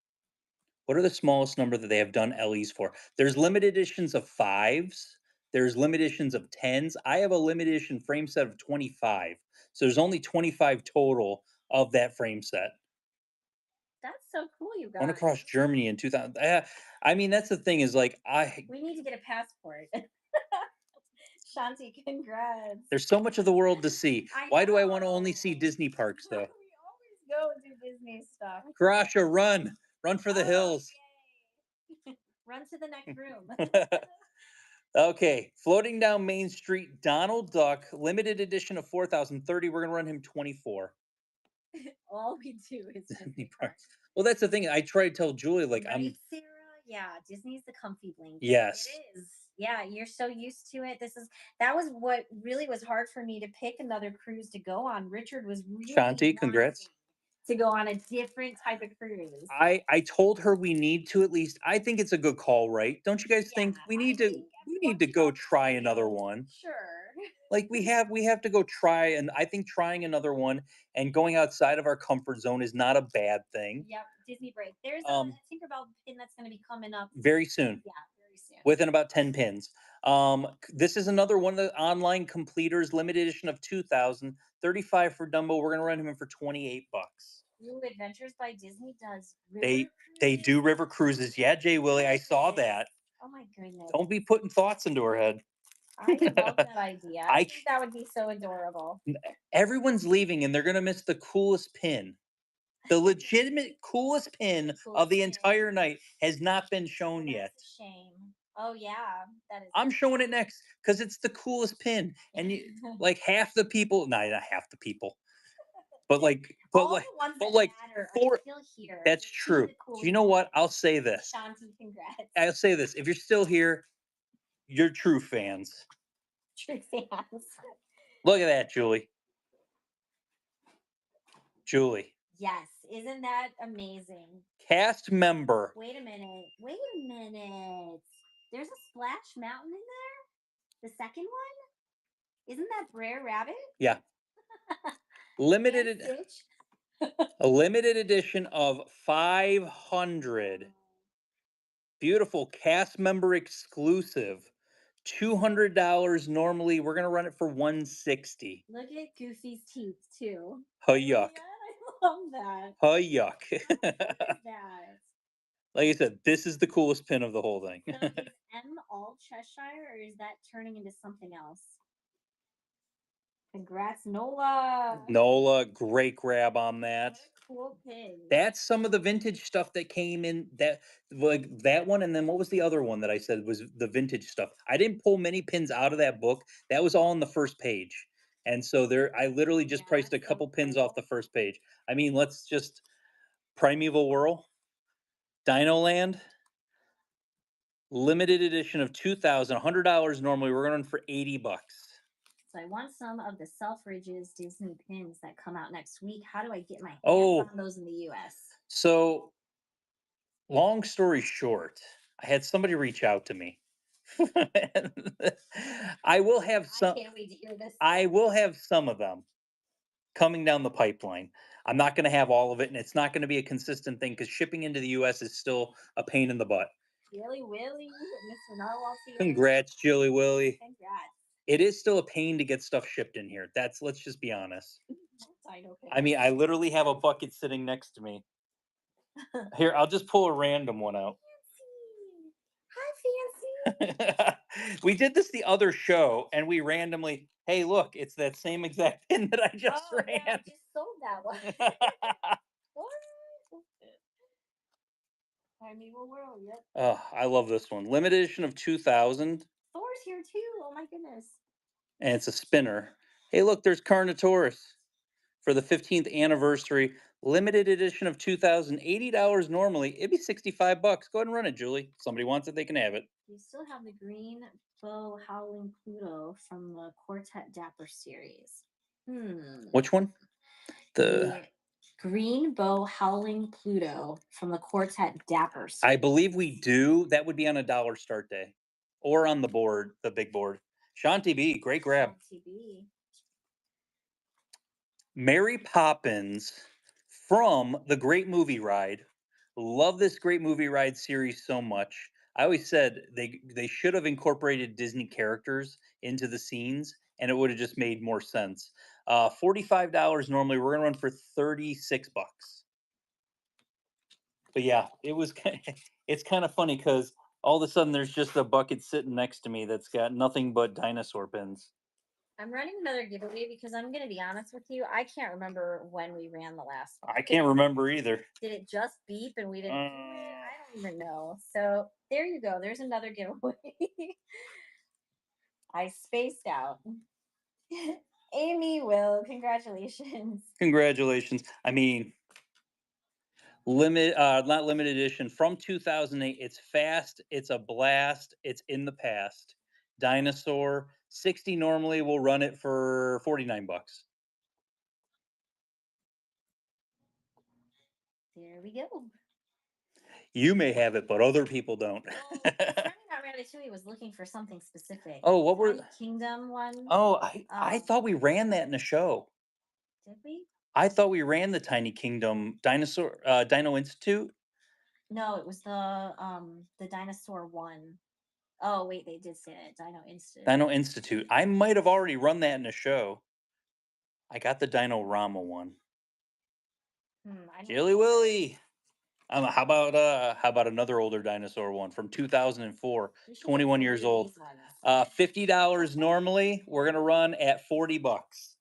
What are the smallest number that they have done LEs for? There's limited editions of fives. There's limited editions of tens. I have a limited edition frame set of 25. So there's only 25 total of that frame set. That's so cool, you Went guys. across Germany in 2000. I mean, that's the thing is like We need to get a passport. Shanti, congrats. there's so much of the world to see. I Why do I want to only see know. Disney parks We though? always go do Disney stuff. Karasha, run. Run for the Oh, hills. yay. Run to the next room. Okay, floating down Main Street, Donald Duck, limited edition of 4,030. We're gonna run him 24. All we do is Disney Disney parks. parks. Well, that's the thing. I try to tell Julie, like, Right, I'm Sarah? Yeah, Disney's the comfy blanket. yes. It is. Yeah, you're so used to it. That was what really was hard for me to pick another cruise to go on. Richard was really Shanti, congrats. wanting to go on a different type of cruise. I told her we need to at least. I think it's a good call, right? Don't you guys Yeah, think we I need to? think We as need to much go fun as try it another is, one. sure. Like we have to go try, and I think trying another one and going outside of our comfort zone is not a bad thing. Yep, Disney break. There's a Um, Tinkerbell pin that's going to be coming up. very soon, Yeah, very soon. within about 10 pins. This is another one of the online completers, limited edition of 2,000. 35 for Dumbo. We're gonna run him in for 28 bucks. Ooh, Adventures by Disney does river They do cruises. river cruises. Yeah, Jay Willie, I saw Yes. that. Oh my goodness. Don't be putting thoughts into her head. I love that idea. I I think that would be so adorable. Everyone's leaving and they're gonna miss the coolest pin. The legitimate coolest pin of Coolest the pin. entire night has not been shown That's yet. a shame. Oh yeah, that is. I'm showing it next because it's the coolest pin. And like half the people, no, not half the people, but like, All the ones but that like matter four. are still here. That's See true. the Do cool you know what? I'll say this. Shanti, congrats. I'll say this. If you're still here, you're true fans. True fans. Look at that, Julie. Julie. Yes, isn't that amazing? Cast member. Wait a minute. Wait a minute. There's a Splash Mountain in there? The second one? Isn't that Brer Rabbit? Yeah. And Limited Stitch? a limited edition of 500. Beautiful cast member exclusive. $200 normally. We're gonna run it for 160. Look at Goofy's teeth too. Oh See yuck. that? I love that. Oh yuck. Look at that. Like I said, this is the coolest pin of the whole thing. So is M all Cheshire or is that turning into something else? Congrats, Nola. Nola, great grab on that. What a cool pin. That's some of the vintage stuff that came in that like that one, and then what was the other one that I said was the vintage stuff? I didn't pull many pins out of that book. That was all on the first page. And so there I literally just Yeah, priced a that's so couple pins cool. off the first page. I mean, let's just Primeval Whirl, Dino Land, limited edition of 2,000, $100 normally. We're going for 80 bucks. So I want some of the Selfridges Disney pins that come out next week. How do I get my hands Oh. on those in the US? So, long story short, I had somebody reach out to me. I will have I some. can't wait to hear this. I will have some of them coming down the pipeline. I'm not going to have all of it, and it's not going to be a consistent thing because shipping into the U.S. is still a pain in the butt. Really, Willie, Mr. Narwhal here. Congrats, Jilly Willy. Congrats. It is still a pain to get stuff shipped in here. Let's just be honest. Don't Dino I mean, I pins. literally have a bucket sitting next to me. Here, I'll just pull a random one out. Fancy. Hi, Fancy. We did this the other show, and we randomly, hey, look, it's that same exact pin that I just Oh yeah, I ran. just sold that one. What? Primeval World. Yep. Oh, I love this one. Limited edition of 2000, Thor's here too. Oh my goodness. and it's a spinner. Hey, look, there's Carnotaurus for the 15th anniversary. Limited edition of 2000, $80 normally. It'd be 65 bucks. Go ahead and run it, Julie. Somebody wants it, they can have it. You still have the green bow howling Pluto from the Quartet Dapper series. Which one? The green bow howling Pluto from the Quartet Dapper series. I believe we do. That would be on a dollar start day or on the board, the big board. Shanti B, great grab. TB. Mary Poppins from the Great Movie Ride. Love this Great Movie Ride series so much. I always said they should have incorporated Disney characters into the scenes, and it would have just made more sense. $45 normally. We're gonna run for 36 bucks. But yeah, it's kind of funny because all of a sudden there's just a bucket sitting next to me that's got nothing but dinosaur pins. I'm running another giveaway because I'm gonna be honest with you. I can't remember when we ran the last one. I can't remember either. Did it just beep and we didn't do it? I don't even know. So there you go. There's another giveaway. I spaced out. Amy Will, congratulations. Congratulations. I mean, not limited edition from 2008. It's fast, it's a blast, it's in the past. Dinosaur 60 normally. We'll run it for 49 bucks. There we go. You may have it, but other people don't. Well, running out Ratatouille was looking for something specific. Oh, what were Tiny Kingdom one? Oh, I thought we ran that in a show. Did we? I thought we ran the Tiny Kingdom Dino Institute. No, it was the dinosaur one. Oh wait, they did say it. Dino Institute. Dino Institute. I might have already run that in a show. I got the Dino Rama one. Jilly Willy. How about another older dinosaur one from 2004, 21 years old. $50 normally. We're gonna run at 40 bucks.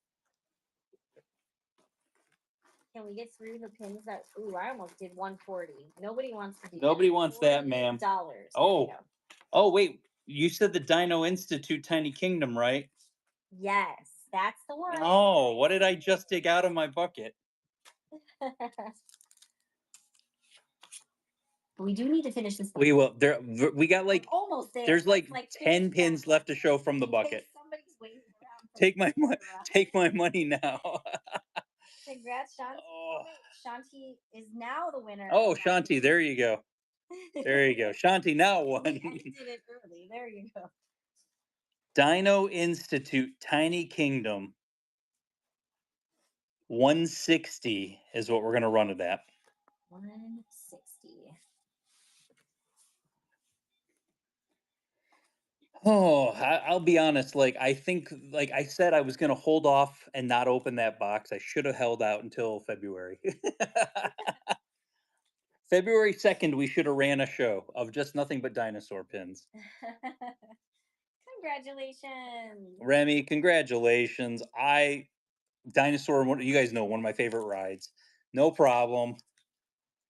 Can we get through the pins that? Ooh, I almost did 140. Nobody wants to do. Nobody wants that, ma'am. Dollars. Oh wait. You said the Dino Institute Tiny Kingdom, right? Yes, that's the one. Oh, what did I just dig out of my bucket? But we do need to finish this. We will. We got like almost there. There's like 10 pins left to show from the bucket. Take my money now. Congrats, Shanti. Oh. Shanti is now the winner. Oh, Shanti, there you go. There you go. Shanti now won. We ended it early. There you go. Dino Institute Tiny Kingdom 160 is what we're going to run it at. 160. Oh, I'll be honest. Like, I think, like I said, I was going to hold off and not open that box. I should have held out until February. February 2nd, we should have ran a show of just nothing but dinosaur pins. Congratulations. Remy, congratulations. Dinosaur, you guys know, one of my favorite rides. No problem.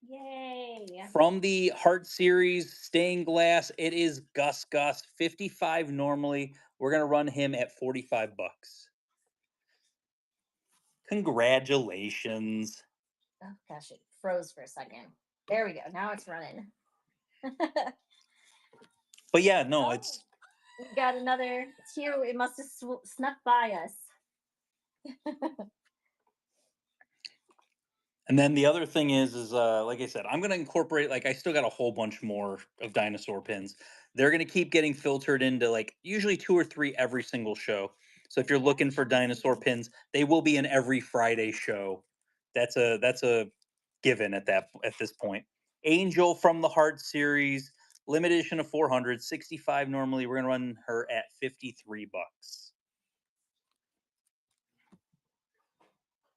Yay. From the Heart Series stained glass, it is Gus Gus, 55 normally. We're going to run him at 45 bucks. Congratulations. Oh gosh, it froze for a second. There we go. Now it's running. But yeah, no, it's... We got another tier. It must have snuck by us. And then the other thing is like I said, I'm going to incorporate, like, I still got a whole bunch more of dinosaur pins. They're going to keep getting filtered into, like, usually 2 or 3 every single show. So if you're looking for dinosaur pins, they will be in every Friday show. That's a given at this point. Angel from the Heart Series, limited edition of 400, 65 normally. We're going to run her at 53 bucks.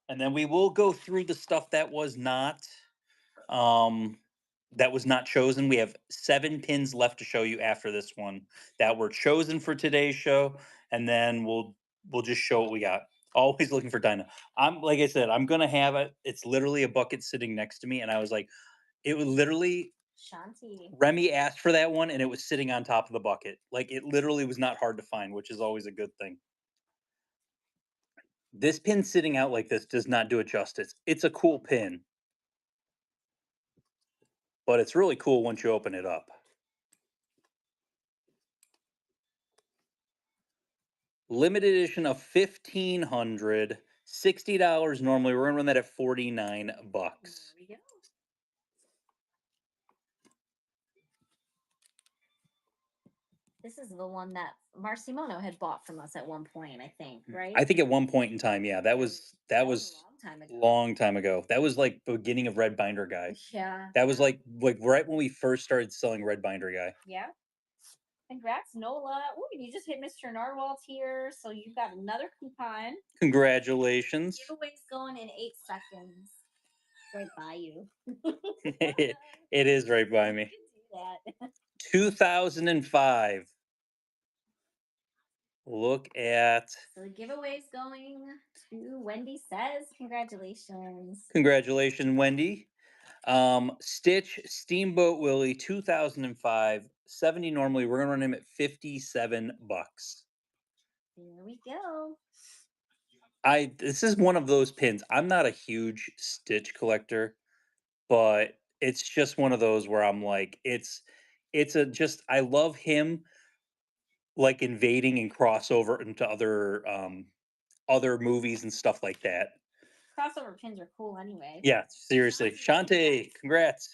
And then we will go through the stuff um that was not chosen. We have 7 pins left to show you after this one that were chosen for today's show, and then we'll just show what we got. Always looking for Dinah. I'm like I said, I'm gonna have it. It's literally a bucket sitting next to me, and I was like, it was literally Shanti. Remy asked for that one, and it was sitting on top of the bucket. Like it literally was not hard to find, which is always a good thing. This pin sitting out like this does not do it justice. It's a cool pin, but it's really cool once you open it up. Limited edition of 1,500, $60 normally. We're gonna run that at 49 bucks. There we go. This is the one that Marcimono had bought from us at one point, I think, right? I think at one point in time, yeah, that was a long time ago. long time ago. That was like beginning of Red Binder Guy. Yeah. That was like right when we first started selling Red Binder Guy. Yeah. Congrats, Nola. Ooh, you just hit Mr. Narwhal here, so you've got another coupon. Congratulations. Giveaway's going in 8 seconds. Right by you. It is right by me. Do that. 2005. Look at. So the giveaway's going to Wendy Says. Congratulations. Congratulations, Wendy. Stitch Steamboat Willie 2005, 70 normally. We're gonna run him at 57 bucks. There we go. This is one of those pins. I'm not a huge Stitch collector, but it's just one of those where I'm like, it's a just I love him like invading and crossover into other movies and stuff like that. Crossover pins are cool anyway. Yeah, seriously. Shantae, congrats.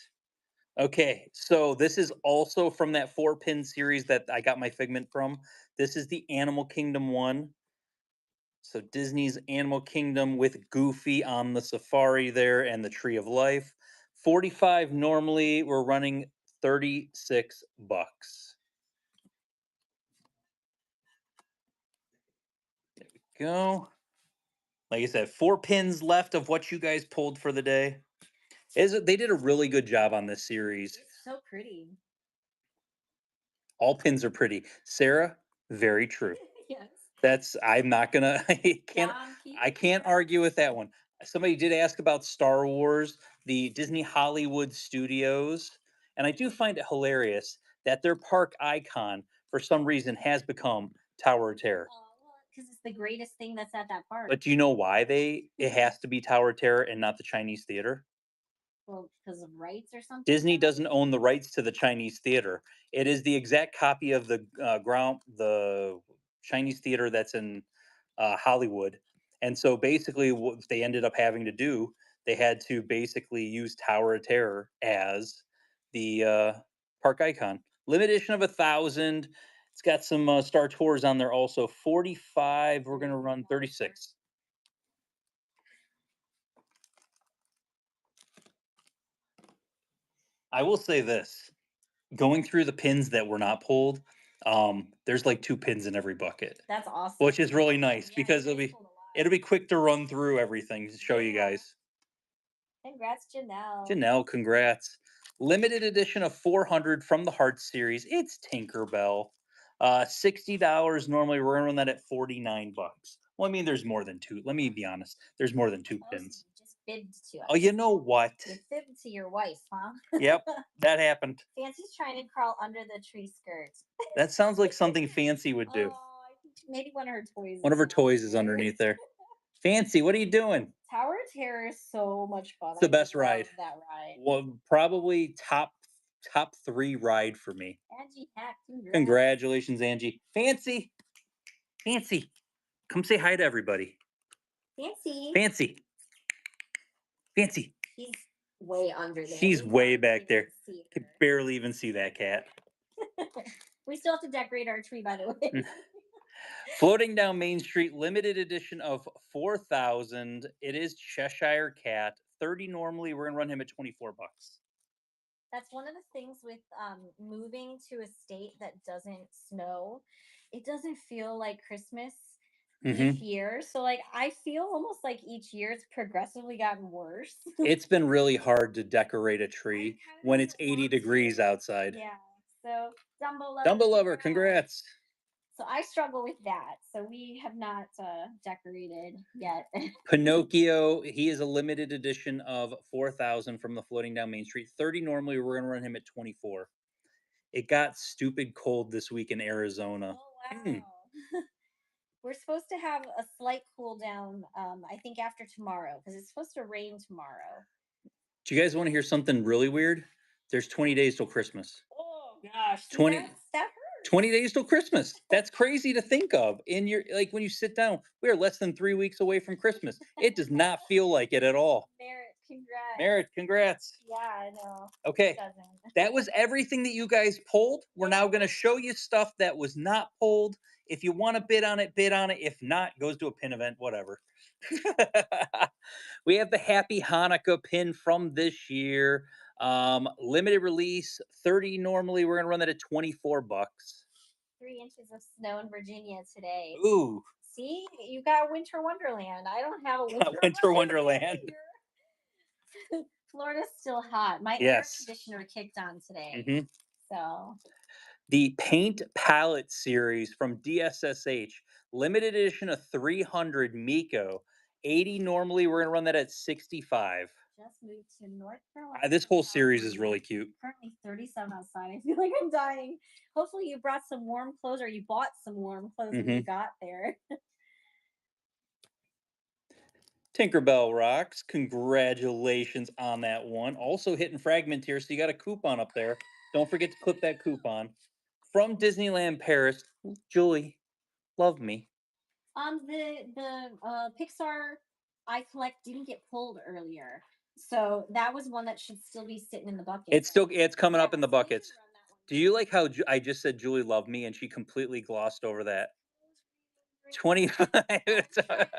Okay, so this is also from that 4-pin series that I got my Figment from. This is the Animal Kingdom one. So Disney's Animal Kingdom with Goofy on the safari there and the Tree of Life. 45 normally, we're running 36 bucks. There we go. Like I said, 4 pins left of what you guys pulled for the day. They did a really good job on this series. It's so pretty. All pins are pretty. Sarah, very true. Yes. I'm not gonna I can't argue with that one. Somebody did ask about Star Wars, the Disney Hollywood Studios, and I do find it hilarious that their park icon for some reason has become Tower of Terror. Because it's the greatest thing that's at that park. But do you know why it has to be Tower of Terror and not the Chinese Theater? Well, because of rights or something. Disney doesn't own the rights to the Chinese Theater. It is the exact copy of the Chinese Theater that's in Hollywood. And so basically, what they ended up having to do, they had to basically use Tower of Terror as the park icon. Limited edition of 1,000. It's got some Star Tours on there also. 45. We're gonna run 36. I will say this: going through the pins that were not pulled, there's like 2 pins in every bucket. That's awesome. Which is really nice Yeah, because it'll be quick to run through everything to show you guys. Congrats, Janelle. Janelle, congrats. Limited edition of 400 from the Heart series. It's Tinkerbell. $60 normally. We're gonna run that at 49 bucks. Well, I mean, there's more than 2. Let me be honest. There's more than 2 pins. You just fibbed to us. Oh, you know what? You fibbed to your wife, huh? Yep, that happened. Fancy's trying to crawl under the tree skirt. That sounds like something Fancy would do. Oh, maybe one of her toys. One of her toys is underneath there. Fancy, what are you doing? Tower of Terror is so much fun. It's the best love ride. That ride. Well, probably top 3 ride for me. Angie Hack, Congratulations, Angie. Fancy, come say hi to everybody. Fancy. Fancy. She's way under there. She's way back there. Could barely even see that cat. We still have to decorate our tree, by the way. Floating down Main Street, limited edition of 4,000. It is Cheshire Cat. 30 normally. We're gonna run him at 24 bucks. That's one of the things with moving to a state that doesn't snow. It doesn't feel like Christmas Hmm. each year. So like I feel almost like each year it's progressively gotten worse. It's been really hard to decorate a I tree kind of when it's haven't 80 want degrees to. outside. Yeah. So Dumbo lover, Dumbo lover, congrats. congrats. So I struggle with that. So we have not decorated yet. Pinocchio, he is a limited edition of 4,000 from the Floating Down Main Street. 30 normally, we're going to run him at 24. It got stupid cold this week in Arizona. Oh Hmm. wow. We're supposed to have a slight cool down, I think after tomorrow, because it's supposed to rain tomorrow. Do you guys want to hear something really weird? There's 20 days till Christmas. Oh gosh, see 20, that hurts. 20 days till Christmas. That's crazy to think of. In your like when you sit down, we are less than 3 weeks away from Christmas. It does not feel like it at all. Merit, congrats. Merritt, congrats. Yeah, I know. Okay. It doesn't. That was everything that you guys pulled. We're now going to show you stuff that was not pulled. If you want to bid on it, bid on it. If not, goes to a pin event, whatever. We have the Happy Hanukkah pin from this year. Limited release, 30 normally. We're going to run that at 24 bucks. 3 inches of snow in Virginia today. Ooh, See, you got winter wonderland. I don't have a winter, Winter Wonderland. here. Florida's still hot. My air Yes. conditioner kicked on today. Mhm. So The Paint Palette series from DSSH, limited edition of 300 Miko. 80 normally. We're going to run that at 65. just moved to North Carolina. This whole series is California. really cute. Currently 37 outside. I feel like I'm dying. Hopefully you brought some warm clothes or you bought some warm clothes when you got there. Tinkerbell rocks. Congratulations on that one. Also hitting fragment here, so you got a coupon up there. Don't forget to clip that coupon. From Disneyland Paris, Julie, love me. The Pixar I collect didn't get pulled earlier. So that was one that should still be sitting in the bucket. It's coming up in the so we can buckets. run that one Do you like how I just said Julie loved me and she completely glossed over that? 25. Treasure spot.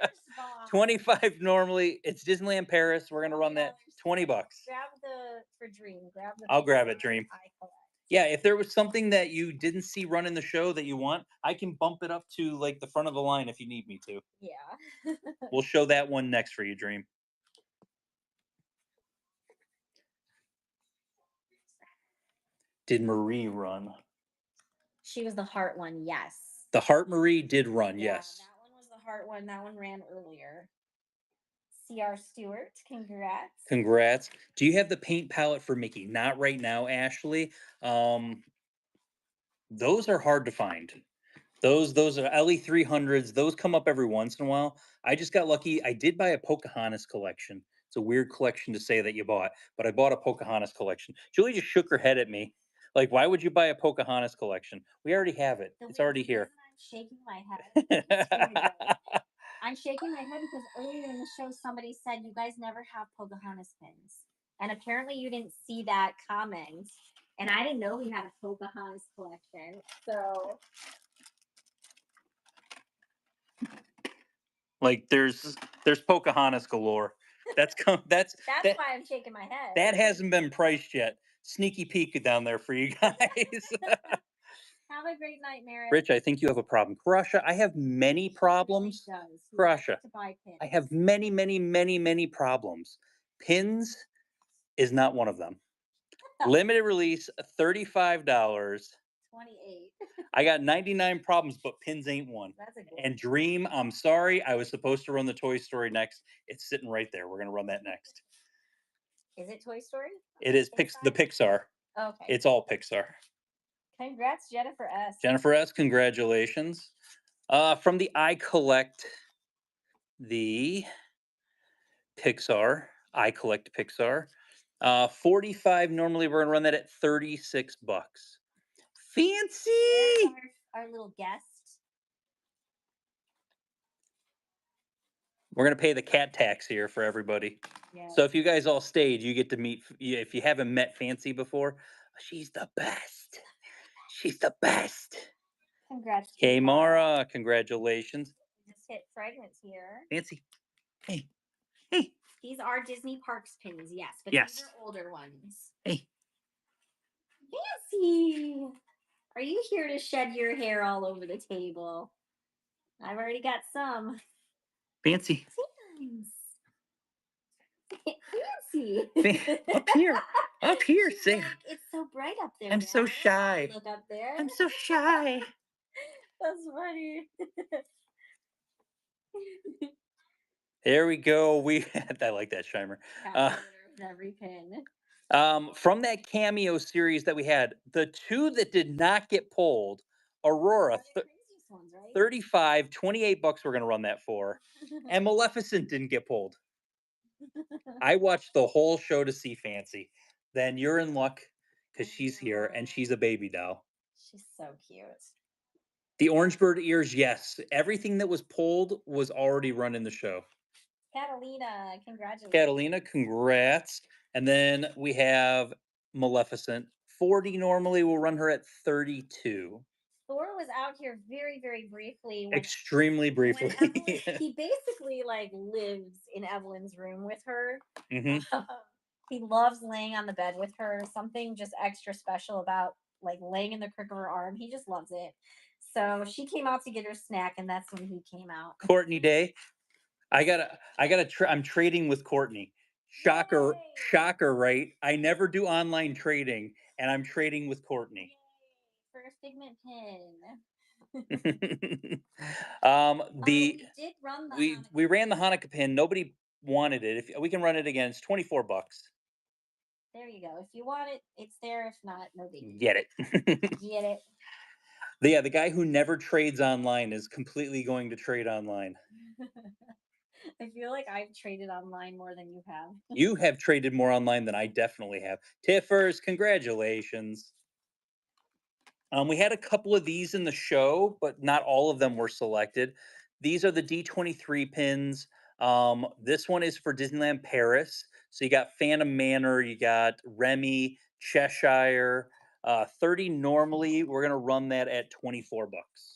25 normally. It's Disneyland Paris. We're gonna run that $20. 20 bucks. Grab the for Dream. Grab the. I'll grab Pixar it, Dream. I collect. Yeah, if there was something that you didn't see running the show that you want, I can bump it up to like the front of the line if you need me to. Yeah. We'll show that one next for you, Dream. Did Marie run? She was the heart one, yes. The Heart Marie did run, Yeah, yes. that one was the heart one. That one ran earlier. C.R. Stewart, congrats. Congrats. Do you have the paint palette for Mickey? Not right now, Ashley. Those are hard to find. Those are LE300s. Those come up every once in a while. I just got lucky. I did buy a Pocahontas collection. It's a weird collection to say that you bought, but I bought a Pocahontas collection. Julie just shook her head at me. Like, why would you buy a Pocahontas collection? We already have it. It's already here. I'm shaking my head. I'm shaking my head because earlier in the show somebody said you guys never have Pocahontas pins. And apparently you didn't see that comment. And I didn't know we had a Pocahontas collection. So Like there's Pocahontas galore. That's that's why I'm shaking my head. That hasn't been priced yet. Sneaky peek down there for you guys. Have a great night, Merritt. Rich, I think you have a problem. Karasha, I have many problems. Karasha, I have many, many, many, many problems. Pins is not one of them. Limited release, $35. 28. I got 99 problems, but pins ain't one. That's a good And Dream, I'm sorry, I was supposed to run the Toy Story next. It's sitting right there. We're gonna run that next. Is it Toy Story? It is the Pixar. Okay. It's all Pixar. Congrats, Jennifer S. Jennifer S. Congratulations. From the I Collect the Pixar. I Collect Pixar. 45 normally we're gonna run that at 36 bucks. Fancy. Our little guest. We're gonna pay the cat tax here for everybody. Yeah. So if you guys all stayed, you get to meet. If you haven't met Fancy before, she's the best. She's the best. Congrats. Hey Mara, congratulations. Just hit fragments here. Fancy. Hey. Hey. These are Disney Parks pins, yes, but yes. these are older ones. Hey. Fancy. Are you here to shed your hair all over the table? I've already got some. Fancy. Nice. Fancy. Up here. Up here, She's say. like, it's so bright up there, I'm Dad. so I don't shy. wanna look up there. I'm so shy. That's funny. There we go. I like that, Shimer. Cat Uh, litter with every pin. from that cameo series that we had, the two that did not get pulled, Aurora, Are the craziest ones, right? 35, $28 we're going to run that for. And Maleficent didn't get pulled. I watched the whole show to see Fancy. Then you're in luck because she's here and she's a baby doll. She's so cute. The orange bird ears, yes. Everything that was pulled was already run in the show. Catalina, congratulations. Catalina, congrats. And then we have Maleficent. 40 normally, we'll run her at 32. Thor was out here very, very briefly. Extremely briefly. He basically like lives in Evelyn's room with her. hmm He loves laying on the bed with her. Something just extra special about like laying in the crook of her arm. He just loves it. So she came out to get her snack, and that's when he came out. Courtney Day. I'm trading with Courtney. Shocker, Yay! shocker, right? I never do online trading, and I'm trading with Courtney. Yay! For a figment pin. The We did run the we ran the Hanukkah pin. Nobody wanted it. If we can run it again, it's $24. There you go. If you want it, it's there. If not, no biggie. Get it. Get it. The guy who never trades online is completely going to trade online. I feel like I've traded online more than you have. You have traded more online than I definitely have. Tiffers, congratulations. We had a couple of these in the show, but not all of them were selected. These are the D23 pins. This one is for Disneyland Paris. So you got Phantom Manor, you got Remy, Cheshire. 30 normally. We're gonna run that at $24.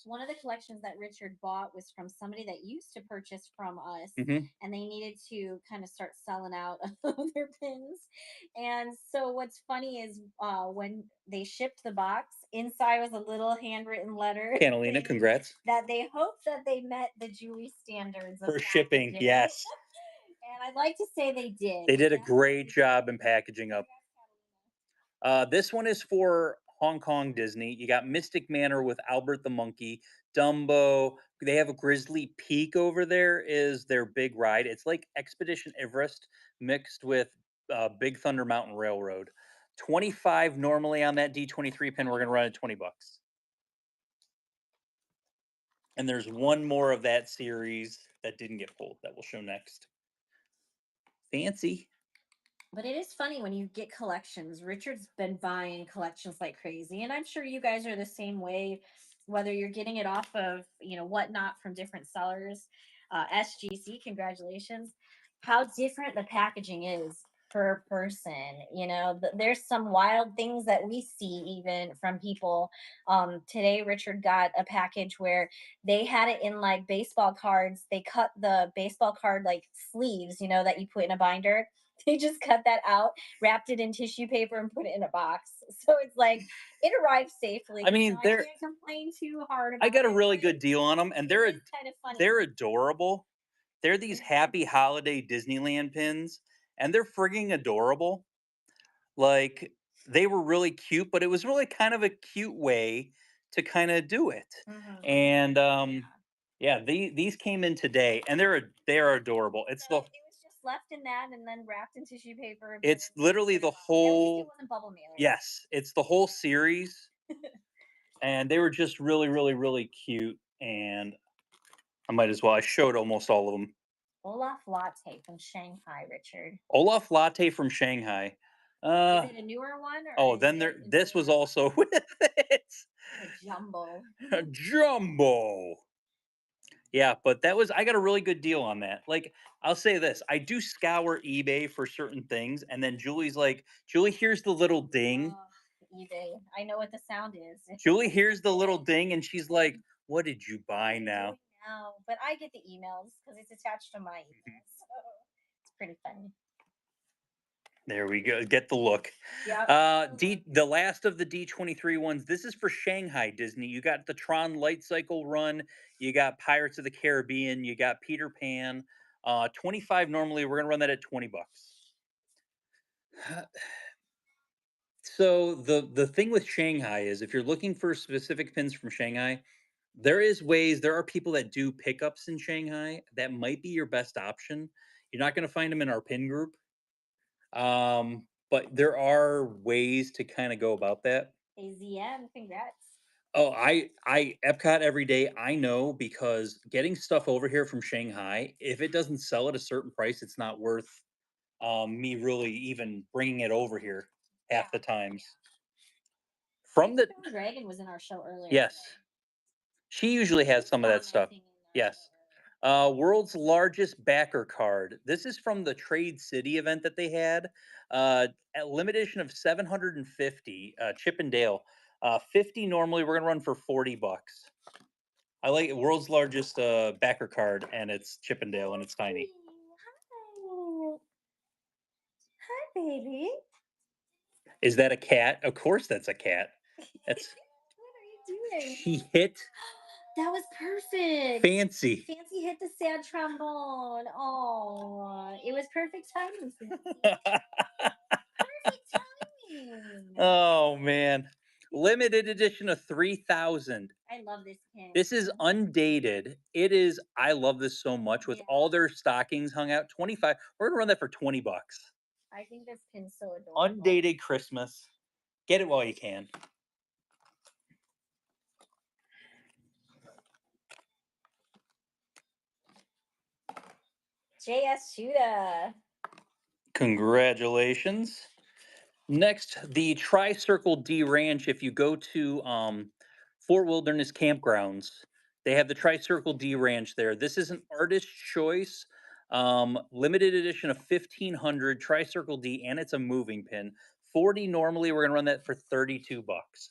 One of the collections that Richard bought was from somebody that used to purchase from us, hmm and they needed to kind of start selling out of their pins. And so, what's funny is when they shipped the box, inside was a little handwritten letter Catalina, congrats. that they hoped that they met the Julie standards of For shipping, packaging. yes. And I'd like to say they did. They did a great job in packaging up. This one is for Hong Kong Disney. You got Mystic Manor with Albert the Monkey, Dumbo. They have a Grizzly Peak over there, is their big ride. It's like Expedition Everest mixed with Big Thunder Mountain Railroad. 25 normally on that D23 pin. We're going to run at $20. And there's one more of that series that didn't get pulled that we'll show next. Fancy. But it is funny when you get collections. Richard's been buying collections like crazy, and I'm sure you guys are the same way. Whether you're getting it off of whatnot from different sellers, SGC, congratulations. How different the packaging is per person. There's some wild things that we see even from people. Today, Richard got a package where they had it in like baseball cards. They cut the baseball card like sleeves, that you put in a binder. They just cut that out, wrapped it in tissue paper, and put it in a box. So it's like it arrived safely. I mean, I can't complain too hard about I got a it, really but good deal on them, and they're it is kind of funny. they're adorable. They're these happy holiday Disneyland pins, and they're frigging adorable. Like they were really cute, but it was really kind of a cute way to kind of do it. And yeah, these came in today, and they're adorable. It's So it was just left in that and then wrapped in tissue paper. it's literally the At least whole it wasn't bubble mailer. yes, it's the whole series, and they were just really, really, really cute. And I might as well. I showed almost all of them. Olaf Latte from Shanghai, Richard. Olaf Latte from Shanghai. Is it a newer one? Oh, then this was also with it. A jumbo. Jumbo. Yeah, but I got a really good deal on that. Like, I'll say this, I do scour eBay for certain things, and then Julie's like, Julie hears the little ding. eBay. I know what the sound is. Julie hears the little ding, and she's like, what did you buy now? No, but I get the emails because it's attached to my email. So it's pretty funny. There we go. Get the look. Yep. The last of the D23 ones. This is for Shanghai Disney. You got the Tron Light Cycle run. You got Pirates of the Caribbean. You got Peter Pan. 25 normally. We're gonna run that at 20 bucks. So the thing with Shanghai is if you're looking for specific pins from Shanghai, there are people that do pickups in Shanghai. That might be your best option. You're not gonna find them in our pin group. But there are ways to kind of go about that. AZM, congrats. Oh, I Epcot every day. I know because getting stuff over here from Shanghai, if it doesn't sell at a certain price, it's not worth me really even bringing it over here Yeah. half the times. From the Dragon was in our show earlier. yes, Today. she usually has some of that stuff. Commenting in our Yes. show earlier. World's largest backer card. This is from the Trade City event that they had. At limited edition of 750, Chip and Dale. 50 normally, we're gonna run for 40 bucks. I like it. World's largest backer card, and it's Chip and Dale, and it's tiny. Hi. Hi, baby. Is that a cat? Of course, that's a cat. That's What are you doing? he hit That was perfect. Fancy. Fancy hit the sad trombone. Oh, it was perfect timing. Fancy. Perfect timing. Oh man. Limited edition of 3,000. I love this pin. This is undated. It is. I love this so much. With Yeah. all their stockings hung out, 25. We're gonna run that for 20 bucks. I think this pin's so adorable. Undated Christmas. Get it while you can. JS Shuda. Congratulations. Next, the Tri-Circle D Ranch. If you go to Fort Wilderness Campgrounds, they have the Tri-Circle D Ranch there. This is an artist choice, limited edition of 1,500 Tri-Circle D, and it's a moving pin. 40 normally. We're gonna run that for 32 bucks.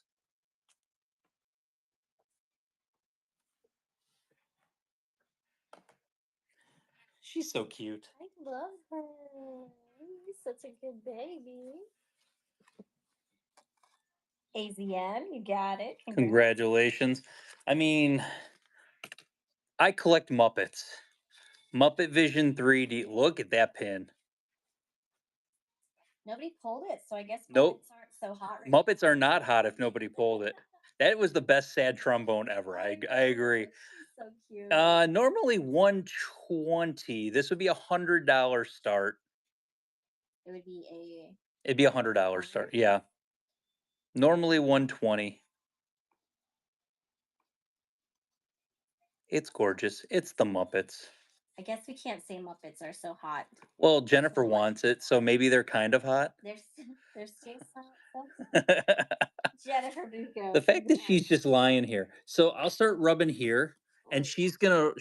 She's so cute. I love her. You're such a good baby. AZM, you got it. Congrats. Congratulations. I mean, I collect Muppets. Muppet Vision 3D. Look at that pin. Nobody pulled it, so I guess Nope. Muppets aren't so hot right Muppets now. are not hot if nobody pulled it. That was the best sad trombone ever. I agree. She's so cute. Normally 120. This would be $100 start. It would be a. It'd be $100 start. Yeah. Normally 120. It's gorgeous. It's the Muppets. I guess we can't say Muppets are so hot. Well, Jennifer wants it, so maybe they're kind of hot. They're still hot. Jennifer Bucco. The fact that she's just lying here. So I'll start rubbing here, and she's gonna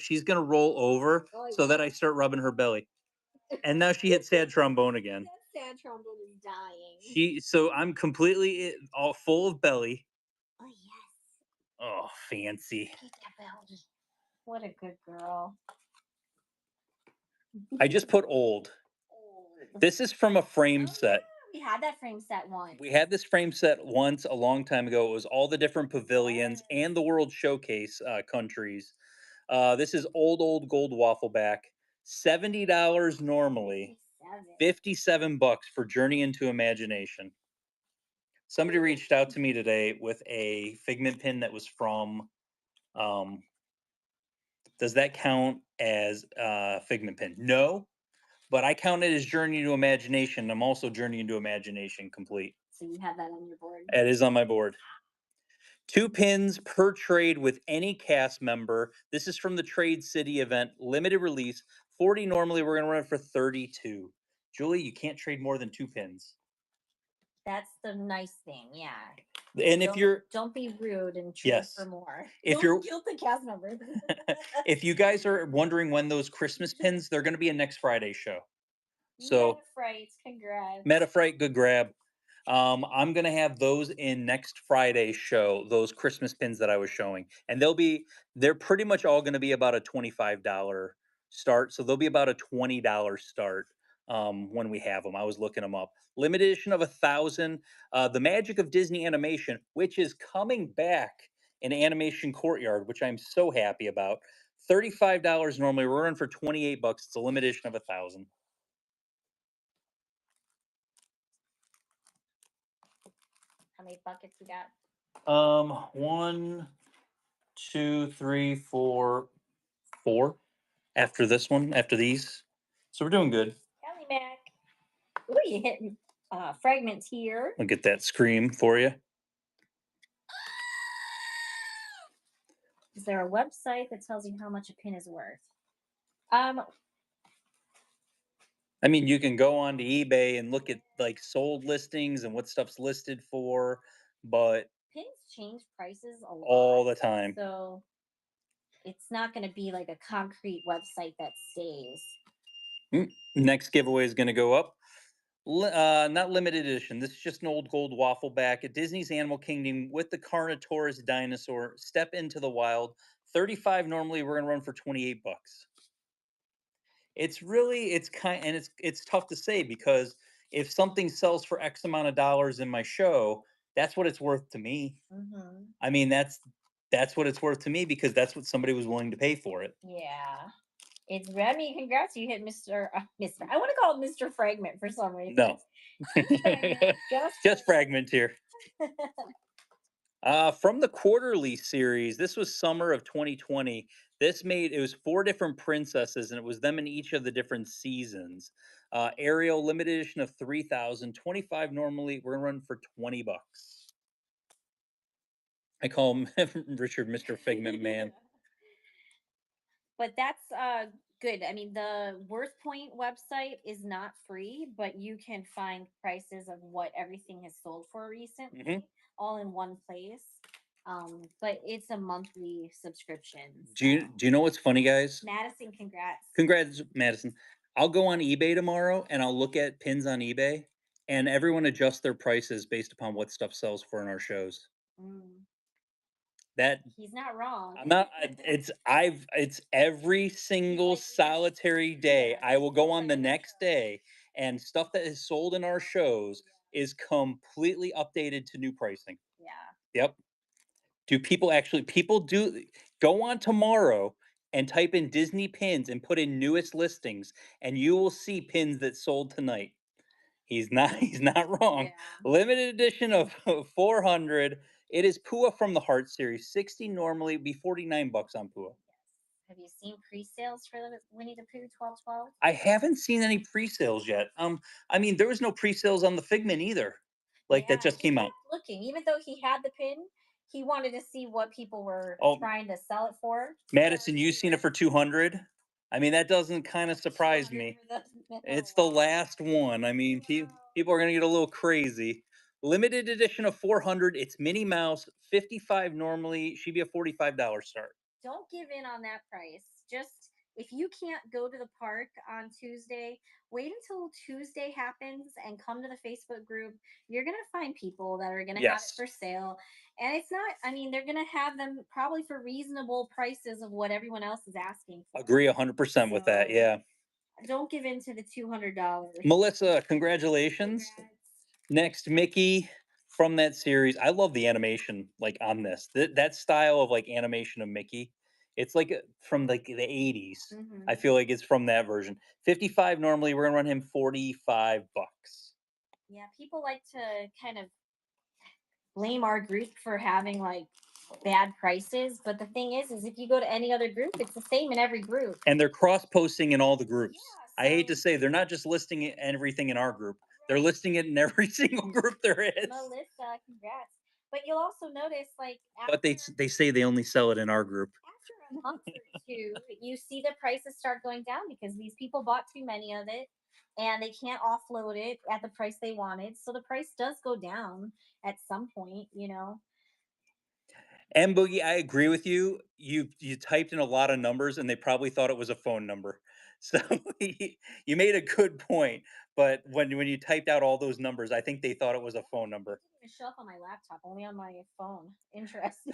roll over so that I start rubbing her belly. And now she hit sad trombone again. That sad trombone is dying. So I'm completely all full of belly. Oh yes. Oh, fancy. Hit that belly. What a good girl. I just put old. This is from a frame set. We had that frame set once. We had this frame set once a long time ago. It was all the different pavilions and the World Showcase countries. This is old gold waffle back. $70 normally. 57 bucks for Journey into Imagination. Somebody reached out to me today with a Figment pin that was from does that count as a Figment pin? No, but I count it as Journey into Imagination. I'm also Journey into Imagination complete. So you have that on your board? It is on my board. 2 pins per trade with any cast member. This is from the Trade City event, limited release. 40 normally. We're gonna run it for 32. Julie, you can't trade more than 2 pins. That's the nice thing, yeah. And if you're don't be rude and trade Yes. for more. If Don't you're- guilt the cast members. if you guys are wondering when those Christmas pins, they're gonna be a next Friday show. So Metafright, congrats. Metafright, good grab. I'm gonna have those in next Friday's show, those Christmas pins that I was showing. And they're pretty much all gonna be about a $25 start. So they'll be about a $20 start when we have them. I was looking them up. Limited edition of 1,000. The Magic of Disney Animation, which is coming back in Animation Courtyard, which I'm so happy about. $35 normally. We're running for 28 bucks. It's a limited edition of 1,000. How many buckets we got? One, two, three, four. After this one, after these, so we're doing good. Kelly Mac. Ooh, you hitting fragments here. I'll get that scream for you. Is there a website that tells you how much a pin is worth? I mean, you can go on to eBay and look at like sold listings and what stuff's listed for, but Pins change prices a lot all the time. so it's not going to be like a concrete website that stays. Next giveaway is going to go up. Not limited edition. This is just an old gold waffle back at Disney's Animal Kingdom with the Carnotaurus dinosaur. Step into the wild. 35 normally. We're gonna run for 28 bucks. It's really it's tough to say because if something sells for X amount of dollars in my show, that's what it's worth to me. Mm-hmm. I mean, that's what it's worth to me because that's what somebody was willing to pay for it. Yeah. It's Remy. Congrats, you hit Mr. Mr. I want to call him Mr. Fragment for some reason. No. Just fragment here. From the quarterly series, this was summer of 2020. It was 4 different princesses, and it was them in each of the different seasons. Ariel limited edition of 3,000, 25 normally. We're gonna run for 20 bucks. I call him Richard, Mr. Figment Man. But that's good. I mean, the Worth Point website is not free, but you can find prices of what everything has sold for recently, all in one place. But it's a monthly subscription. Do you know what's funny, guys? Madison, congrats. Congrats, Madison. I'll go on eBay tomorrow and I'll look at pins on eBay, and everyone adjusts their prices based upon what stuff sells for in our shows. That he's not wrong. I'm not. It's every single solitary day. I will go on the next day, and stuff that is sold in our shows is completely updated to new pricing. Yeah. Yep. Do people do go on tomorrow and type in Disney pins and put in newest listings, and you will see pins that sold tonight. He's not wrong. Yeah. Limited edition of 400. It is Pua from the Heart series. 60 normally, be 49 bucks on Pua. Have you seen pre-sales for the Winnie the Pooh 1212? I haven't seen any pre-sales yet. I mean, there was no pre-sales on the Figment either. Like that just came out. Looking, even though he had the pin, he wanted to see what people were trying to sell it for. Madison, you seen it for 200? I mean, that doesn't kind of surprise me. It's the last one. I mean, people are going to get a little crazy. Limited edition of 400. It's Minnie Mouse. 55 normally. She'd be a $45 start. Don't give in on that price. Just if you can't go to the park on Tuesday, wait until Tuesday happens and come to the Facebook group. You're going to find people that are going to have it for sale. And it's not, I mean, they're going to have them probably for reasonable prices of what everyone else is asking for. Agree 100% with that. Yeah. Don't give in to the $200. Melissa, congratulations. Congrats. Next, Mickey from that series. I love the animation like on this. That style of like animation of Mickey. It's like from like the 80s. I feel like it's from that version. 55 normally. We're gonna run him 45 bucks. Yeah, people like to kind of blame our group for having like bad prices, but the thing is if you go to any other group, it's the same in every group. And they're cross-posting in all the groups. Yeah, so I hate to say they're not just listing everything in our group. They're listing it in every single group there is. Melissa, congrats. But you'll also notice, like, but they say they only sell it in our group. After a month or two, you see the prices start going down because these people bought too many of it, and they can't offload it at the price they wanted. So the price does go down at some point, you know. And Boogie, I agree with you. You typed in a lot of numbers, and they probably thought it was a phone number. So you made a good point. But when you typed out all those numbers, I think they thought it was a phone number. Didn't even show up on my laptop, only on my phone. Interesting.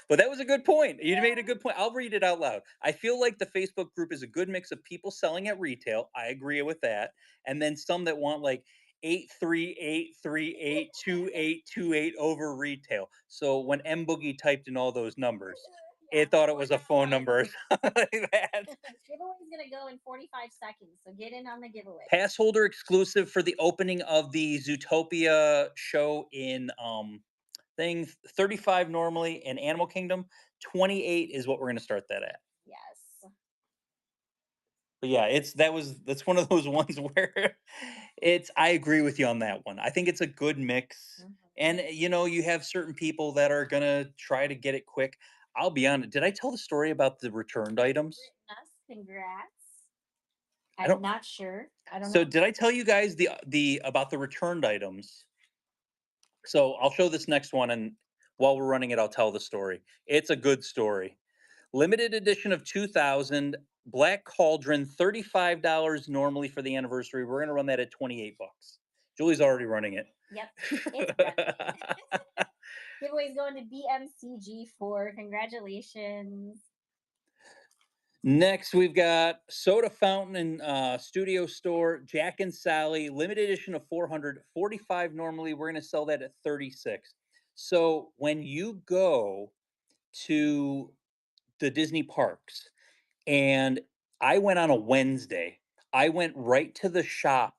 But that was a good point. You made a Yeah. good point. I'll read it out loud. I feel like the Facebook group is a good mix of people selling at retail. I agree with that. And then some that want like 838382828 over retail. So when M Boogie typed in all those numbers, Yeah, it thought it or was a that phone was. number or something like that. Giveaway's gonna go in 45 seconds, so get in on the giveaway. Pass holder exclusive for the opening of the Zootopia show in thing 35 normally in Animal Kingdom. 28 is what we're going to start that at. Yes. But yeah, that's one of those ones where I agree with you on that one. I think it's a good mix. And Mhm. you have certain people that are gonna try to get it quick. I'll be honest. Did I tell the story about the returned items? Written us, congrats. I I'm don't. not sure. I don't So know. did I tell you guys the about the returned items? So I'll show this next one, and while we're running it, I'll tell the story. It's a good story. Limited edition of 2000 Black Cauldron, $35 normally for the anniversary. We're gonna run that at 28 bucks. Julie's already running it. Yep, it's running. Giveaway's going to BMCG4. Congratulations. Next, we've got Soda Fountain and Studio Store, Jack and Sally, limited edition of 400, 45 normally. We're gonna sell that at 36. So when you go to the Disney parks, and I went on a Wednesday. I went right to the shop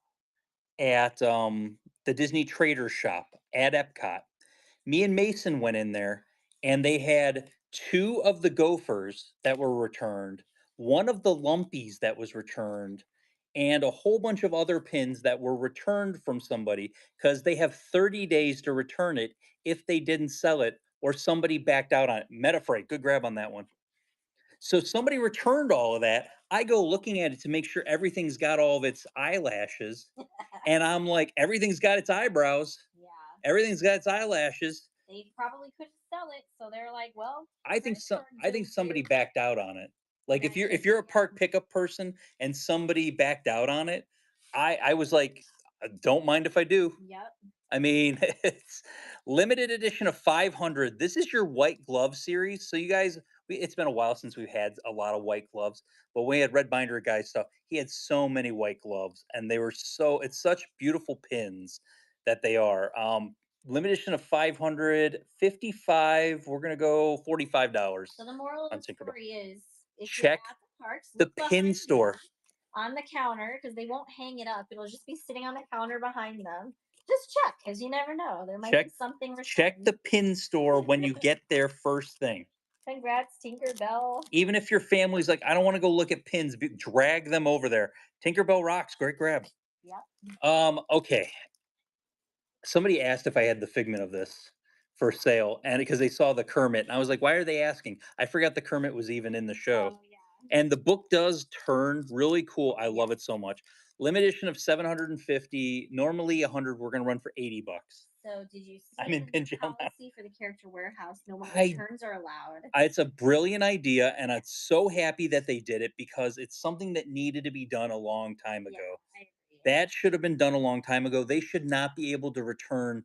at the Disney Trader shop at Epcot. Me and Mason went in there, and they had two of the gophers that were returned, one of the lumpies that was returned, and a whole bunch of other pins that were returned from somebody because they have 30 days to return it if they didn't sell it or somebody backed out on it. Metafreight, good grab on that one. So somebody returned all of that. I go looking at it to make sure everything's got all of its eyelashes. And I'm like, everything's got its eyebrows. Yeah, Everything's got its eyelashes. they probably couldn't sell it, so they're like, well, I think credit some card I think bills somebody due. backed out on it. Like That if could you're a be, park pickup person and somebody backed out on it, I was like, don't mind if I do. yeah. Yep. I mean, it's limited edition of 500. This is your white glove series. So you guys, it's been a while since we've had a lot of white gloves, but when we had Red Binder guy stuff, he had so many white gloves, and they were it's such beautiful pins that they are. Limited edition of 555. We're gonna go $45 So the moral of on the Tinkerbell. story is, if you're Check at the parks, the look pin behind them store. on the counter because they won't hang it up. It'll just be sitting on the counter behind them. Just check because you never know. There might be Check something check returned. the pin store when you get there first thing. Congrats, Tinkerbell. Even if your family's like, I don't want to go look at pins, drag them over there. Tinkerbell rocks. Great grab. Yep. Okay. Somebody asked if I had the figment of this for sale, and because they saw the Kermit, and I was like, why are they asking? I forgot the Kermit was even in the show. Oh yeah. And the book does turn really cool. I Yeah. love it so much. Limited edition of 750, normally 100. We're gonna run for 80 bucks. So did you I'm see in the new pin jail now. policy for the character warehouse? No more I returns are allowed. It's a brilliant idea, and I'm so happy that they did it because it's something that needed to be done a long time Yeah, ago. I agree. That should have been done a long time ago. They should not be able to return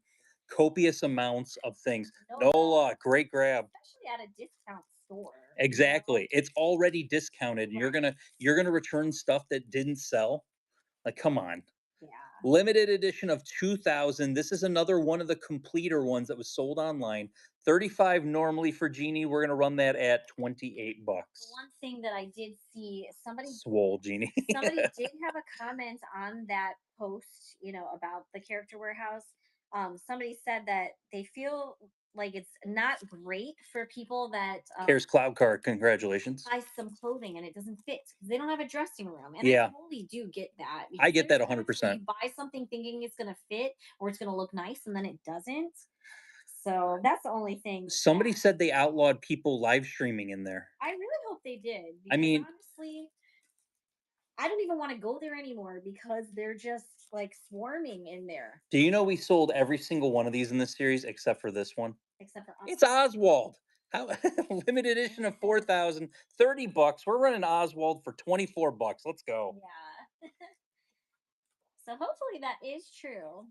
copious amounts of things. Nola, Nola, great grab. especially at a discount store. Exactly. It's already discounted, and Right. you're gonna return stuff that didn't sell. Like, come on. Yeah. Limited edition of 2000. This is another one of the completer ones that was sold online. 35 normally for Genie. We're gonna run that at 28 The bucks. one thing that I did see, Swole Genie. somebody did have a comment on that post, about the character warehouse. Somebody said that they feel like it's not great for people that Here's Cloud Card. Congratulations. buy some clothing and it doesn't fit because they don't have a dressing room. And I Yeah, totally do get that I because get there's that times where 100%. you buy something thinking it's going to fit or it's going to look nice and then it doesn't. So that's the only thing with Somebody that. said they outlawed people live streaming in there. I really hope they did I because mean, honestly, I don't even want to go there anymore because they're just like swarming in there, do you know we sold every single one of these in this series except for this one? except for It's Oswald. Oswald. How limited edition of 4,000, 30 bucks. We're running Oswald for 24 bucks. Let's go. Yeah. So hopefully that is true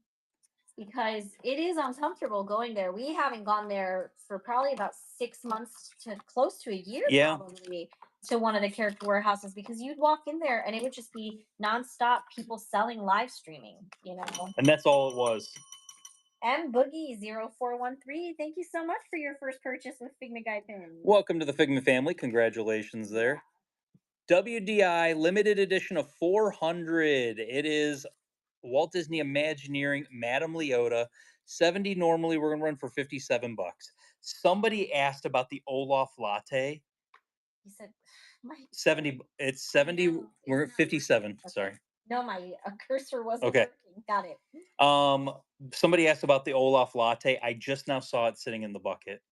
because it is uncomfortable going there. We haven't gone there for probably about 6 months to close to a year, Yeah. probably, to one of the character warehouses because you'd walk in there and it would just be nonstop people selling live streaming, you know. And that's all it was. M Boogie 0413, thank you so much for your first purchase with Figment Guy pins. Welcome to the Figment family. Congratulations there. WDI limited edition of 400. It is Walt Disney Imagineering Madame Leota. 70 normally we're going to run for 57 bucks. Somebody asked about the Olaf latte. He said, my 70 it's 70 know, we're it's at not 57, working. sorry. No, my cursor wasn't Okay. working. Got it. Somebody asked about the Olaf latte. I just now saw it sitting in the bucket.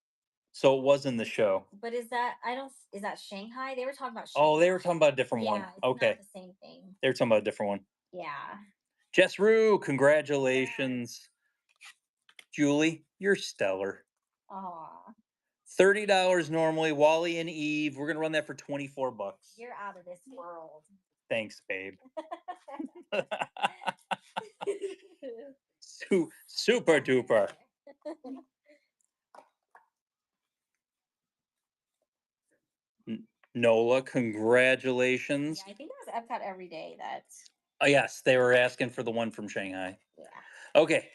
So it was in the show. But is that I don't is that Shanghai? They were talking about Oh, they were Shanghai. talking about a different one. Yeah, it's Okay. not the same thing. They were talking about a different one. Yeah. Jess Rue, congratulations. Julie, you're stellar. Aw, $30 normally. Wally and Eve, we're gonna run that for 24 bucks. you're out of this world. Thanks, babe. Super duper. Nola, congratulations. Yeah, I think it was Epcot every day. Oh, yes, they were asking for the one from Shanghai. Yeah. Okay,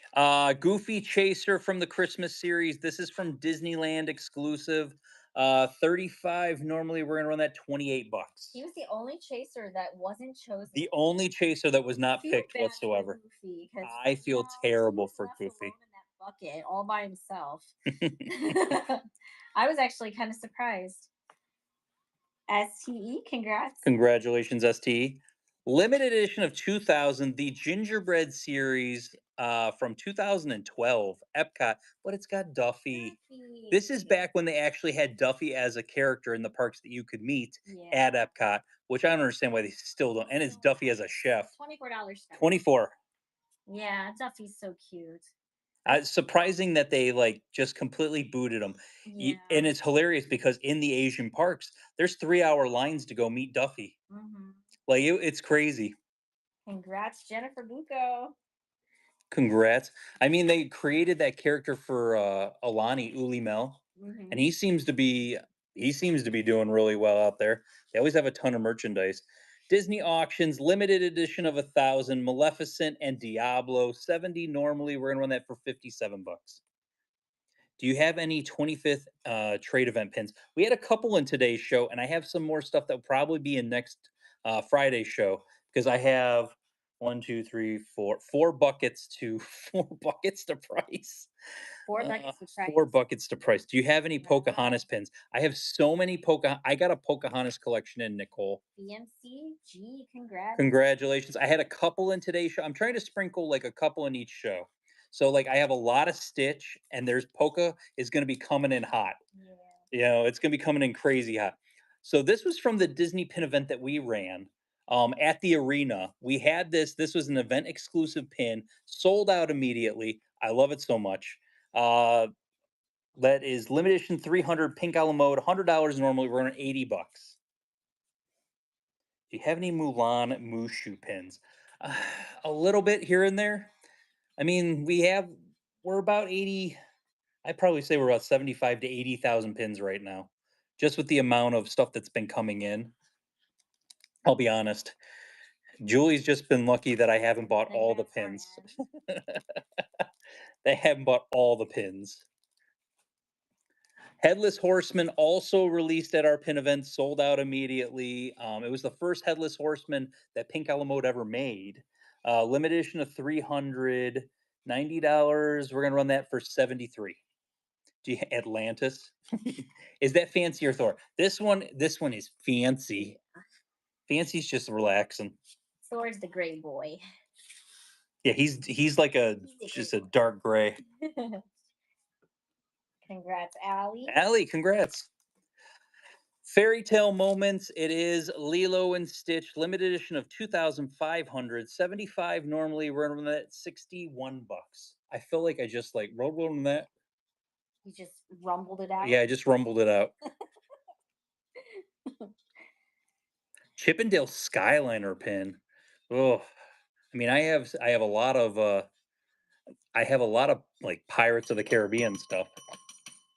Goofy Chaser from the Christmas series. This is from Disneyland exclusive. 35 normally we're gonna run that 28 bucks. He was the only chaser that wasn't chosen. The only chaser that was not I feel picked bad for whatsoever. Goofy, 'cause I feel somehow he terrible was for left Goofy. alone in that bucket all by himself. I was actually kind of surprised. STE, congrats. Congratulations, ST. Limited edition of 2000, the Gingerbread series from 2012, Epcot, but it's got Duffy. This is back when they actually had Duffy as a character in the parks that you could meet at Epcot, which I don't understand why they still don't. And it's Duffy as a chef. $24. 24. Yeah, Duffy's so cute. Surprising that they like just completely booted him. Yeah. And it's hilarious because in the Asian parks, there's 3-hour lines to go meet Duffy. Mhm. Like it's crazy. Congrats, Jennifer Bucco. Congrats. I mean, they created that character for Alani Uli Mel, and Mhm. he seems to be doing really well out there. They always have a ton of merchandise. Disney auctions, limited edition of 1,000, Maleficent and Diablo, 70 normally. We're gonna run that for 57 bucks. Do you have any 25th trade event pins? We had a couple in today's show, and I have some more stuff that will probably be in next Friday's show because I have one, two, three, four buckets to 4 buckets to price. 4 buckets to price. 4 buckets to price. Do you have any Wow. Pocahontas pins? I have so many I got a Pocahontas collection in, Nicole. BMCG, congrats. Congratulations. I had a couple in today's show. I'm trying to sprinkle like a couple in each show. So like I have a lot of Stitch and there's Polka is going to be coming in hot. Yeah. You know, it's going to be coming in crazy hot. So this was from the Disney pin event that we ran at the arena. We had this was an event exclusive pin, sold out immediately. I love it so much. That is limited edition 300 pink a la mode, $100 normally, we're running 80 bucks. Do you have any Mulan Mushu pins? A little bit here and there. I mean, we're about 80. I'd probably say we're about 75 to 80,000 pins right now, just with the amount of stuff that's been coming in. I'll be honest. Julie's just been lucky that I haven't bought all the pins. They haven't bought all the pins. Headless Horseman also released at our pin event, sold out immediately. It was the first Headless Horseman that Pink Mode ever made. Limited edition of 300, $90. We're gonna run that for 73. Do you Atlantis? Is that fancy or Thor? This one is fancy. Fancy's just relaxing. Thor's the gray boy. Yeah, he's like just a dark gray. Congrats, Allie. Allie, congrats. Fairy Tale Moments. It is Lilo and Stitch, limited edition of 2,500, 75 normally. We're running that 61 bucks. I feel like I just like rolled on that. You just rumbled it out. Yeah, I just rumbled it out. Chippendale Skyliner pin. Oh, I mean, I have a lot of like Pirates of the Caribbean stuff.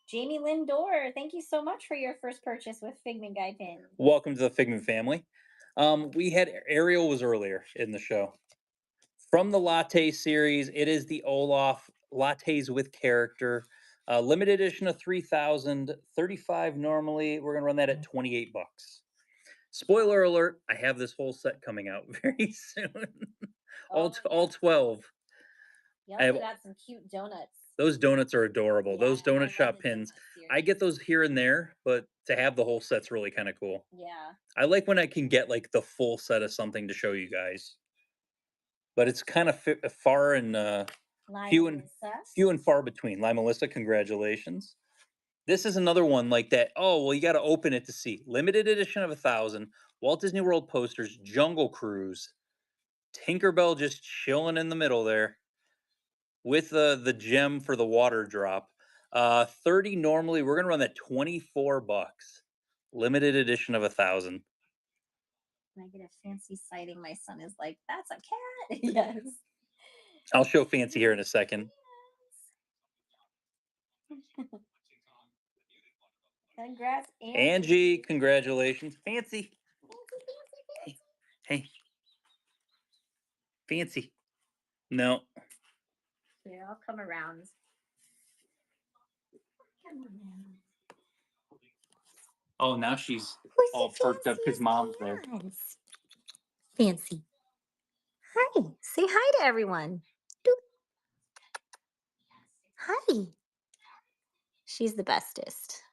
Jamie Lindor, thank you so much for your first purchase with Figment Guy pins. Welcome to the Figment family. We had Ariel was earlier in the show. From the Latte series, it is the Olaf Lattes with Character. Limited edition of 3,000, 35 normally. We're going to run that at 28 bucks. Spoiler alert, I have this whole set coming out very soon. all Oh, 12. you I have also got some cute donuts. those donuts are adorable. Yeah, Those I donut love shop the pins. donut I get series. those here and there, but to have the whole set's really kind of cool. Yeah. I like when I can get like the full set of something to show you guys. But it's kind of far and few and Melissa. few and far between. Lima Melissa, congratulations. This is another one like that. Oh, well, you got to open it to see. Limited edition of 1,000. Walt Disney World posters, Jungle Cruise, Tinkerbell just chilling in the middle there with the gem for the water drop. 30 normally. We're gonna run that 24 bucks. Limited edition of 1,000. Can I get a fancy sighting? My son is like, that's a cat. Yes. I'll show fancy here in a second. Congrats, Angie, congratulations. Fancy. Hey. Fancy. No. Here, I'll come around. Come around. Oh, now she's Who's all the perked up because fanciest mom's there. ones? Fancy. Hi. Say hi to everyone. Doop. Hi. She's the bestest.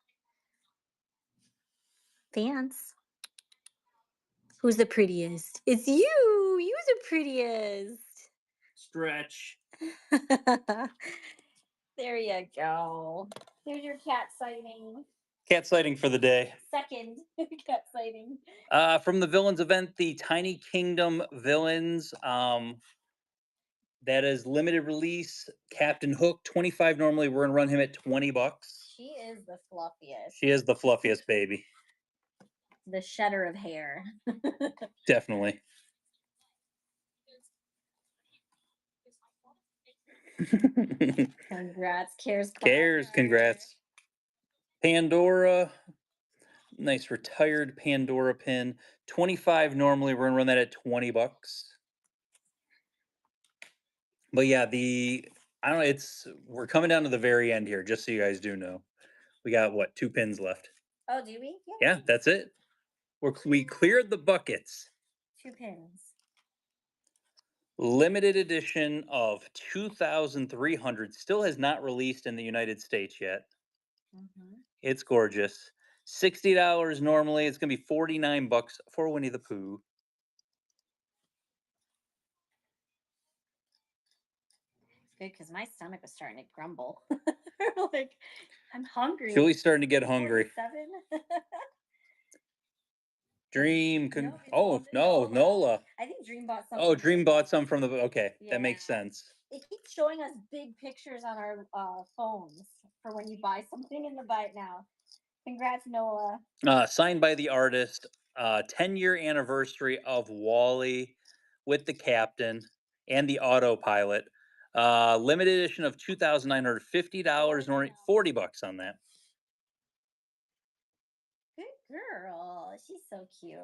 Fans. Who's the prettiest? It's you. You're the prettiest. Stretch. There you go. There's your cat sighting. Cat sighting for the day. Second cat sighting. From the villains event, the Tiny Kingdom villains. That is limited release. Captain Hook, 25 normally. We're gonna run him at 20 bucks. She is the fluffiest. She is the fluffiest baby. The shedder of hair. Definitely. Congrats, Cares. Cares, congrats. Pandora. Nice retired Pandora pin. 25 normally. We're gonna run that at 20 bucks. But yeah, I don't know, we're coming down to the very end here, just so you guys do know. We got what, 2 pins left. Oh, do we? Yeah, that's it. We cleared the buckets. 2 pins. Limited edition of 2,300. Still has not released in the United States yet. It's gorgeous. $60 normally. It's gonna be 49 bucks for Winnie the Pooh. Good, because my stomach was starting to grumble. Like, I'm hungry. Julie's starting to get hungry. 47? Dream. No, it's Oh, Golden no, Nola. Nola. I think Dream bought something. Oh, Dream bought some from the. Okay, that makes Yeah. sense. It keeps showing us big pictures on our phones for when you buy something in the bite now. Congrats, Nola. Signed by the artist. 10-year anniversary of Wally with the captain and the autopilot. Limited edition of $2,950. Normally 40 bucks on that. Good girl. She's so cute.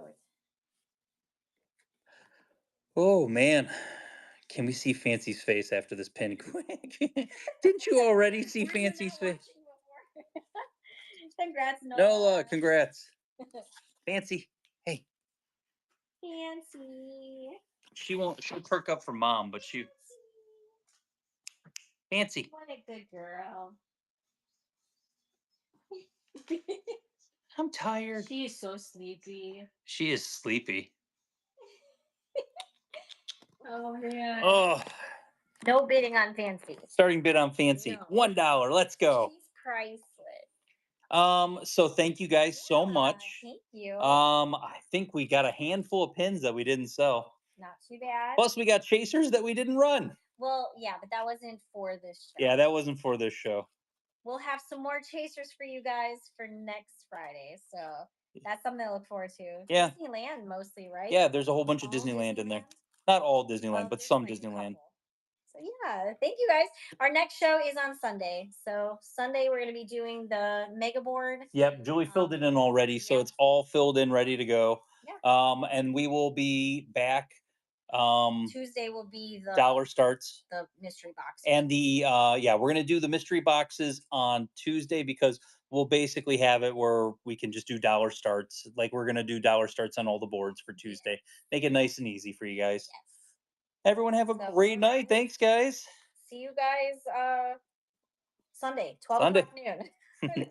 Oh man, can we see Fancy's face after this pin quick? Didn't you already see Were you not Fancy's face? watching before? Congrats, Nola. Nola, congrats. Fancy, hey. Fancy. She'll perk up for mom, but Fancy. What a good girl. I'm tired. She is so sleepy. She is sleepy. Oh man. Oh, No bidding on Fancy. starting bid on Fancy. No. $1. Let's go. She's priceless. So thank you guys so Yeah, much. Thank you. I think we got a handful of pins that we didn't sell. Not too bad. Plus, we got chasers that we didn't run. Well, yeah, but that wasn't for this show. Yeah, that wasn't for this show. we'll have some more chasers for you guys for next Friday. So that's something to look forward to. Yeah. Disneyland mostly, right? Yeah, there's a whole bunch of All Disneyland in there. Disneyland. Not all Disneyland, Well, but there's some like a Disneyland. couple. So yeah, thank you guys. Our next show is on Sunday. So Sunday we're gonna be doing the mega board. Yep, Julie filled it in Um, already, so yeah, it's all filled in, ready to go. yeah. And we will be back. Tuesday will be Dollar starts. the mystery box. And the yeah, we're gonna do the mystery boxes on Tuesday because we'll basically have it where we can just do dollar starts. Like we're gonna do dollar starts on all the boards for Yeah. Tuesday. Make it nice and easy for you guys. Yes. Everyone have a So great night. Thanks, guys. see you guys Sunday, 12 Sunday. o'clock noon.